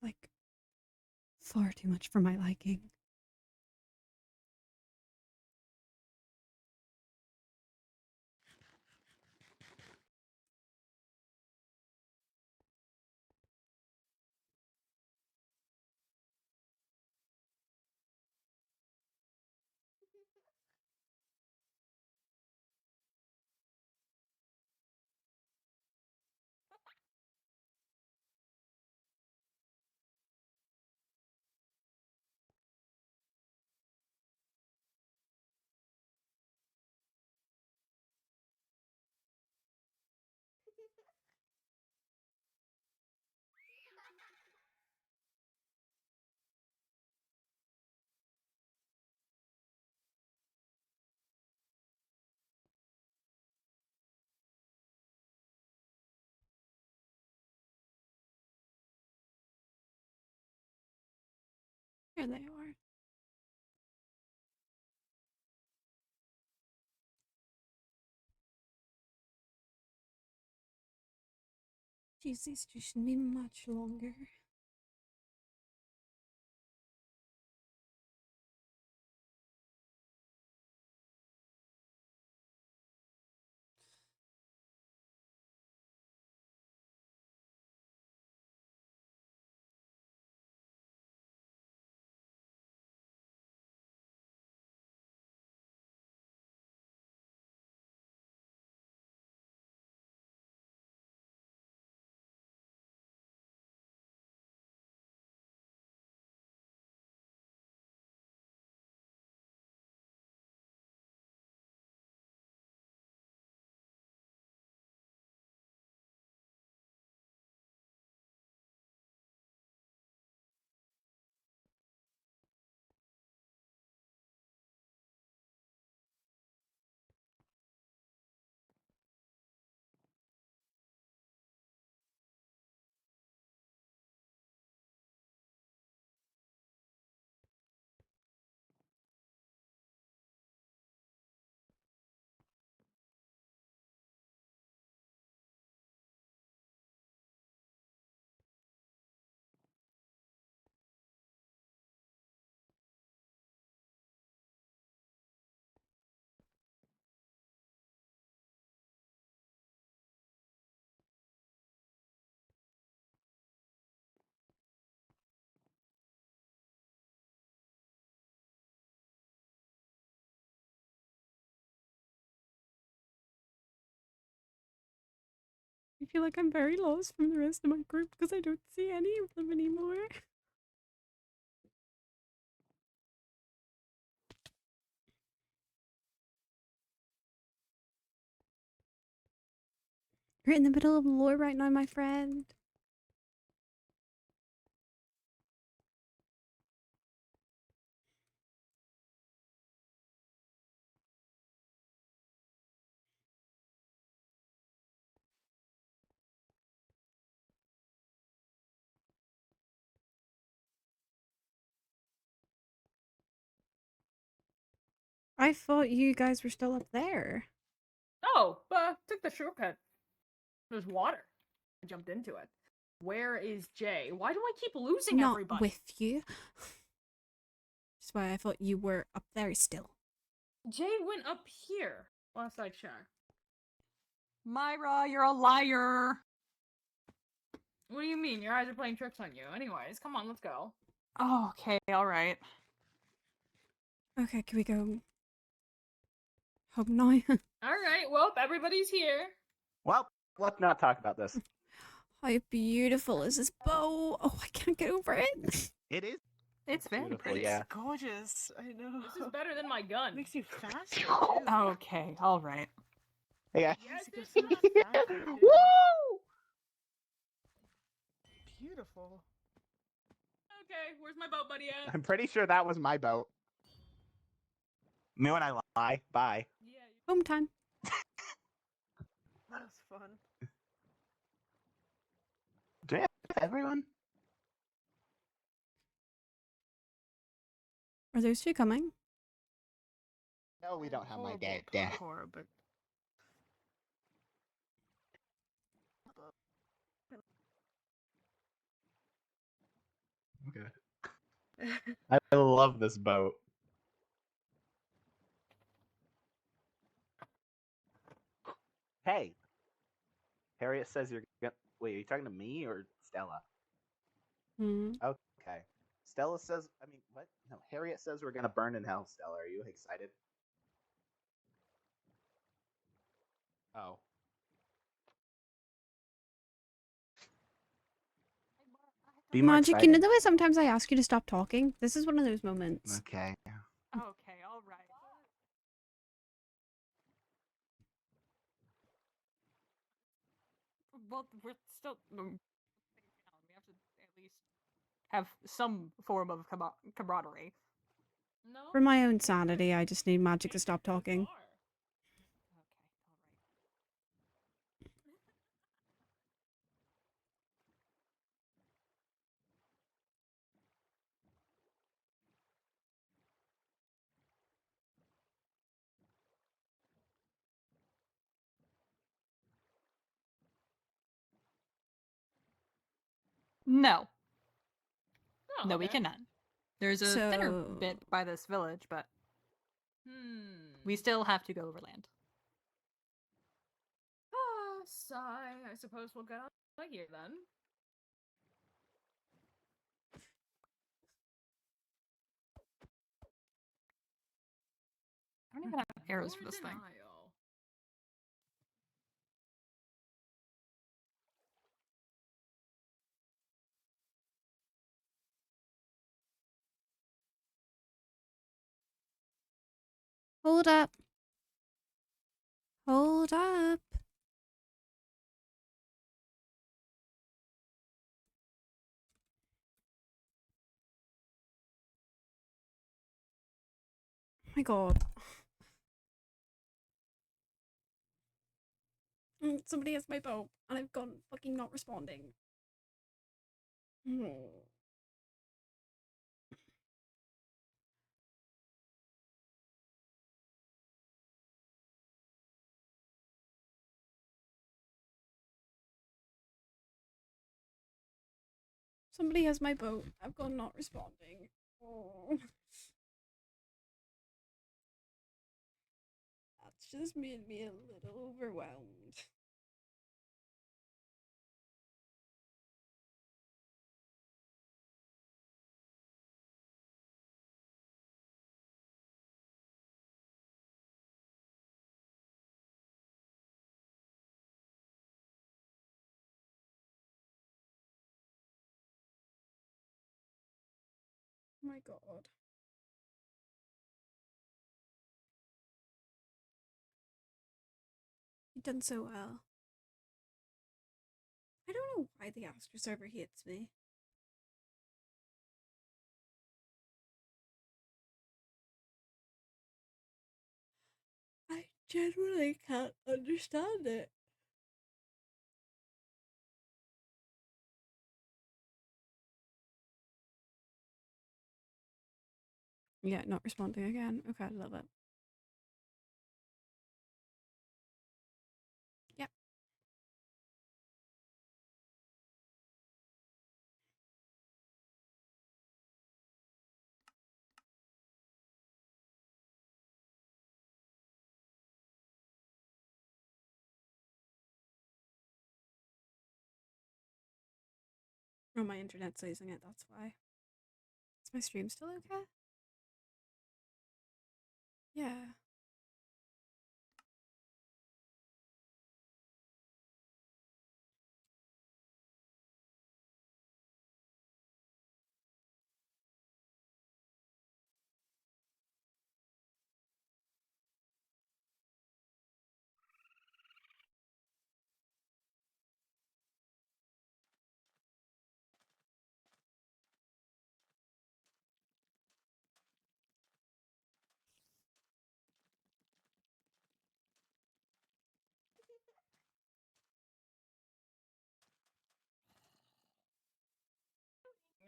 Like, far too much for my liking. Here they are. Jeez, these two shouldn't be much longer. I feel like I'm very lost from the rest of my group because I don't see any of them anymore. You're in the middle of lore right now, my friend. I thought you guys were still up there. Oh, took the shortcut. There's water. I jumped into it. Where is Jay? Why do I keep losing Not everybody? with you. That's why I thought you were up there still. Jay went up here last I checked. Myra, you're a liar. What do you mean? Your eyes are playing tricks on you. Anyways, come on, let's go. Oh, okay, all right. Okay, can we go home now? Alright, well, everybody's here. Well, let's not talk about this. How beautiful is this bow? Oh, I can't get over it. It is. It's very Beautiful, pretty. yeah. Gorgeous. I know. This is better than my gun. Makes you faster too. Okay, all right. Hey guys. Yes, Makes it's you go not. faster, too. Woo! Beautiful. Okay, where's my boat buddy at? I'm pretty sure that was my boat. Me when I lie. Bye. Yeah. Home time. That was fun. Do we have everyone? Are those two coming? No, we don't have my Horrible dad. at Dad. parkour, but Okay. I love this boat. Hey. Harriet says you're gonna. Wait, are you talking to me or Stella? Hmm. Okay. Stella says. I mean, what? No, Harriet says we're gonna burn in hell. Stella, are you excited? Oh. Be more Magic, you know excited. the way sometimes I ask you to stop talking? This is one of those moments. Okay. Okay, all right. Well, we're still. We have to at least have some form of camaraderie. No. For my own sanity, I just need Magic to stop talking. Okay, all right. No, Oh, no, we okay. cannot. There's a thinner So- bit by this village, but Hmm. we still have to go overland. Ah, sigh. I suppose we'll get out of here then. I don't even have arrows for Your this thing. denial. Hold up. Hold up. Oh my god. Somebody has my bow, and I've gone fucking not responding. Hmm. Somebody has my boat. I've gone not responding. Oh. That's just made me a little overwhelmed. Oh my god. You've done so well. I don't know why the Astra server hates me. I genuinely can't understand it. Yeah, not responding again. Okay, love it. Yep. Oh, my internet's losing it, that's why. Is my stream still okay? Yeah.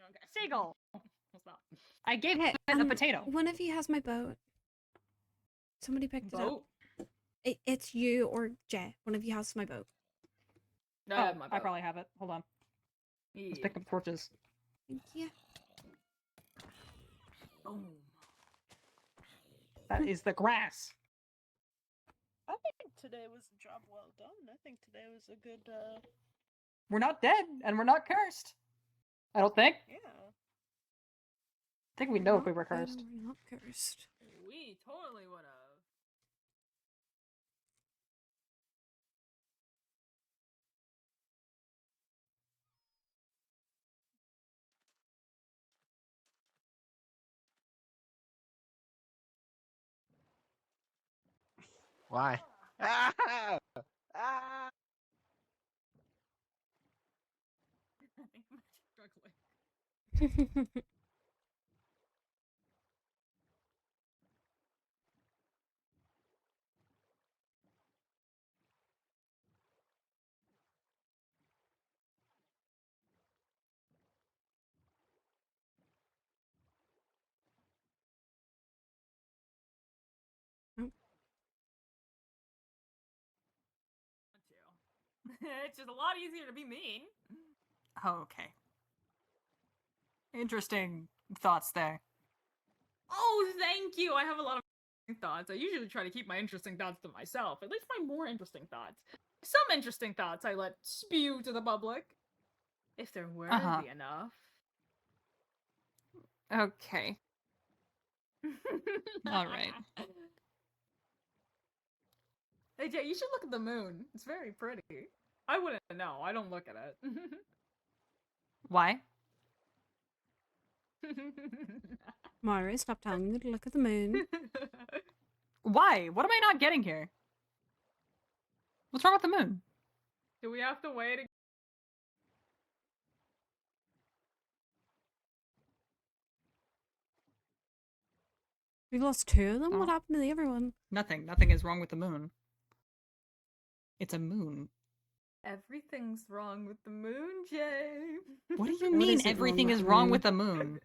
Okay. Seagull. What's that? I gave Hey, it a potato. one of you has my boat. Somebody picked it up. Boat. It's you or Jay. One of you has my boat. I have my I boat. probably have it. Hold on. Let's Yeah. pick up torches. Thank you. Boom. That is the grass. I think today was a job well done. I think today was a good, We're not dead, and we're not cursed. I don't think. yeah. I think we know if Not we were dead cursed. and we're not cursed. We totally would have. Why? Ah! Ah! I think I'm struggling. It's just a lot easier to be mean. Oh, okay. Interesting thoughts there. Oh, thank you. I have a lot of thoughts. I usually try to keep my interesting thoughts to myself. At least my more interesting thoughts. Some interesting thoughts I let spew to the public. If they're worthy enough. Okay. All right. Hey Jay, you should look at the moon. It's very pretty. I wouldn't know. I don't look at it. Why? Mara, stop telling me to look at the moon. Why? What am I not getting here? What's wrong with the moon? Do we have to wait? We've lost two of them? Oh. What happened to the other one? Nothing. Nothing is wrong with the moon. It's a moon. Everything's wrong with the moon, Jay. What do you What mean isn't wrong everything with is the wrong moon? with the moon?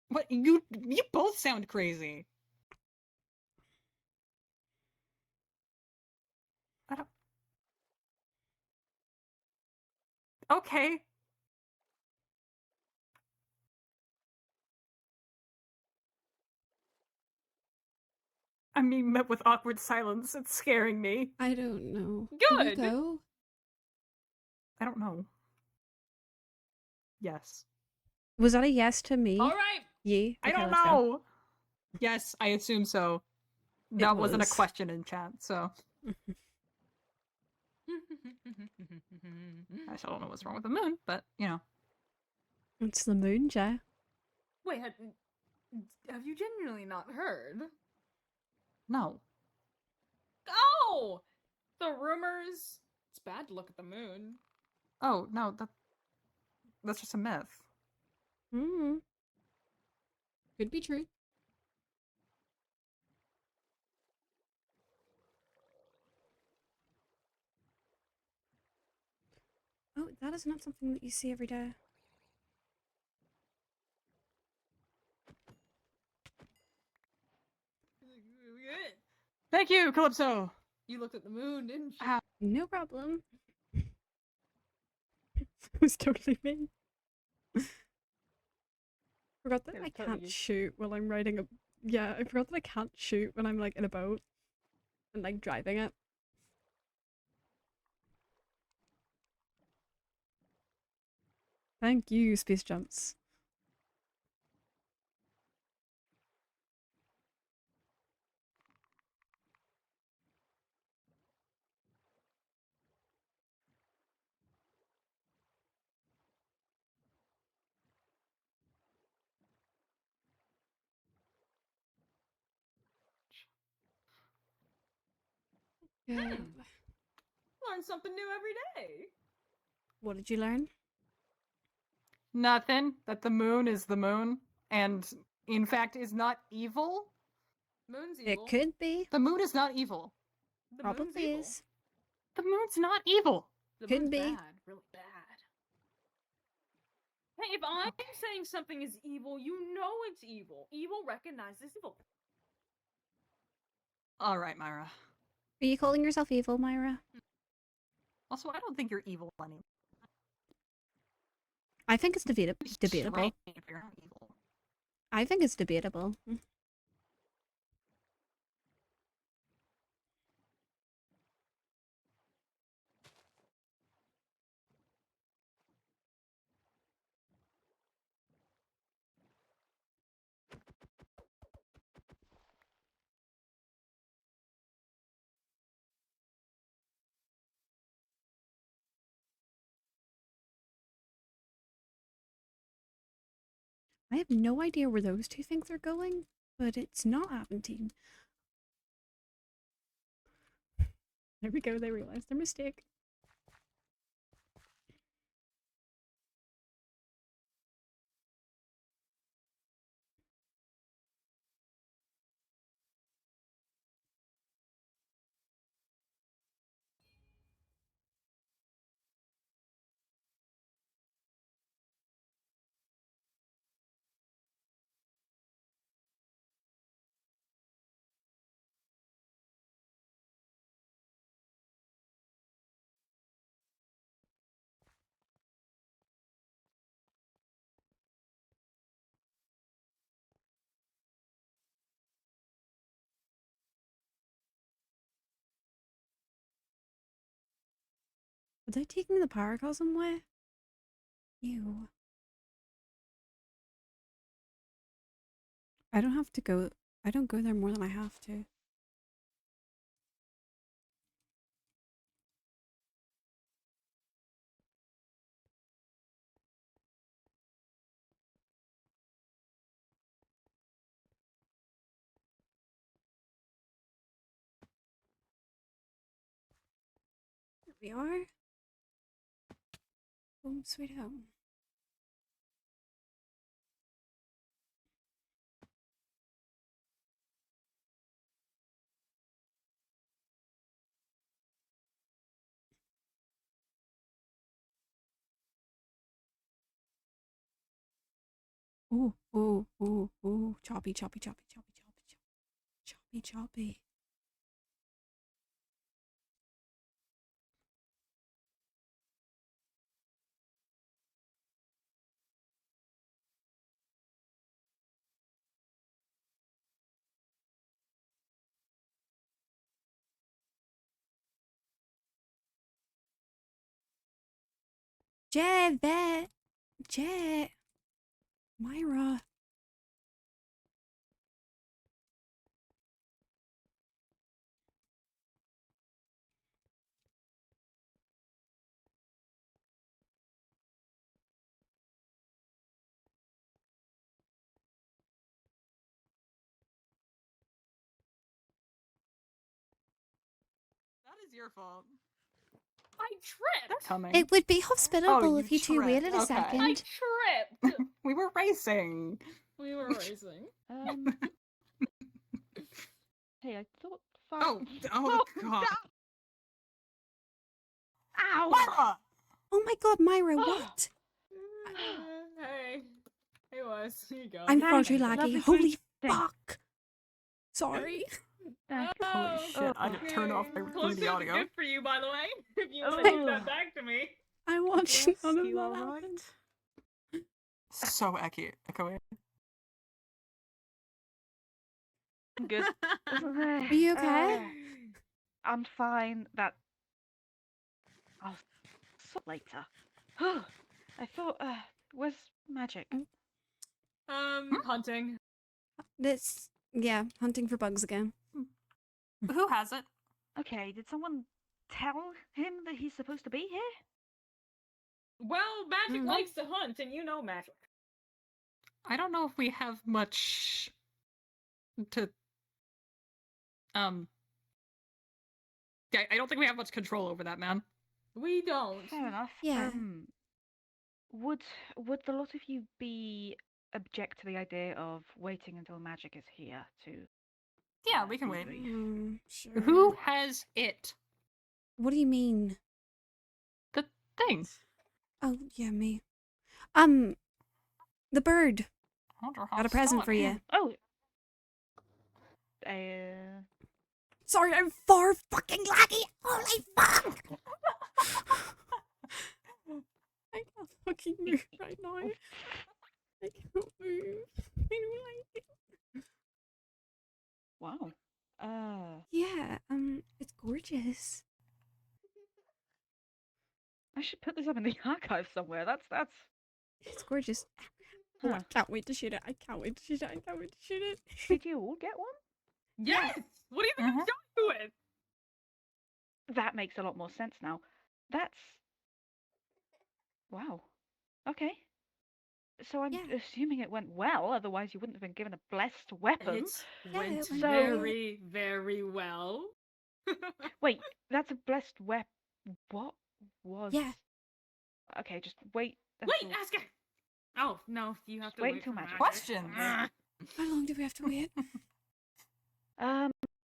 What you both sound crazy. I don't. Okay. I'm being met with awkward silence. It's scaring me. I don't know. Did we Good. go? I don't know. Yes. Was that a yes to me? All right. Yeah. I Okay, don't let's go. know. Yes, I assume so. That wasn't a was. question in chat, so I still don't know what's wrong with the moon, but you know. It's the moon, Jay. Wait, have you genuinely not heard? No. Oh! The rumors It's bad to look at the moon. Oh, no, that's just a myth. Hmm. Could be true. Oh, that is not something that you see every day. Thank you, Calypso! You looked at the moon, didn't you? Ow. No problem. It was totally me. Forgot that It I was can't totally you. shoot while I'm riding a. Yeah, I forgot that I can't shoot when I'm like in a boat and like driving it. Thank you, Space Jumps. Yeah. Learn something new every day. What did you learn? Nothing. That the moon is the moon, and in fact is not evil. Moon's evil. It could be. The moon is not evil. The moon's Probably evil. is. The moon's not evil. The Could moon's be. bad, really bad. Hey, if I'm saying something is evil, you know it's evil. Evil recognizes evil. All right, Myra. Are you calling yourself evil, Myra? Also, I don't think you're evil anymore. I think it's debatable. Strange if you're not evil. I think it's debatable. I have no idea where those two things are going, but it's not Aventine. There we go, they realized their mistake. Are they taking the Paracosm way? Ew. I don't have to go. I don't go there more than I have to. Here we are. Home sweet home. Ooh, ooh, ooh, ooh. Choppy, choppy, choppy, choppy, choppy, choppy, choppy. Jet, Jet, Myra. That is your fault. I tripped. They're coming. It would be hospitable you if you two waited a tripped. Okay. second. I tripped. We were racing. We were racing. Hey, I thought five. Oh god. Ow! Myra! Oh my god, Myra, what? Hey. Hey, Wes. Here you go. I'm far too Thanks. laggy. Lovely Holy green thing. fuck. Sorry. Holy shit, I just turned off Close the to audio. good for you, by the way. If you want Oh. to give that back to me. I watched Yes, none of you that alright? happen. So echoey. I'm good. Are you okay? I'm fine. I'll sort later. I thought, where's magic? Hunting. Yeah, hunting for bugs again. Who has it? Okay, did someone tell him that he's supposed to be here? Well, magic Mhm. likes to hunt, and you know magic. I don't know if we have much to yeah, I don't think we have much control over that, man. We don't. Fair enough. Yeah. Would the lot of you be object to the idea of waiting until magic is here to? Yeah, we can wait. debrief? Sure. Who has it? What do you mean? The thing. Oh, yeah, me. The bird. I wonder how Got a present for you. Oh. Sorry, I'm far fucking laggy. Holy fuck! I can't fucking move right now. I can't move. I don't like it. Wow. Yeah, it's gorgeous. I should put this up in the archive somewhere. That's. It's gorgeous. Oh, I Huh. can't wait to shoot it. I can't wait to shoot it. I can't wait to shoot it. Did you all get one? Yes! What do you think I'm Mhm. going with? That makes a lot more sense now. That's. Wow. Okay. So I'm Yeah. assuming it went well, otherwise you wouldn't have been given a blessed weapon. It went it went very, very well. Wait, that's a blessed weapon. What was? Yeah. Okay, just wait. Wait, until- ask it. Oh no, you have Just to wait wait until for magic. Questions. Ugh. How long do we have to wait?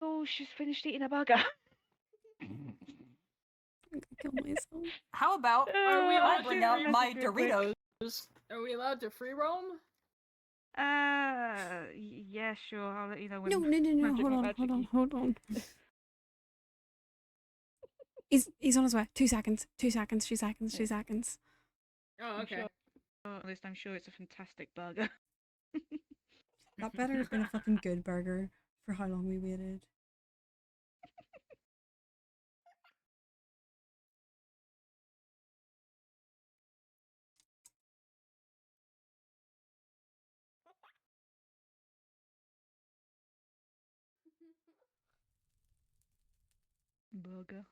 Oh, she's finished eating a burger. I'm gonna kill myself. How about Are we I allowed bring to out free- my real quick? Doritos? Are we allowed to free roam? Yeah, sure. I'll let you know when. No. magic Hold went on. magic-y. Hold on. He's on his way. 2 seconds. 2 seconds. 2 seconds. 2 seconds. Oh, I'm okay. sure- At least I'm sure it's a fantastic burger. That better have been a fucking good burger for how long we waited. Burger.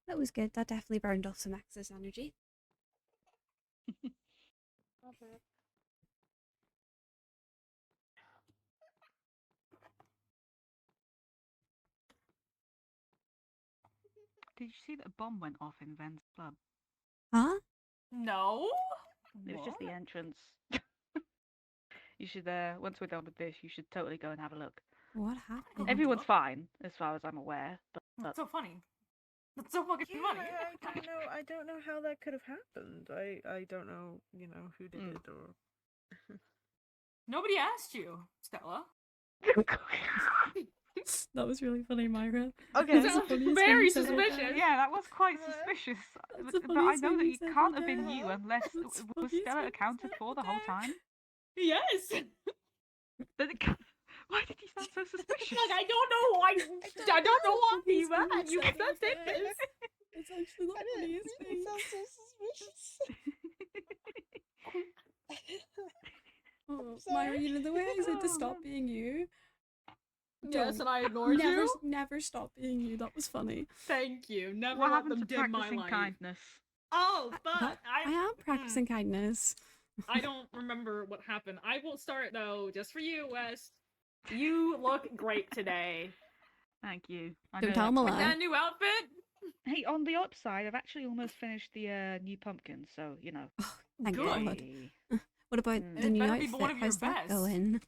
That was good. That definitely burned off some excess energy. Did you see that a bomb went off in Ven's club? Huh? No. It was just the What? entrance. You should, once we're done with this, you should totally go and have a look. What happened? Everyone's fine, as far as I'm aware. But That's so funny. That's so fucking Yeah, funny. I don't know how that could have happened. I don't know, who did it or. Nobody asked you, Stella. That was really funny, Myra. Okay. That's the funniest Very thing you said. suspicious. Yeah, that was quite suspicious. That's the But I funniest know thing that you it said can't all have been day. you unless That's the was funniest Stella thing accounted you for said the whole all day. time. Yes. Then why did you sound so suspicious? Like I don't know why. I don't know why Funniest you thing mad. You said all said day. this. It's actually the funniest thing. Oh, Myra, you know the way I said to stop being you? Yes, Don't. and I ignored Never, you. never stop being you. That was funny. Thank you. Never What let happened them to dim my practicing light. kindness? Oh, but I am practicing kindness. I don't remember what happened. I will start though, just for you, West. You look great today. Thank you. I Don't know tell him a that's Like lie. that new outfit? Hey, on the upside, I've actually almost finished the new pumpkin, so you know. Thank Good. God. Hey. What about Mm. the It new better be outfit? one of your How's that best. going?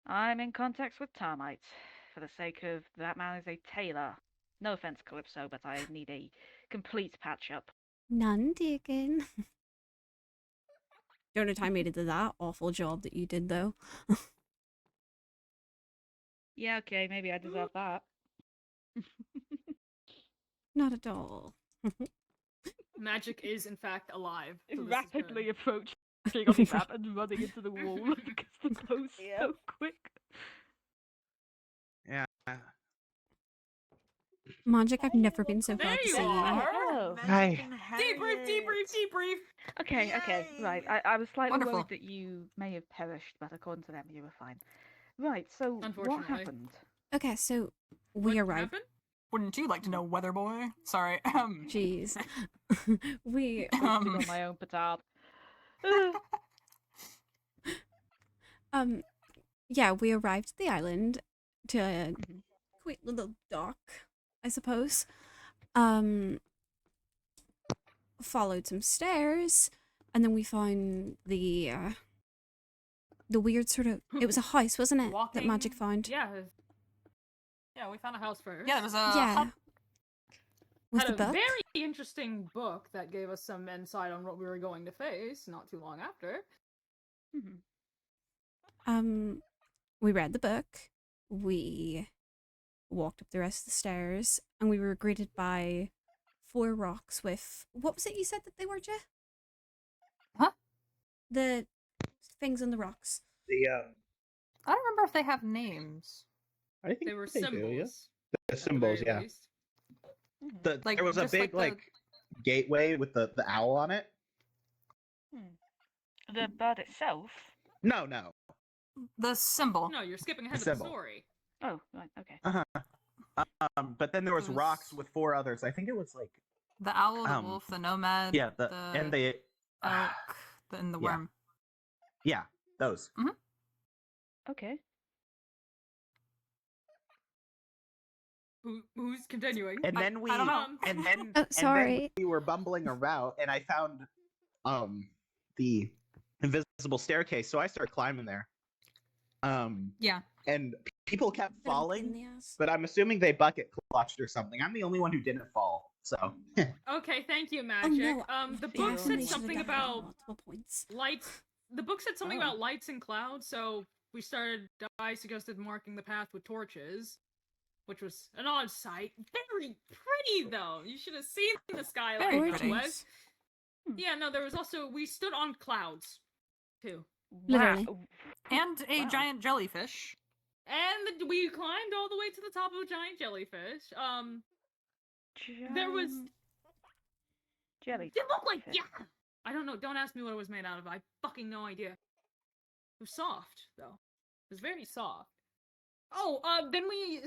I'm in contact with termites for the sake of that man is a tailor. No offense, Calypso, but I need a complete patch up. None taken. Don't know time you did that awful job that you did though. Yeah, okay, maybe I deserve that. Not at all. Magic is in fact alive. So this is Rapidly good. approaching on the map and running into the wall because the glow's Yep. so quick. Yeah. Magic, I've never been so There glad to you see you. are. Oh. Hi. Debrief. Okay, right. I was slightly Wonderful. worried that you may have perished, but according to them, you were fine. Right, so what Unfortunately. happened? Okay, so we What arrived. happened? Wouldn't you like to know, Weather Boy? Sorry. Jeez. we Posted on my own petard. yeah, we arrived at the island to a Mhm. quick little dock, I suppose. Followed some stairs, and then we found the weird sort of. It was a house, wasn't it? That Magic found. Yeah. Yeah, we found a house first. Yeah, it was a Yeah. hub. With Had the a book. very interesting book that gave us some insight on what we were going to face not too long after. Mhm. We read the book. We walked up the rest of the stairs, and we were greeted by 4 rocks with what was it you said that they were, Jay? Huh? The things on the rocks. The I don't remember if they have names. I think They were they symbols. do, yeah. The at the symbols, very yeah. least. Like, There was a just big like gateway with the owl on it. The bird itself? No. the symbol. No, you're skipping ahead The of the symbol. story. Oh, right, okay. But then there was It was- rocks with 4 others. I think it was like The owl, the Um, wolf, the nomad, and the elk, and the yeah. worm. yeah, those. Okay. Who's continuing? And then we I don't know. and then Oh, and sorry. then we were bumbling around and I found the invisible staircase, so I started climbing there. Yeah. And people kept Bit of a pain in falling, the ass. but I'm assuming they bucket clutched or something. I'm the only one who didn't fall. So Okay, thank you, Oh Magic. no! The see, book you're said on something one. about multiple points. lights. The book said something Oh. about lights and clouds, so we started. I suggested marking the path with torches, which was an odd sight. Very pretty, though. You should have seen the skyline Very from pretty. West. Yeah, no, there was also we stood on clouds, too, Literally. Wow. And a Wow. giant jellyfish. and we climbed all the way to the top of a giant jellyfish. There was. Jelly. It looked like fish. yeah. I don't know. Don't ask me what it was made out of. I fucking no idea. It was soft though. It was very soft. Oh, then we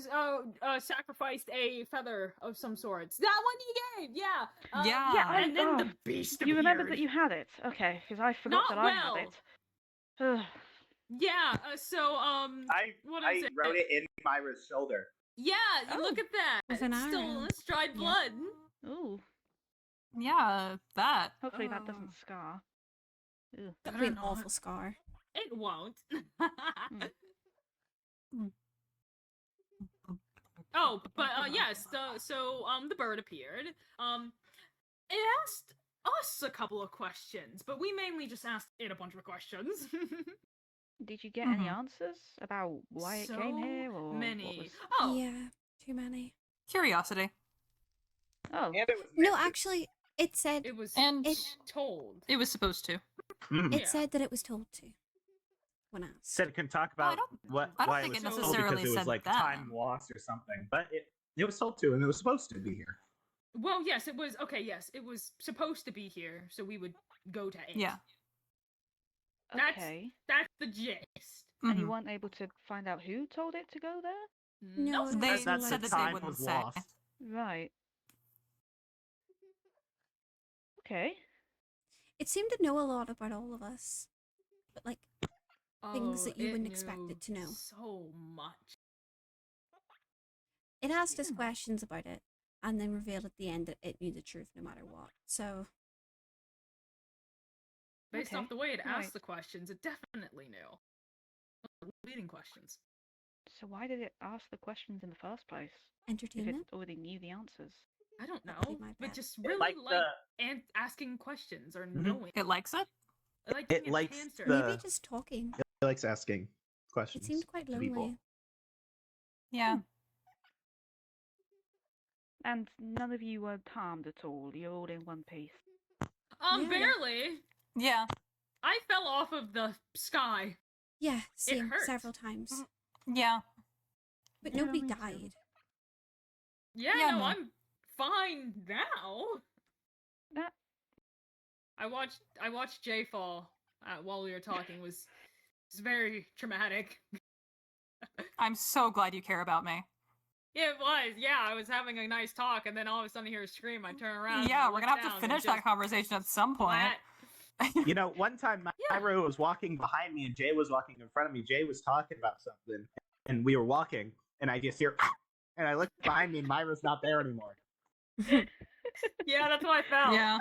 sacrificed a feather of some sorts. That one you gave, yeah. Yeah. Yeah, and then the oh, beast You remembered appeared. that you had it? Okay, because I forgot Not that I had it. Ugh. Yeah. So what is it? wrote it in Myra's shoulder. Yeah. Look at that. With an It's still arrow. it's dried Yeah. blood. Ooh. Yeah, that. Hopefully that Oh. doesn't scar. Ugh. That'd be an don't know. awful scar. It won't. Oh, but yes. So the bird appeared. It asked us a couple of questions, but we mainly just asked it a bunch of questions. Did you get any Mhm. answers about why it so came here or many. what was... Oh, Yeah, too many. Curiosity. Oh, And it was No, missing. actually, it said it was And told. it was supposed to. Mhm. it yeah. said that it was told to when asked. Said it can talk Well, I about don't- what I don't why think it it was told necessarily because it was said like that. time lost or something. But it was told to and it was supposed to be here. Well, yes, it was okay. Yes, it was supposed to be here, so we would go to it. Yeah. That's- okay. that's the gist. And you Mhm. weren't able to find out who told it to go there? No, Nope. They That's said like that they time wouldn't was say. lost. Right. Okay. It seemed to know a lot about all of us, but like things Oh, that you it wouldn't expect knew it to know. so much. It asked us Yeah. questions about it, and then revealed at the end that it knew the truth no matter what. So Based Okay, off the way it right. asked the questions, it definitely knew. Leading questions. So why did it ask the questions in the first place? If it entertainment. already knew the answers. I don't That would be know, my but bet. just It really liked like the- asking questions or Mhm. knowing. It likes it? Like It being a likes hamster. the- Maybe just talking. It likes asking questions. It seemed quite to lonely. people. Yeah. And none of you were harmed at all. You're all in one piece. Yeah. Barely. Yeah. I fell off of the sky. Yeah, same hurt. several times. Yeah. But Yeah, nobody me too. died. Yeah, Yeah, no, no. I'm fine now. That I watched Jay fall while we were talking. It's very traumatic. I'm so glad you care about me. Yeah, it was. Yeah, I was having a nice talk, and then all of a sudden I hear a scream. I turn around. Yeah, and we're look gonna have down, to and finish just that conversation at some point. flat. You know, one time Yeah. Myra was walking behind me and Jay was walking in front of me. Jay was talking about something, and we were walking, and I just hear, and I look behind me, and Myra's not there anymore. Yeah, that's what I felt. Yeah.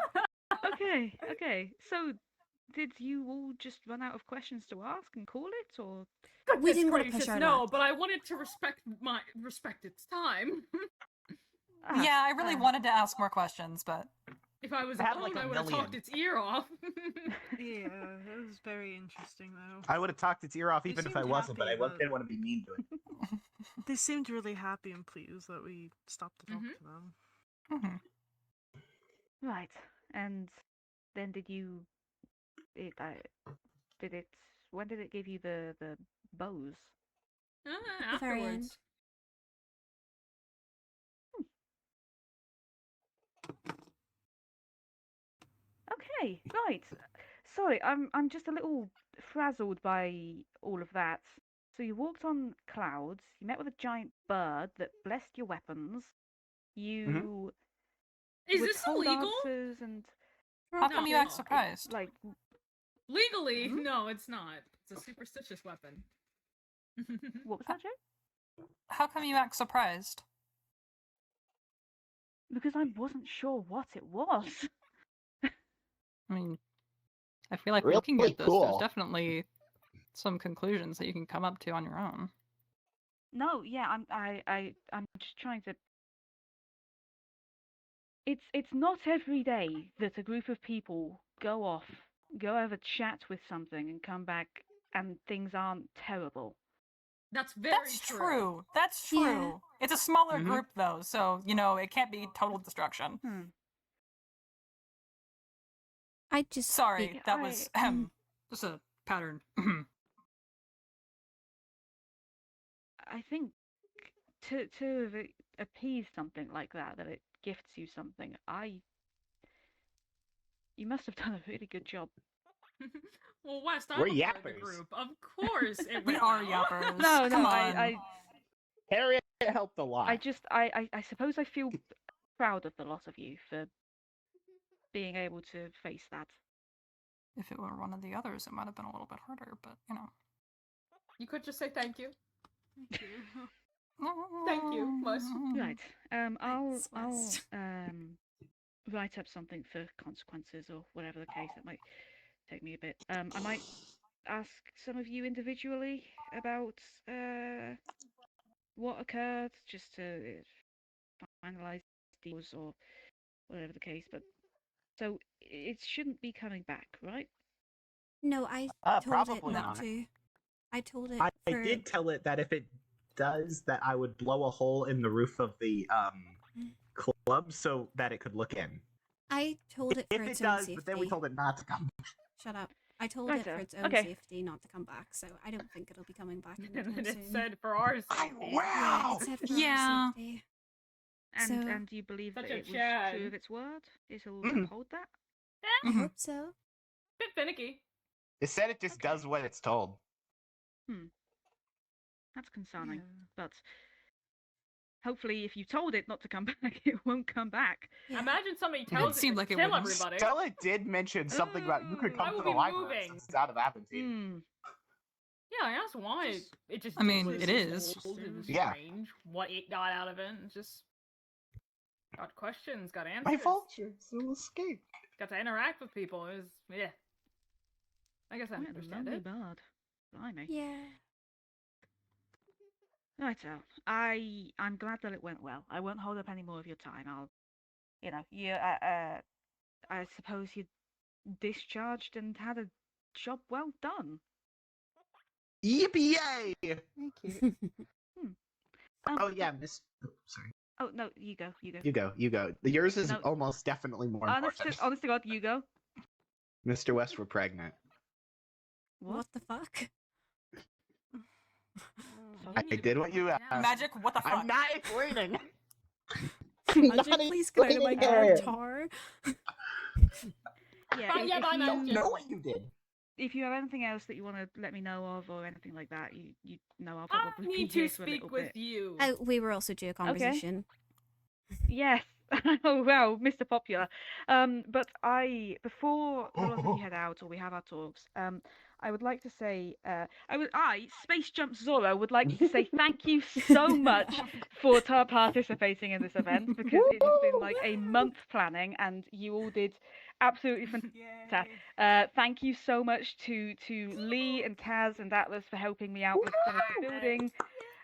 okay. So, did you all just run out of questions to ask and call it, or? We Goodness didn't want to gracious, push our no, luck. but I wanted to respect its time. Ah, Yeah, I really wanted to ask more questions, but If I was I had, alone, like, a I would have talked million. its ear off. Yeah, it was very interesting though. I would have talked its ear off You even if I seemed wasn't, but I happy, but- didn't want to be mean to it. They seemed really happy and pleased that we stopped to talk Mhm. to them. Right. And then did you? Did it? When did it give you the bows? the very Afterwards. end. Okay, right. Sorry, I'm just a little frazzled by all of that. So you walked on clouds, you met with a giant bird that blessed your weapons, you Is were this told illegal? answers and how come you No. act surprised? like Legally, Hmm? no, it's not. It's a superstitious weapon. what was that, Joe? How come you act surprised? Because I wasn't sure what it was. I mean, I feel like Really looking at this, there's cool. definitely some conclusions that you can come up to on your own. No, yeah, I'm just trying to. It's not every day that a group of people go off, go have a chat with something, and come back and things aren't terrible. That's very That's true. That's true. Yeah. It's a smaller Mhm. group though, so you know it can't be total destruction. I just Sorry, Yeah, that was just a pattern. I think to appease something like that it gifts you something. You must have done a really good job. Well, West, I'm We're a part of the yappers. group. Of course, it We will. are yappers. No, Come on. I Harriet helped a lot. I suppose I feel proud of the lot of you for being able to face that. If it were one of the others, it might have been a little bit harder, but you know. You could just say thank you. Thank you. Thank you, Wes. Right. I'll Thanks, West. write up something for consequences or whatever the case. That might take me a bit. I might ask some of you individually about what occurred, just to finalize deals or whatever the case. But so it shouldn't be coming back, right? No, I told it Probably not not. to. I told it I for did tell it that if it does, that I would blow a hole in the roof of the club so that it could look in. I told it for If its it own does, safety. but then we told it not to come. Shut up. I told it Righto. for its own Okay. safety not to come back, so I don't think it'll be coming back anytime And it soon. said for our I- safety. Yeah, wow! it said for Yeah. our safety. So- And do you believe Such that a it was Chad. true of its word? It'll Mhm. uphold that? I Mhm. hope so. Bit finicky. It said it just does what it's told. That's concerning. Yeah. But hopefully, if you told it not to come back, it won't come back. Yeah. Imagine somebody It tells it seemed to like it kill wouldn't. everybody. Stella did mention something about you could I come to will the be library moving. since it's out of Aventine. Mm. Yeah, I asked why. It just I mean, did. it is. Old. It was Yeah. strange. What it got out of it. It's just got questions, got answers. My vulture will escape. Got to interact with people. It was yeah. I guess I Quite a understand lonely it. bard. Blimey. Yeah. Right, so I'm glad that it went well. I won't hold up any more of your time. I suppose you discharged and had a job well done. Yippee! Thank you. Oh yeah, Miss. Oh, sorry. Oh no, you go. You go. You go. Yours is No. almost definitely more Honest important. to God, you go. Mr. West, we're pregnant. What the fuck? I did what you asked. Magic, what the fuck? I'm not explaining. Magic, please get out of my avatar. Yeah, But yeah, if by you magic. Don't know what you did. if you have anything else that you want to let me know of or anything like that, you know I'll I probably be need here to for a little speak with bit. you. We were also due a conversation. Yes. Oh well, Mr. Popular. But before a lot of you head out or we have our talks, I would like to say, Space Jump Zorro, would like to say thank you so much for participating in this event because it has been like a month planning and you all did absolutely fantastic. Thank you so much to Lee and Taz and Atlas for helping me out with some of the building.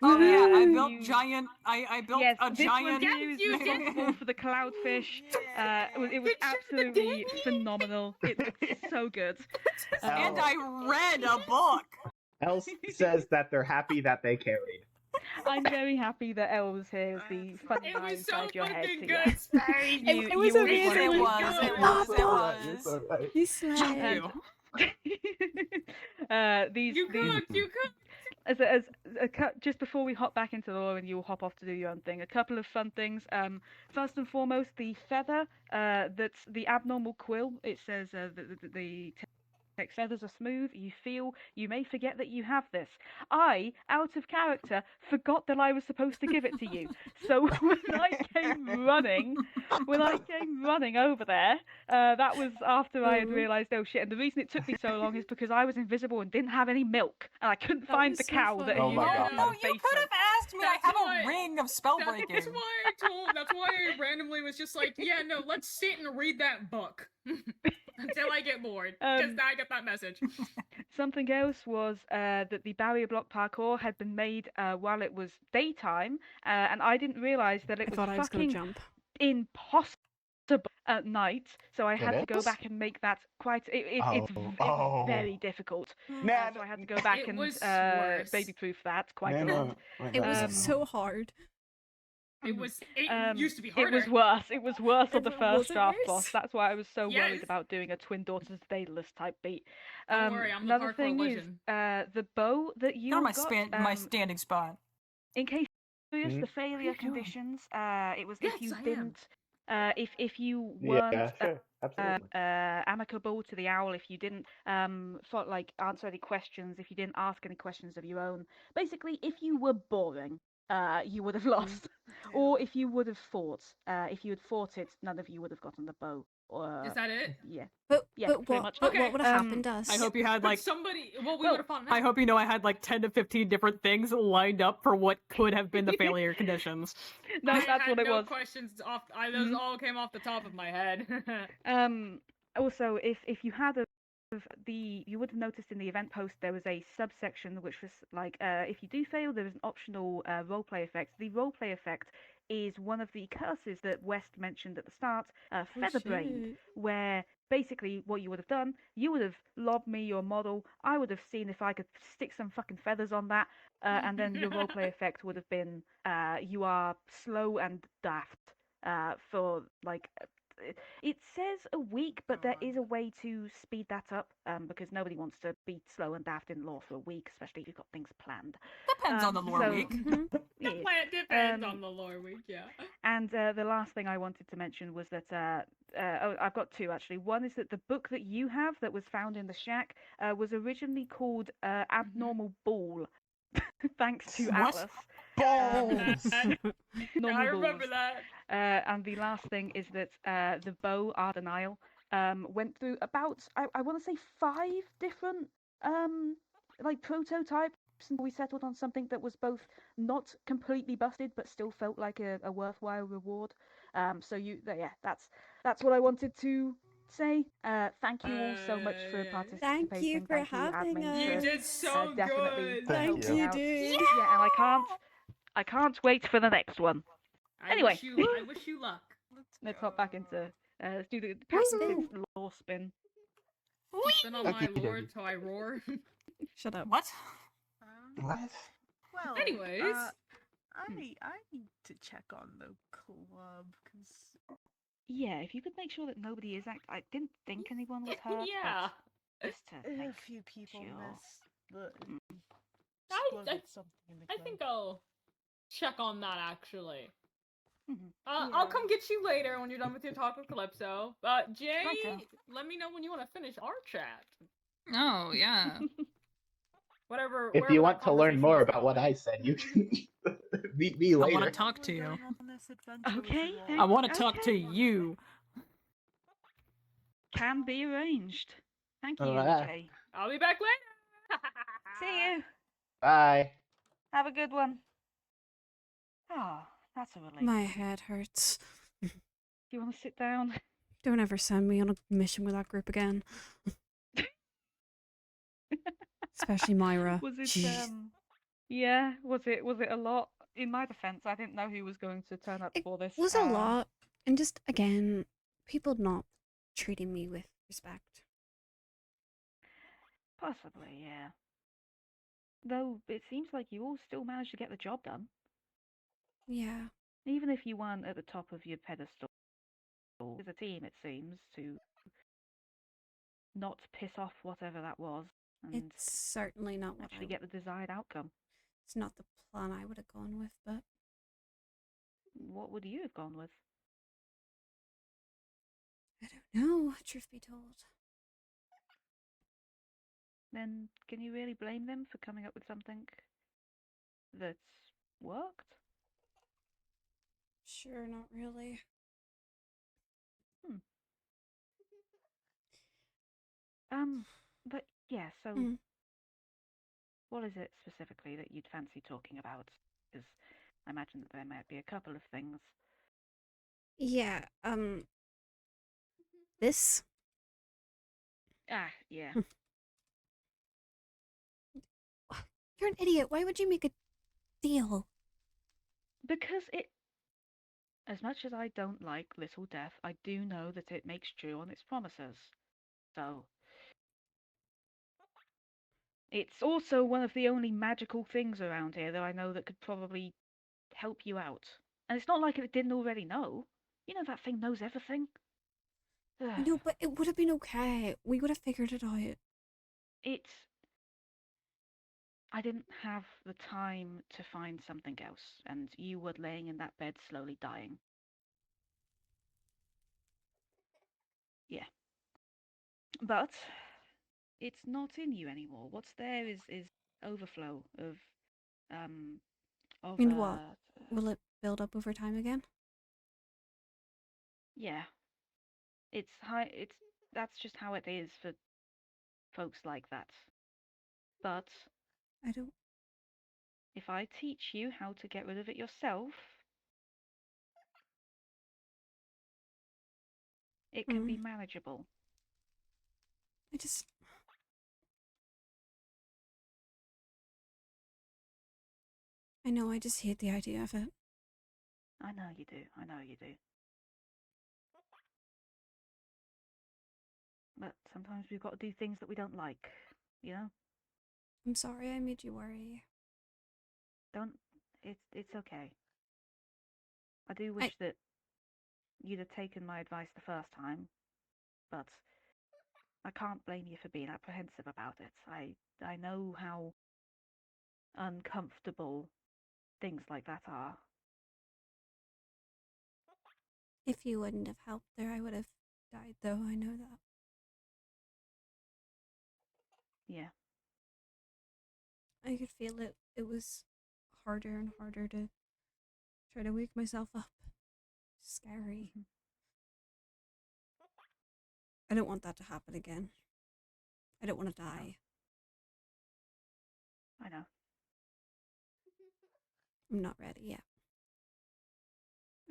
Oh yeah, I Woo! built giant. I built Yes, a this giant. was used you responsible for the cloudfish. It was Did you absolutely baby? phenomenal. It looked so good. And I read a book. Else says that they're happy that they carried. I'm very happy that Elle was here as the funny It guy was so inside your head. fucking So good. yeah, very It you was all amazing. did It wonderful. was. It Pop, was. It pop. was. You slay. You. These You cooked. You cooked. as just before we hop back into the lore and you'll hop off to do your own thing, a couple of fun things. First and foremost, the feather that's the abnormal quill. It says the text feathers are smooth. You may forget that you have this. I, out of character, forgot that I was supposed to give it to you. So when I came running over there, that was after I had realised, oh shit. And the reason it took me so long is because I was invisible and didn't have any milk, and I couldn't That find was the so cow that Oh my you God. No, you basement. could have asked me. I That's have why- a ring of spell That's breaking. why That's why I randomly was just like, yeah, no, let's sit and read that book until I get bored. Because I get that message. Something else was that the barrier block parkour had been made while it was daytime, and I didn't realise that it I was thought I was gonna fucking jump. impossible at night. So I had It to go is? back and make that quite. It was Oh. very difficult. Nah, So I had to go back It and was worse. baby-proof that quite a nah, lot. nah, It was Um, so hard. It used to be It harder. was worse. It was worse on the Was first it draft worse? boss. That's why I was so Yes. worried about doing a Twin Daughters Daedalus type beat. Don't worry, I'm the another parkour thing is legend. the bow that you You're my got. my standing spot. In case you're curious, Mhm. the failure you doing? conditions. It was Yes, if you I am. didn't, if you weren't Yeah, sure, absolutely. amicable to the owl, if you didn't answer any questions, if you didn't ask any questions of your own, basically if you were boring, you would have lost. Or if you would have fought, if you had fought it, none of you would have gotten the bow. Is that it? Yeah. But Yeah, but pretty what much. but Okay. what would have happened to us? I hope you had But like. somebody. Well, we Well, would have fought. I hope you know I had like 10 to 15 different things lined up for what could have been the failure conditions. No, I that's had what it no was. questions off. Those all came off the top of my head. Also, if you had you would have noticed in the event post there was a subsection which was like if you do fail there is an optional roleplay effect. The roleplay effect is one of the curses that West mentioned at the start, featherbrained, shit. where basically what you would have done, you would have lobbed me your model, I would have seen if I could stick some fucking feathers on that, and then your roleplay effect would have been you are slow and daft for like it says a week, but there is a way to speed that up because nobody wants to be slow and daft in lore for a week, especially if you've got things planned. Depends on the lore so- week. Yeah. It depends Um, on the lore week, yeah. And the last thing I wanted to mention was that I've got two actually. One is that the book that you have that was found in the shack was originally called Abnormal Ball, thanks to What? Atlas. Balls! Normal I remember balls. that. And the last thing is that the bow Art Denial went through about I want to say 5 different like prototypes until we settled on something that was both not completely busted but still felt like a worthwhile reward. So yeah, that's what I wanted to say. Thank you all so much for participating. Thank you for having admin, us. You for did so definitely good. Thank helping you, out. dude. Yeah, and I can't wait for the next one. Anyway. I wish you luck. Let's hop back into let's do the Woo! lore spin. Spin on my Okey lore dokey. till I roar. Shut up. What? What? Well, Anyways. I need to check on the club because Yeah, if you could make sure that nobody is I didn't think anyone was hurt, Yeah. but just to make a few people sure. missed, but I exploded something in the I club. think I'll check on that actually. Mhm. I'll come get you later when you're done with your talk with Calypso. Jay, Righto. let me know when you want to finish our chat. Oh, yeah. Whatever. If wherever you that want to learn conversation more is about what going. I said, you can meet me I later. wanna talk to you. Going on this adventure with Okay, you all. thank- I want to talk to Okay. you. Can be arranged. Thank you, Alright. Jay. I'll be back later. See you. Bye. Have a good one. Ah, that's a relief. My head hurts. Do you want to sit down? Don't ever send me on a mission with that group again. Especially Myra. Was it Jeez. yeah, was it a lot? In my defense, I didn't know who was going to turn up It for this. was a lot. And just, again, people not treating me with respect. Possibly, yeah. Though it seems like you all still managed to get the job done. Yeah. Even if you weren't at the top of your pedestal. As a team, it seems, to not piss off whatever that was and It's certainly not what actually get the desired outcome. It's not the plan I would have gone with, but What would you have gone with? I don't know, truth be told. Then can you really blame them for coming up with something that's worked? Sure, not really. But yeah, so Mm. what is it specifically that you'd fancy talking about? Because I imagine that there might be a couple of things. Yeah, this? Ah, yeah. You're an idiot. Why would you make a deal? Because it, as much as I don't like Little Death, I do know that it makes true on its promises. So, it's also one of the only magical things around here that I know that could probably help you out. And it's not like it didn't already know. You know that thing knows everything. I know, but it would have been okay. We would have figured it out. It's. I didn't have the time to find something else, and you were laying in that bed slowly dying. Yeah. But it's not in you anymore. What's there is overflow of And what? Will it build up over time again? yeah. It's high it's that's just how it is for folks like that. But I don't. if I teach you how to get rid of it yourself, it can be manageable. I just. I know, I just hate the idea of it. I know you do. I know you do. But sometimes we've got to do things that we don't like, you know? I'm sorry I made you worry. Don't it's okay. I do wish that you'd have taken my advice the first time, but I can't blame you for being apprehensive about it. I know how uncomfortable things like that are. If you wouldn't have helped there, I would have died, though. I know that. Yeah. I could feel it. It was harder and harder to try to wake myself up. Scary. I don't want that to happen again. I don't want to die. I know. I'm not ready yet.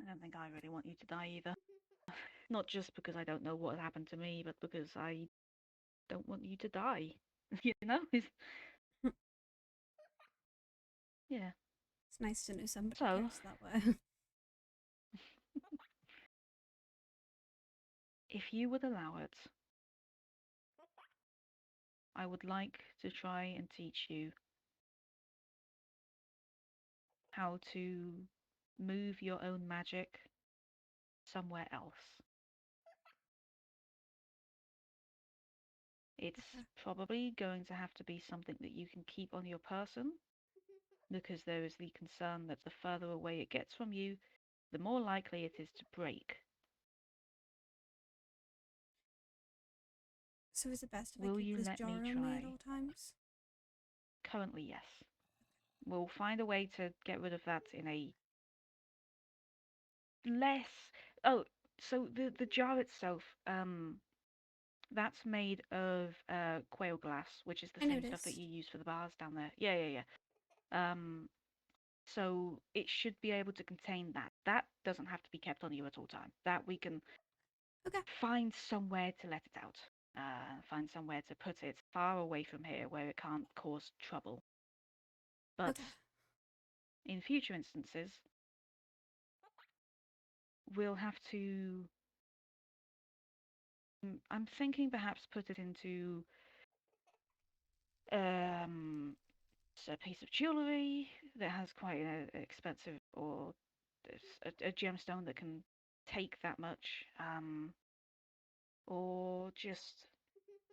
I don't think I really want you to die either. Not just because I don't know what happened to me, but because I don't want you to die. You know? Yeah. It's nice to know somebody So, cares that way. if you would allow it, I would like to try and teach you how to move your own magic somewhere else. It's Okay. probably going to have to be something that you can keep on your person, because there is the concern that the further away it gets from you, the more likely it is to break. So is it best if I Will keep you this let jar me on me at try? all times? Currently, yes. We'll find a way to get rid of that in a less. Oh, so the jar itself, that's made of quail glass, which is the I same stuff that noticed. you use for the bars down there. Yeah. So it should be able to contain that. That doesn't have to be kept on you at all time. That we can Okay. find somewhere to let it out. Find somewhere to put it far away from here where it can't cause trouble. But Okay. in future instances, we'll have to. I'm thinking perhaps put it into a piece of jewellery that has quite an expensive, or a gemstone that can take that much, or just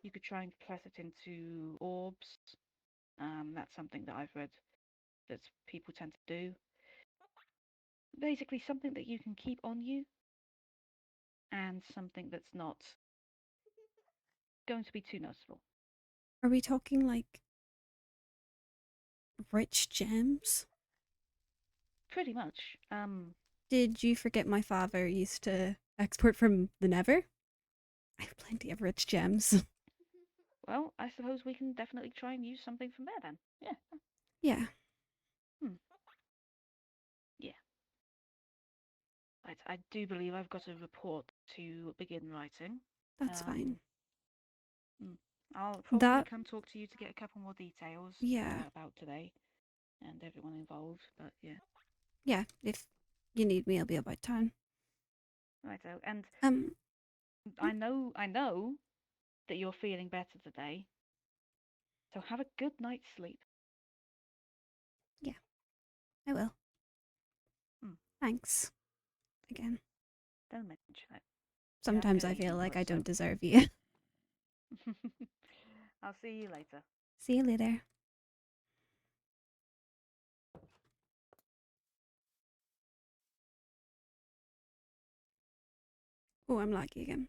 you could try and press it into orbs. That's something that I've read that people tend to do. Basically, something that you can keep on you, and something that's not going to be too noticeable. Are we talking like rich gems? Pretty much. Did you forget my father used to export from the Never? I have plenty of rich gems. Well, I suppose we can definitely try and use something from there then. Yeah. Yeah, Hmm. Yeah. Right. I do believe I've got a report to begin writing. that's fine. Hmm. I'll probably That, come talk to you to get a couple more details yeah. about today and everyone involved. But yeah. Yeah, if you need me, I'll be about town. Righto. And Um, I know that you're feeling better today. So have a good night's sleep. yeah, I will. Hmm. Thanks. Again. Don't mention it. Sometimes Good I feel evening, like I don't Calypso. deserve you. I'll see you later. See you later. Oh, I'm lucky again.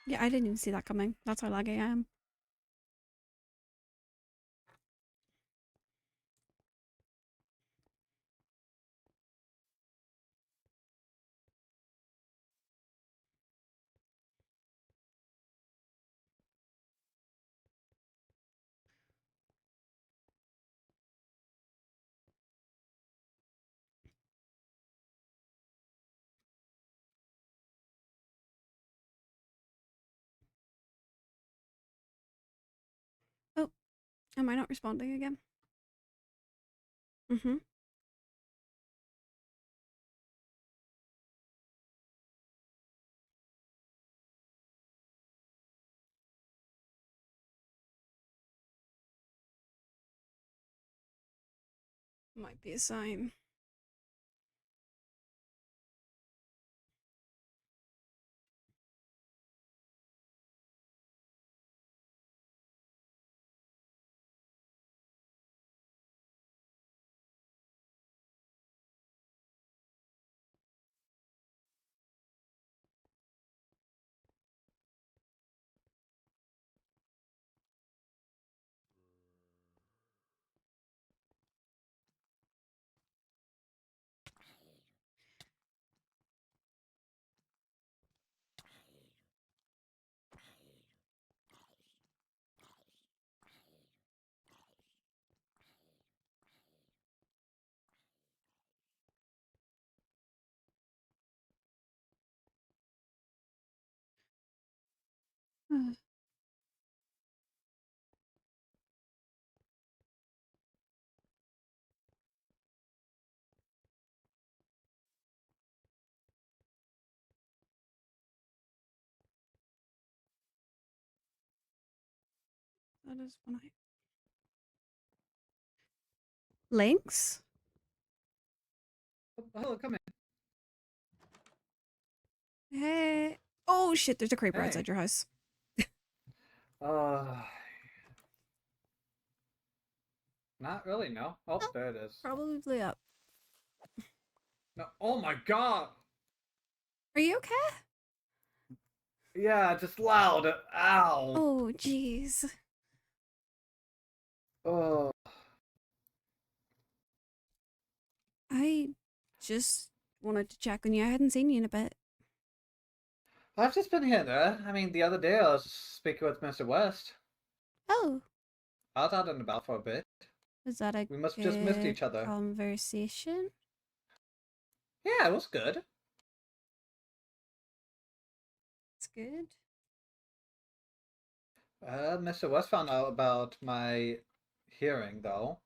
Yeah, I didn't even see that coming. That's how laggy I am. Oh, am I not responding again? Mm-hmm. Might be a sign. That is one I. Lynx? Hello, come in. Hey. Oh shit, there's a creeper Hey. outside your house. Not really, no. Oh, Oh. there it is. Probably blew up. No, oh my god! Are you okay? Yeah, just loud. Ow. Oh, jeez. Oh. I just wanted to check on you. I hadn't seen you in a bit. I've just been here and there. I mean, the other day I was speaking with Mr. West. Oh. I was out and about for a bit. Was that a We must have just missed good each other. conversation? Yeah, it was good. It's good. Mr. West found out about my hearing, though.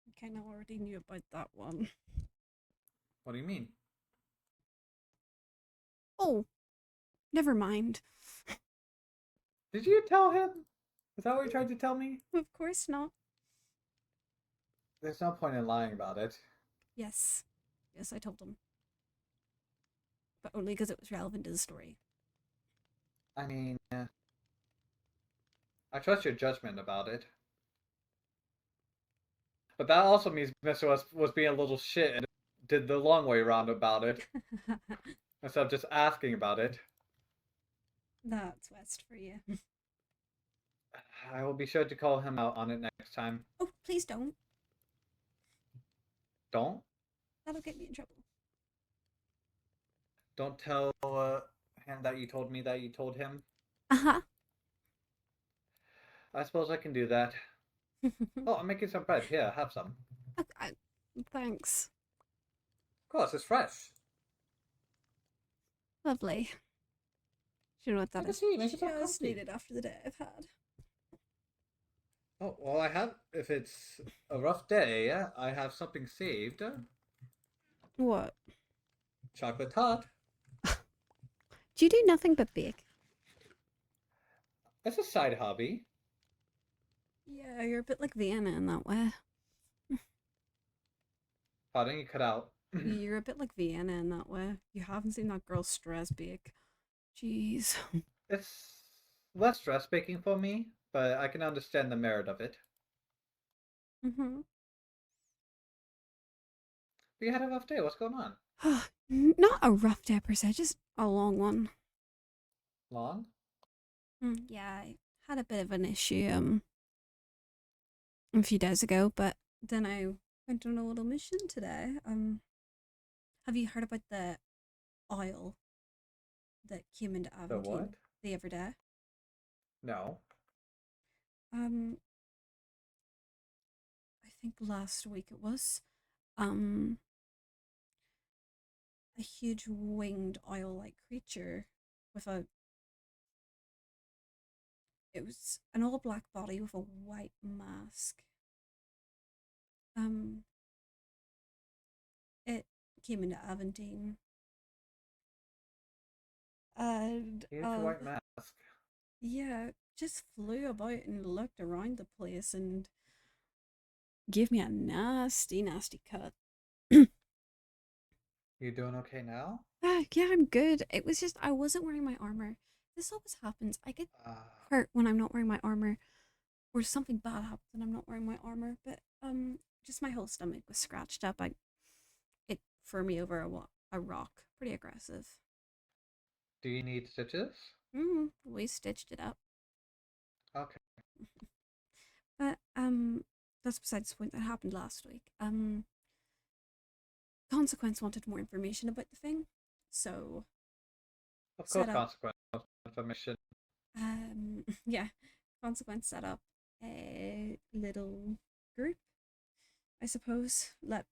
I kind of already knew about that one. What do you mean? Oh, never mind. Did you tell him? Is that what you tried to tell me? Of course not. There's no point in lying about it. Yes. Yes, I told him. But only because it was relevant to the story. I mean, I trust your judgment about it. But that also means Mr. West was being a little shit and did the long way around about it. Instead of just asking about it. That's West for you. I will be sure to call him out on it next time. Oh, please don't. Don't? That'll get me in trouble. Don't tell him that you told me that you told him. Uh-huh. I suppose I can do that. Oh, I'm making some bread. Here, have some. Thanks. Of course, it's fresh. Lovely. Do you know what that Look at is? you, make yourself Just comfy. needed after the day I've had. Oh, well, I have, if it's a rough day, I have something saved. What? Chocolate tart. Do you do nothing but bake? That's a side hobby. Yeah, you're a bit like Vienna in that way. Pardon, you cut out. You're a bit like Vienna in that way. You haven't seen that girl stress bake. Jeez. It's less stress baking for me, but I can understand the merit of it. Mm-hmm. But you had a rough day. What's going on? Not a rough day per se, just a long one. Long? Yeah, I had a bit of an issue a few days ago, but then I went on a little mission today. Have you heard about the oil that came into The Aventine what? the other day? No. I think last week it was. A huge winged oil-like creature with a. It was an all-black body with a white mask. It came into Aventine. And Huge white mask. yeah, just flew about and looked around the place and gave me a nasty, nasty cut. You doing okay now? Yeah, I'm good. It was just I wasn't wearing my armor. This always happens. I get hurt when I'm not wearing my armor, or something bad happens when I'm not wearing my armor. But just my whole stomach was scratched up. It threw me over a rock. Pretty aggressive. Do you need stitches? We stitched it up. Okay. But that's besides the point. That happened last week. Consequence wanted more information about the thing, so Of course, set up consequence information. yeah, Consequence set up a little group, I suppose. Let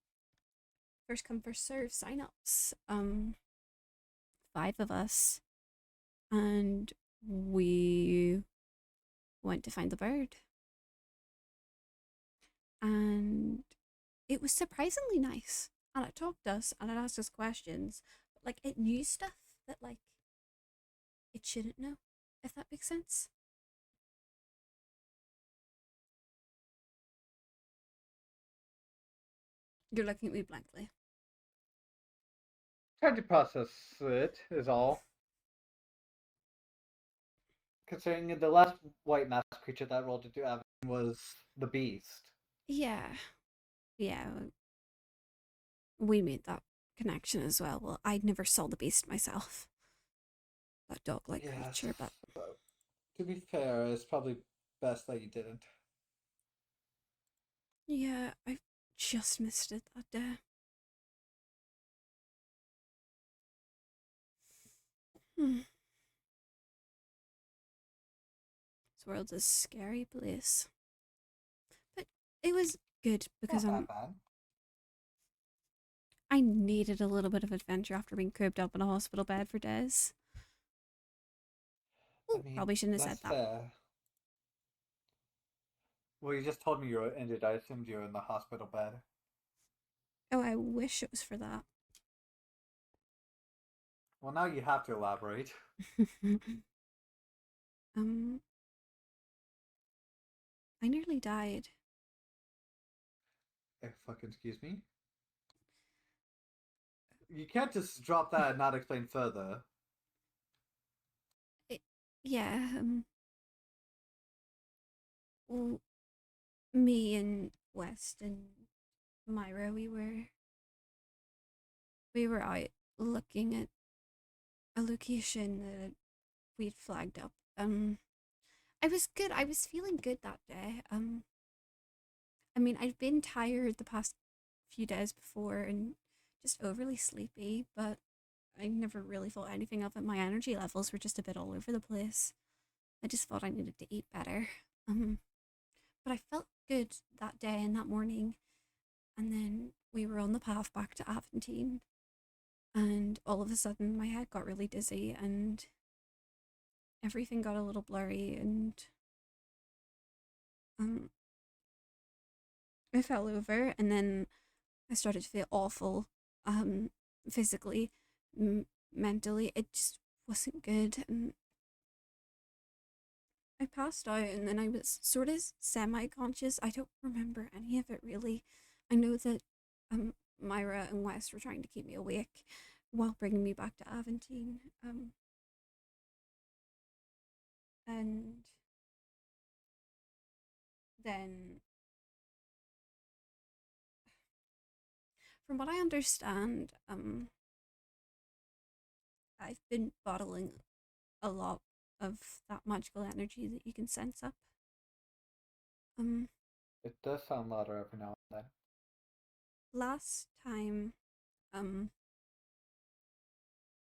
first come first serve sign-ups. 5 of us, and we went to find the bird. And it was surprisingly nice. And it talked to us and it asked us questions. But, like, it knew stuff that, like, it shouldn't know, if that makes sense. You're looking at me blankly. Trying to process it is all. Considering the last white mask creature that rolled into Avon was the beast. Yeah. Yeah. We made that connection as well. Well, I never saw the beast myself. That dog-like creature, but... To be fair, it's probably best that you didn't. Yeah, I just missed it that day. This world's a scary place. But it was good because I needed a little bit of adventure after being cooped up in a hospital bed for days. Ooh, probably shouldn't have said that. Fair. Well, you just told me you were injured. I assumed you were in the hospital bed. Oh, I wish it was for that. Well, now you have to elaborate. I nearly died. Fucking excuse me? You can't just drop that and not explain further. Yeah, well, me and West and Myra, we were out looking at a location that we'd flagged up. I was good. I was feeling good that day. I mean, I've been tired the past few days before and just overly sleepy, but I never really thought anything of it. My energy levels were just a bit all over the place. I just thought I needed to eat better. But I felt good that day and that morning. And then we were on the path back to Aventine. And all of a sudden my head got really dizzy and everything got a little blurry and I fell over and then I started to feel awful physically, mentally. It just wasn't good and I passed out and then I was sort of semi-conscious. I don't remember any of it really. I know that Myra and Wes were trying to keep me awake while bringing me back to Aventine. And then, from what I understand, I've been bottling a lot of that magical energy that you can sense up. It does sound louder every now and then. Last time,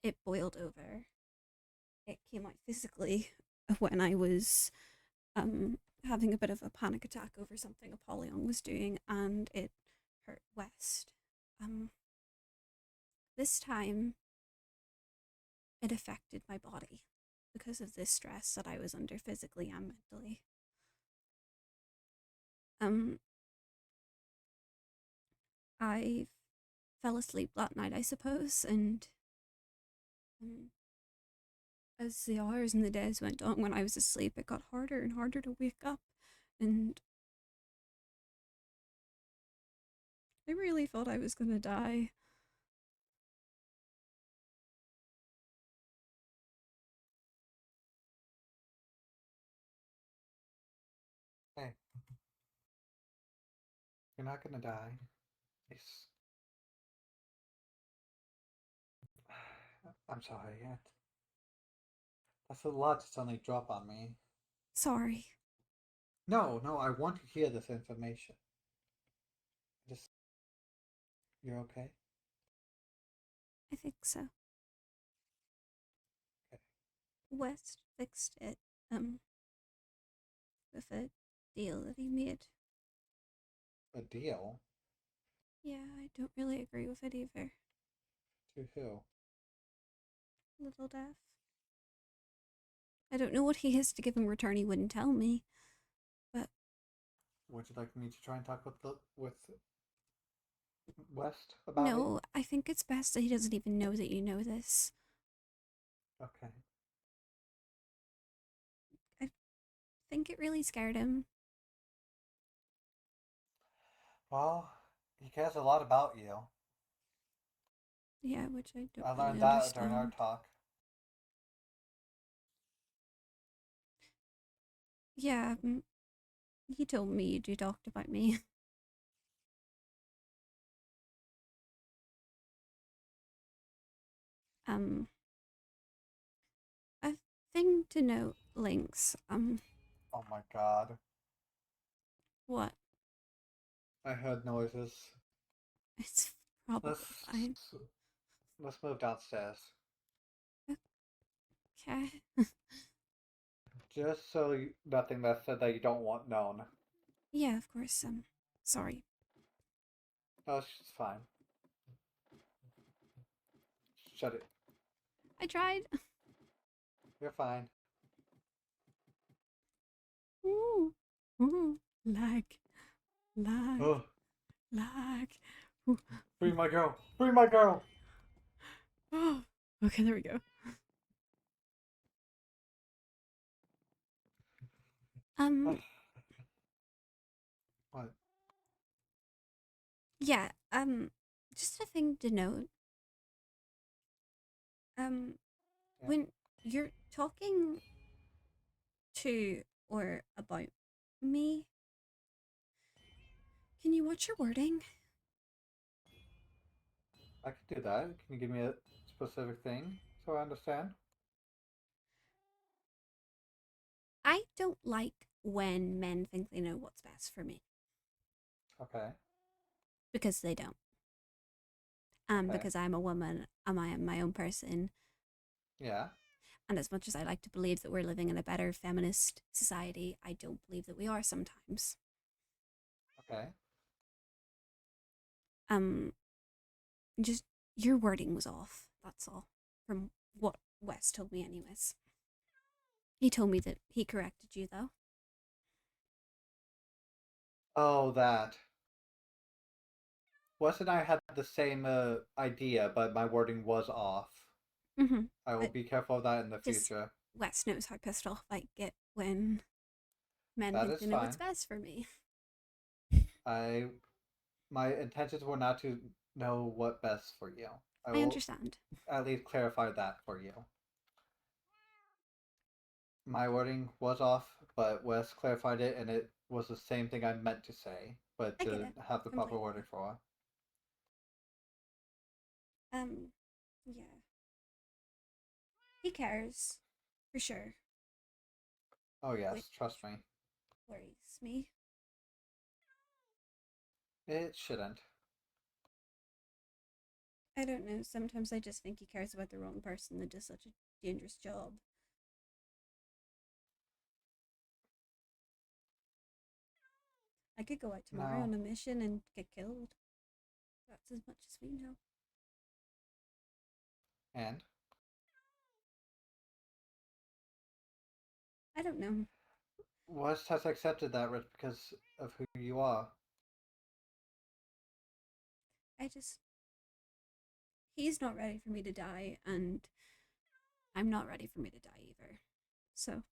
it boiled over. It came out physically when I was having a bit of a panic attack over something Apollyon was doing, and it hurt West. This time, it affected my body because of the stress that I was under physically and mentally. I fell asleep that night, I suppose, and as the hours and the days went on when I was asleep, it got harder and harder to wake up, and I really thought I was gonna die. Hey. You're not gonna die. It's... I'm sorry, that's a lot to suddenly drop on me. Sorry. No, I want to hear this information. You're okay? I think so. Okay. West fixed it, with a deal that he made. A deal? Yeah, I don't really agree with it either. To who? Little Death. I don't know what he has to give in return. He wouldn't tell me. But Would you like me to try and talk with West about it? no, I think it's best that he doesn't even know that you know this. Okay. I think it really scared him. Well, he cares a lot about you. Yeah, which I don't I really learned that understand. during our talk. Yeah, he told me you talked about me. A thing to note, Lynx. Oh my god. What? I heard noises. It's probably fine. Let's move downstairs. Okay. Just so nothing that's said that you don't want known. Yeah, of course. Sorry. No, it's fine. Shut it. I tried. You're fine. Ooh. Ooh. Lag. Oh, Lag. Ooh. free my girl! Free my girl! Oh. Okay, there we go. What? Yeah, just a thing to note. Yeah. When you're talking to or about me, can you watch your wording? I can do that. Can you give me a specific thing so I understand? I don't like when men think they know what's best for me. Okay. Because they don't. Okay. Because I'm a woman and I am my own person. Yeah. And as much as I like to believe that we're living in a better feminist society, I don't believe that we are sometimes. Okay. Just your wording was off, that's all. From what Wes told me anyways. He told me that he corrected you though. Oh, that. Wes and I had the same idea, but my wording was off. Mm-hmm. I will be careful of that in the future. Wes knows how pissed off I get when men That think is they know what's fine. best for me. My intentions were not to know what best for you. I will understand. at least clarify that for you. My wording was off, but Wes clarified it, and it was the same thing I meant to say, but I get to it have the proper completely. wording for. Yeah. He cares, for sure. Oh yes, Which trust me. worries me. It shouldn't. I don't know, sometimes I just think he cares about the wrong person that does such a dangerous job. I could go out tomorrow No. on a mission and get killed. That's as much as we know. And? I don't know. West has accepted that risk because of who you are. He's not ready for me to die, and I'm not ready for me to die either. So.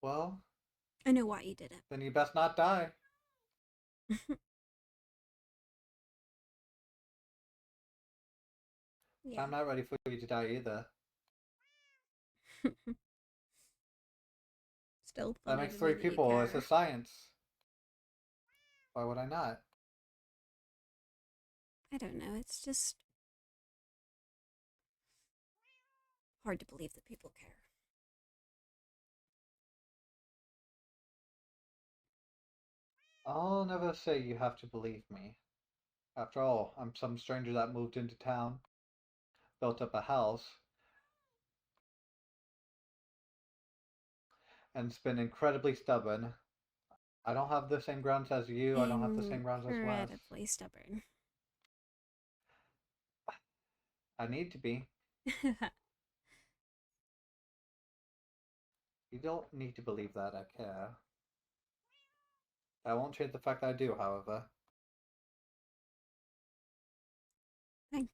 Well, I know why he did it. then you best not die. Yeah. I'm not ready for you to die either. Still That funny makes to 3 me that you people. It's care. a science. Why would I not? I don't know, it's just hard to believe that people care. I'll never say you have to believe me. After all, I'm some stranger that moved into town, built up a house, and has been incredibly stubborn. I don't have the same grounds as you, I don't have the same grounds as Wes. Incredibly stubborn. I need to be. don't need to believe that I care. I won't change the fact that I do, however. Thank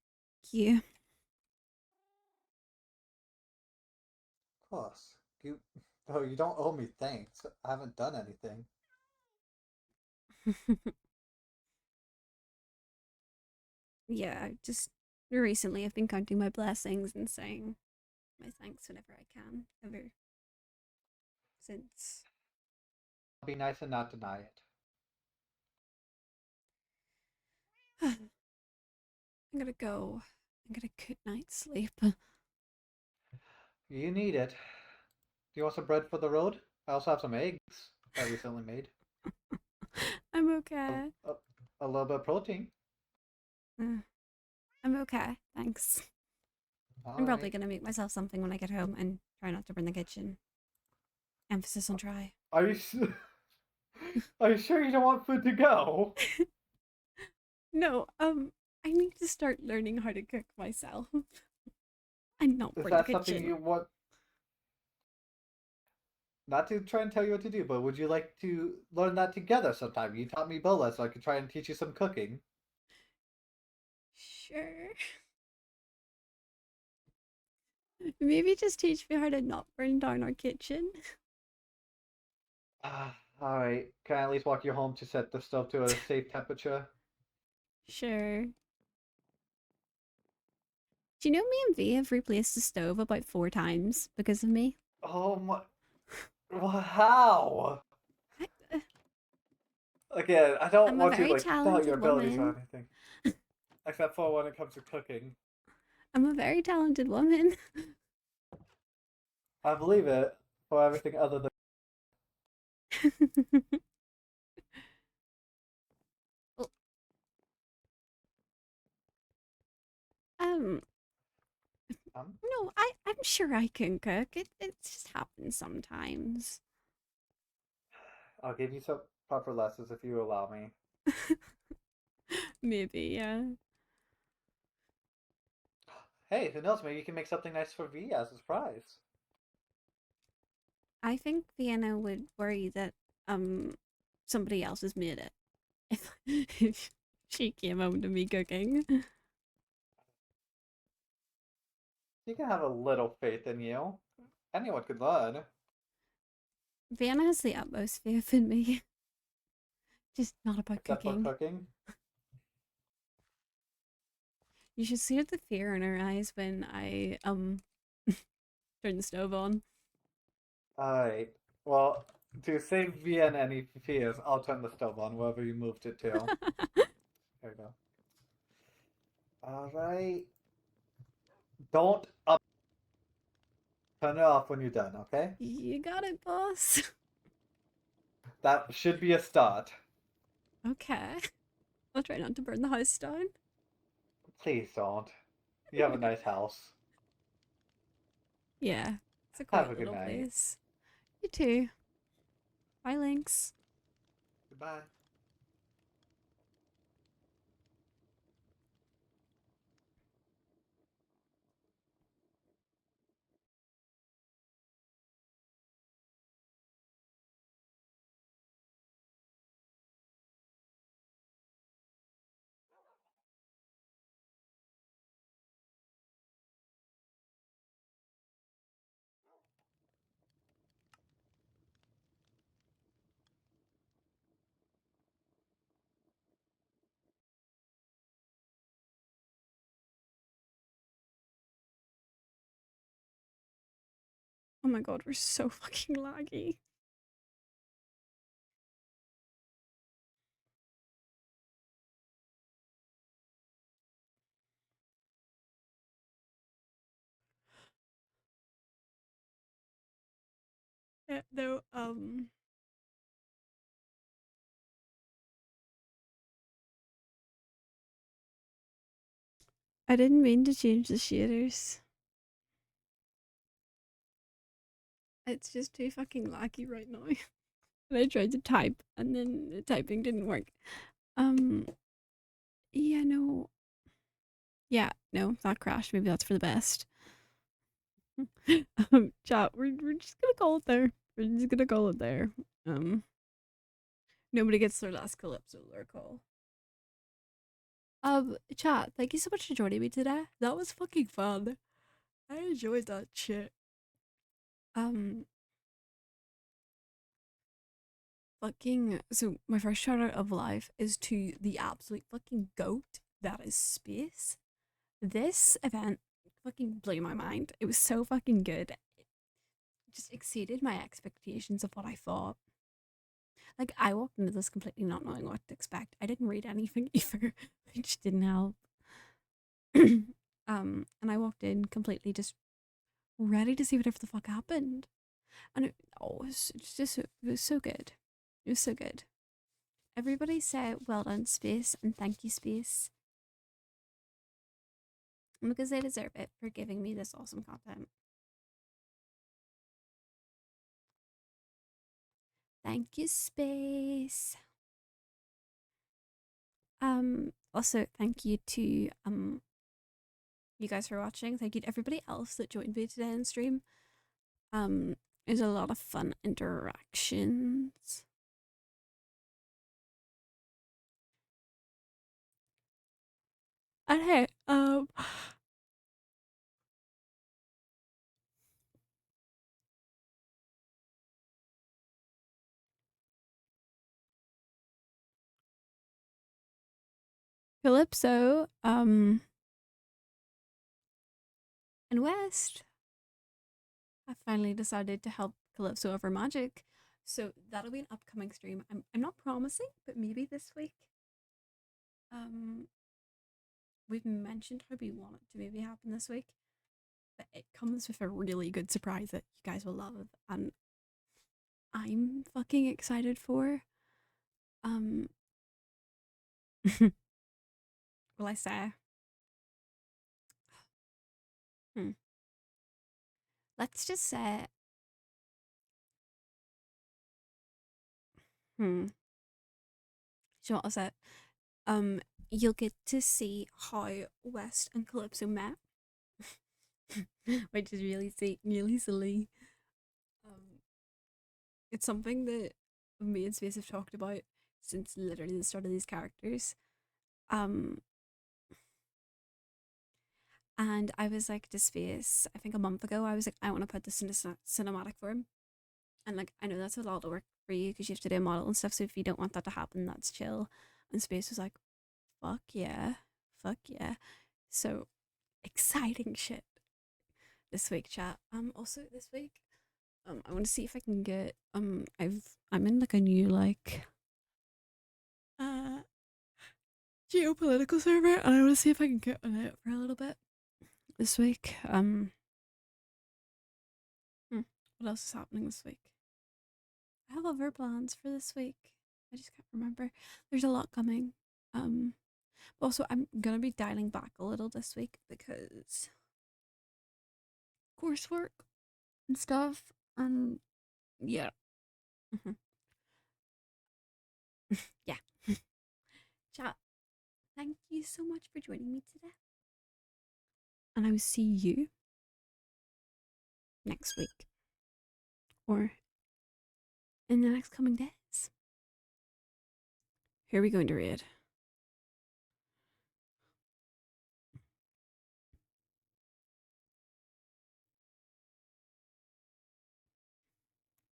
you. Of course. You don't owe me thanks. I haven't done anything. Yeah, just recently I've been counting my blessings and saying my thanks whenever I can, ever since. I'll be nice and not deny it. I'm gonna go. I'm gonna good night's sleep. You need it. Do you want some bread for the road? I also have some eggs I recently made. I'm okay. A little bit of protein. I'm okay, thanks. I'm probably gonna make myself something when I get home and try not to burn the kitchen. Emphasis on try. Are you Are you sure you don't want food to go? No, I need to start learning how to cook myself. I'm not Is burn that the something kitchen. you want? Not to try and tell you what to do, but would you like to learn that together sometime? You taught me bola, so I could try and teach you some cooking. Sure. Maybe just teach me how to not burn down our kitchen. Alright. Can I at least walk you home to set the stove to a safe temperature? Sure. Do you know me and V have replaced the stove about 4 times because of me? Oh my... How? Again, I don't I'm a want to, very like, doubt your talented abilities or woman. anything. Except for when it comes to cooking. I'm a very talented woman. I believe it for everything other than... um, no, I'm sure I can cook. It just happens sometimes. I'll give you some proper lessons if you allow me. Maybe, yeah. Hey, who knows? Maybe you can make something nice for V as a surprise. I think Vienna would worry that somebody else has made it if she came home to me cooking. You can have a little faith in you. Anyone could learn. Vienna has the utmost faith in me. Just not about Except for cooking. cooking. You should see the fear in her eyes when I turn the stove on. Alright. Well, to save Vienna any fears, I'll turn the stove on wherever you moved it to. There you go. Alright. Don't turn it off when you're done, okay? You got it, boss. That should be a start. Okay. I'll try not to burn the house down. Please don't. You have a nice house. Yeah, it's a Have quiet a good little night. place. You too. Bye, Lynx. Goodbye. Oh my god, we're so fucking laggy. Yeah, no, I didn't mean to change the shaders. It's just too fucking laggy right now. And I tried to type and then the typing didn't work. Yeah, no. Yeah, no, that crashed. Maybe that's for the best. Chat, we're just gonna call it there. We're just gonna call it there. Nobody gets their last Calypso lore call. Chat, thank you so much for joining me today. That was fucking fun. I enjoyed that shit. Fucking, so my first shout out of life is to the absolute fucking goat that is Space. This event fucking blew my mind. It was so fucking good. It just exceeded my expectations of what I thought. Like, I walked into this completely not knowing what to expect. I didn't read anything either, which didn't help. And I walked in completely just ready to see whatever the fuck happened. And it was so good. It was so good. Everybody say well done, Space, and thank you, Space. Because they deserve it for giving me this awesome content. Thank you, Space. Also thank you to you guys for watching. Thank you to everybody else that joined me today on stream. There's a lot of fun interactions. And hey, Calypso, and West, I finally decided to help Calypso over magic. So that'll be an upcoming stream. I'm not promising, but maybe this week. We've mentioned how we want it to maybe happen this week, but it comes with a really good surprise that you guys will love, and I'm fucking excited for. Will I say? Let's just say. Do you know what I'll say? You'll get to see how West and Calypso met, which is really silly. It's something that me and Space have talked about since literally the start of these characters. And I was like to Space, I think a month ago, I was like, I want to put this into cinematic form. And like, I know that's a lot of work for you because you have to do a model and stuff. So if you don't want that to happen, that's chill. And Space was like, fuck yeah. Fuck yeah. So exciting shit this week, chat. Also this week, I want to see if I can get, I'm in like a new like, geopolitical server, and I want to see if I can get on it for a little bit this week. What else is happening this week? I have other plans for this week. I just can't remember. There's a lot coming. Also I'm gonna be dialing back a little this week because coursework and stuff. And yeah. Yeah. Chat. Thank you so much for joining me today. And I will see you next week. Or in the next coming days. Who are we going to read?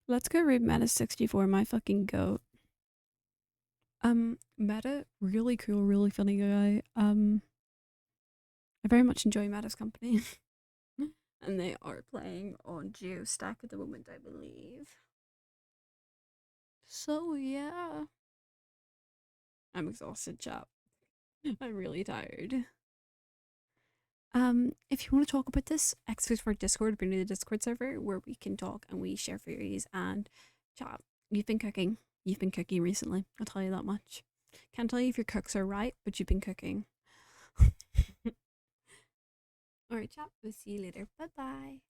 Let's go read Meta 64, my fucking goat. Meta, really cool, really funny guy. I very much enjoy Meta's company. And they are playing on GeoStack at the moment, I believe. So yeah. I'm exhausted, chap. I'm really tired. If you want to talk about this, exit for Discord, bring to the Discord server where we can talk and we share theories and chat. You've been cooking. You've been cooking recently. I'll tell you that much. Can't tell you if your cooks are right, but you've been cooking. Alright, chat. We'll see you later. Bye bye.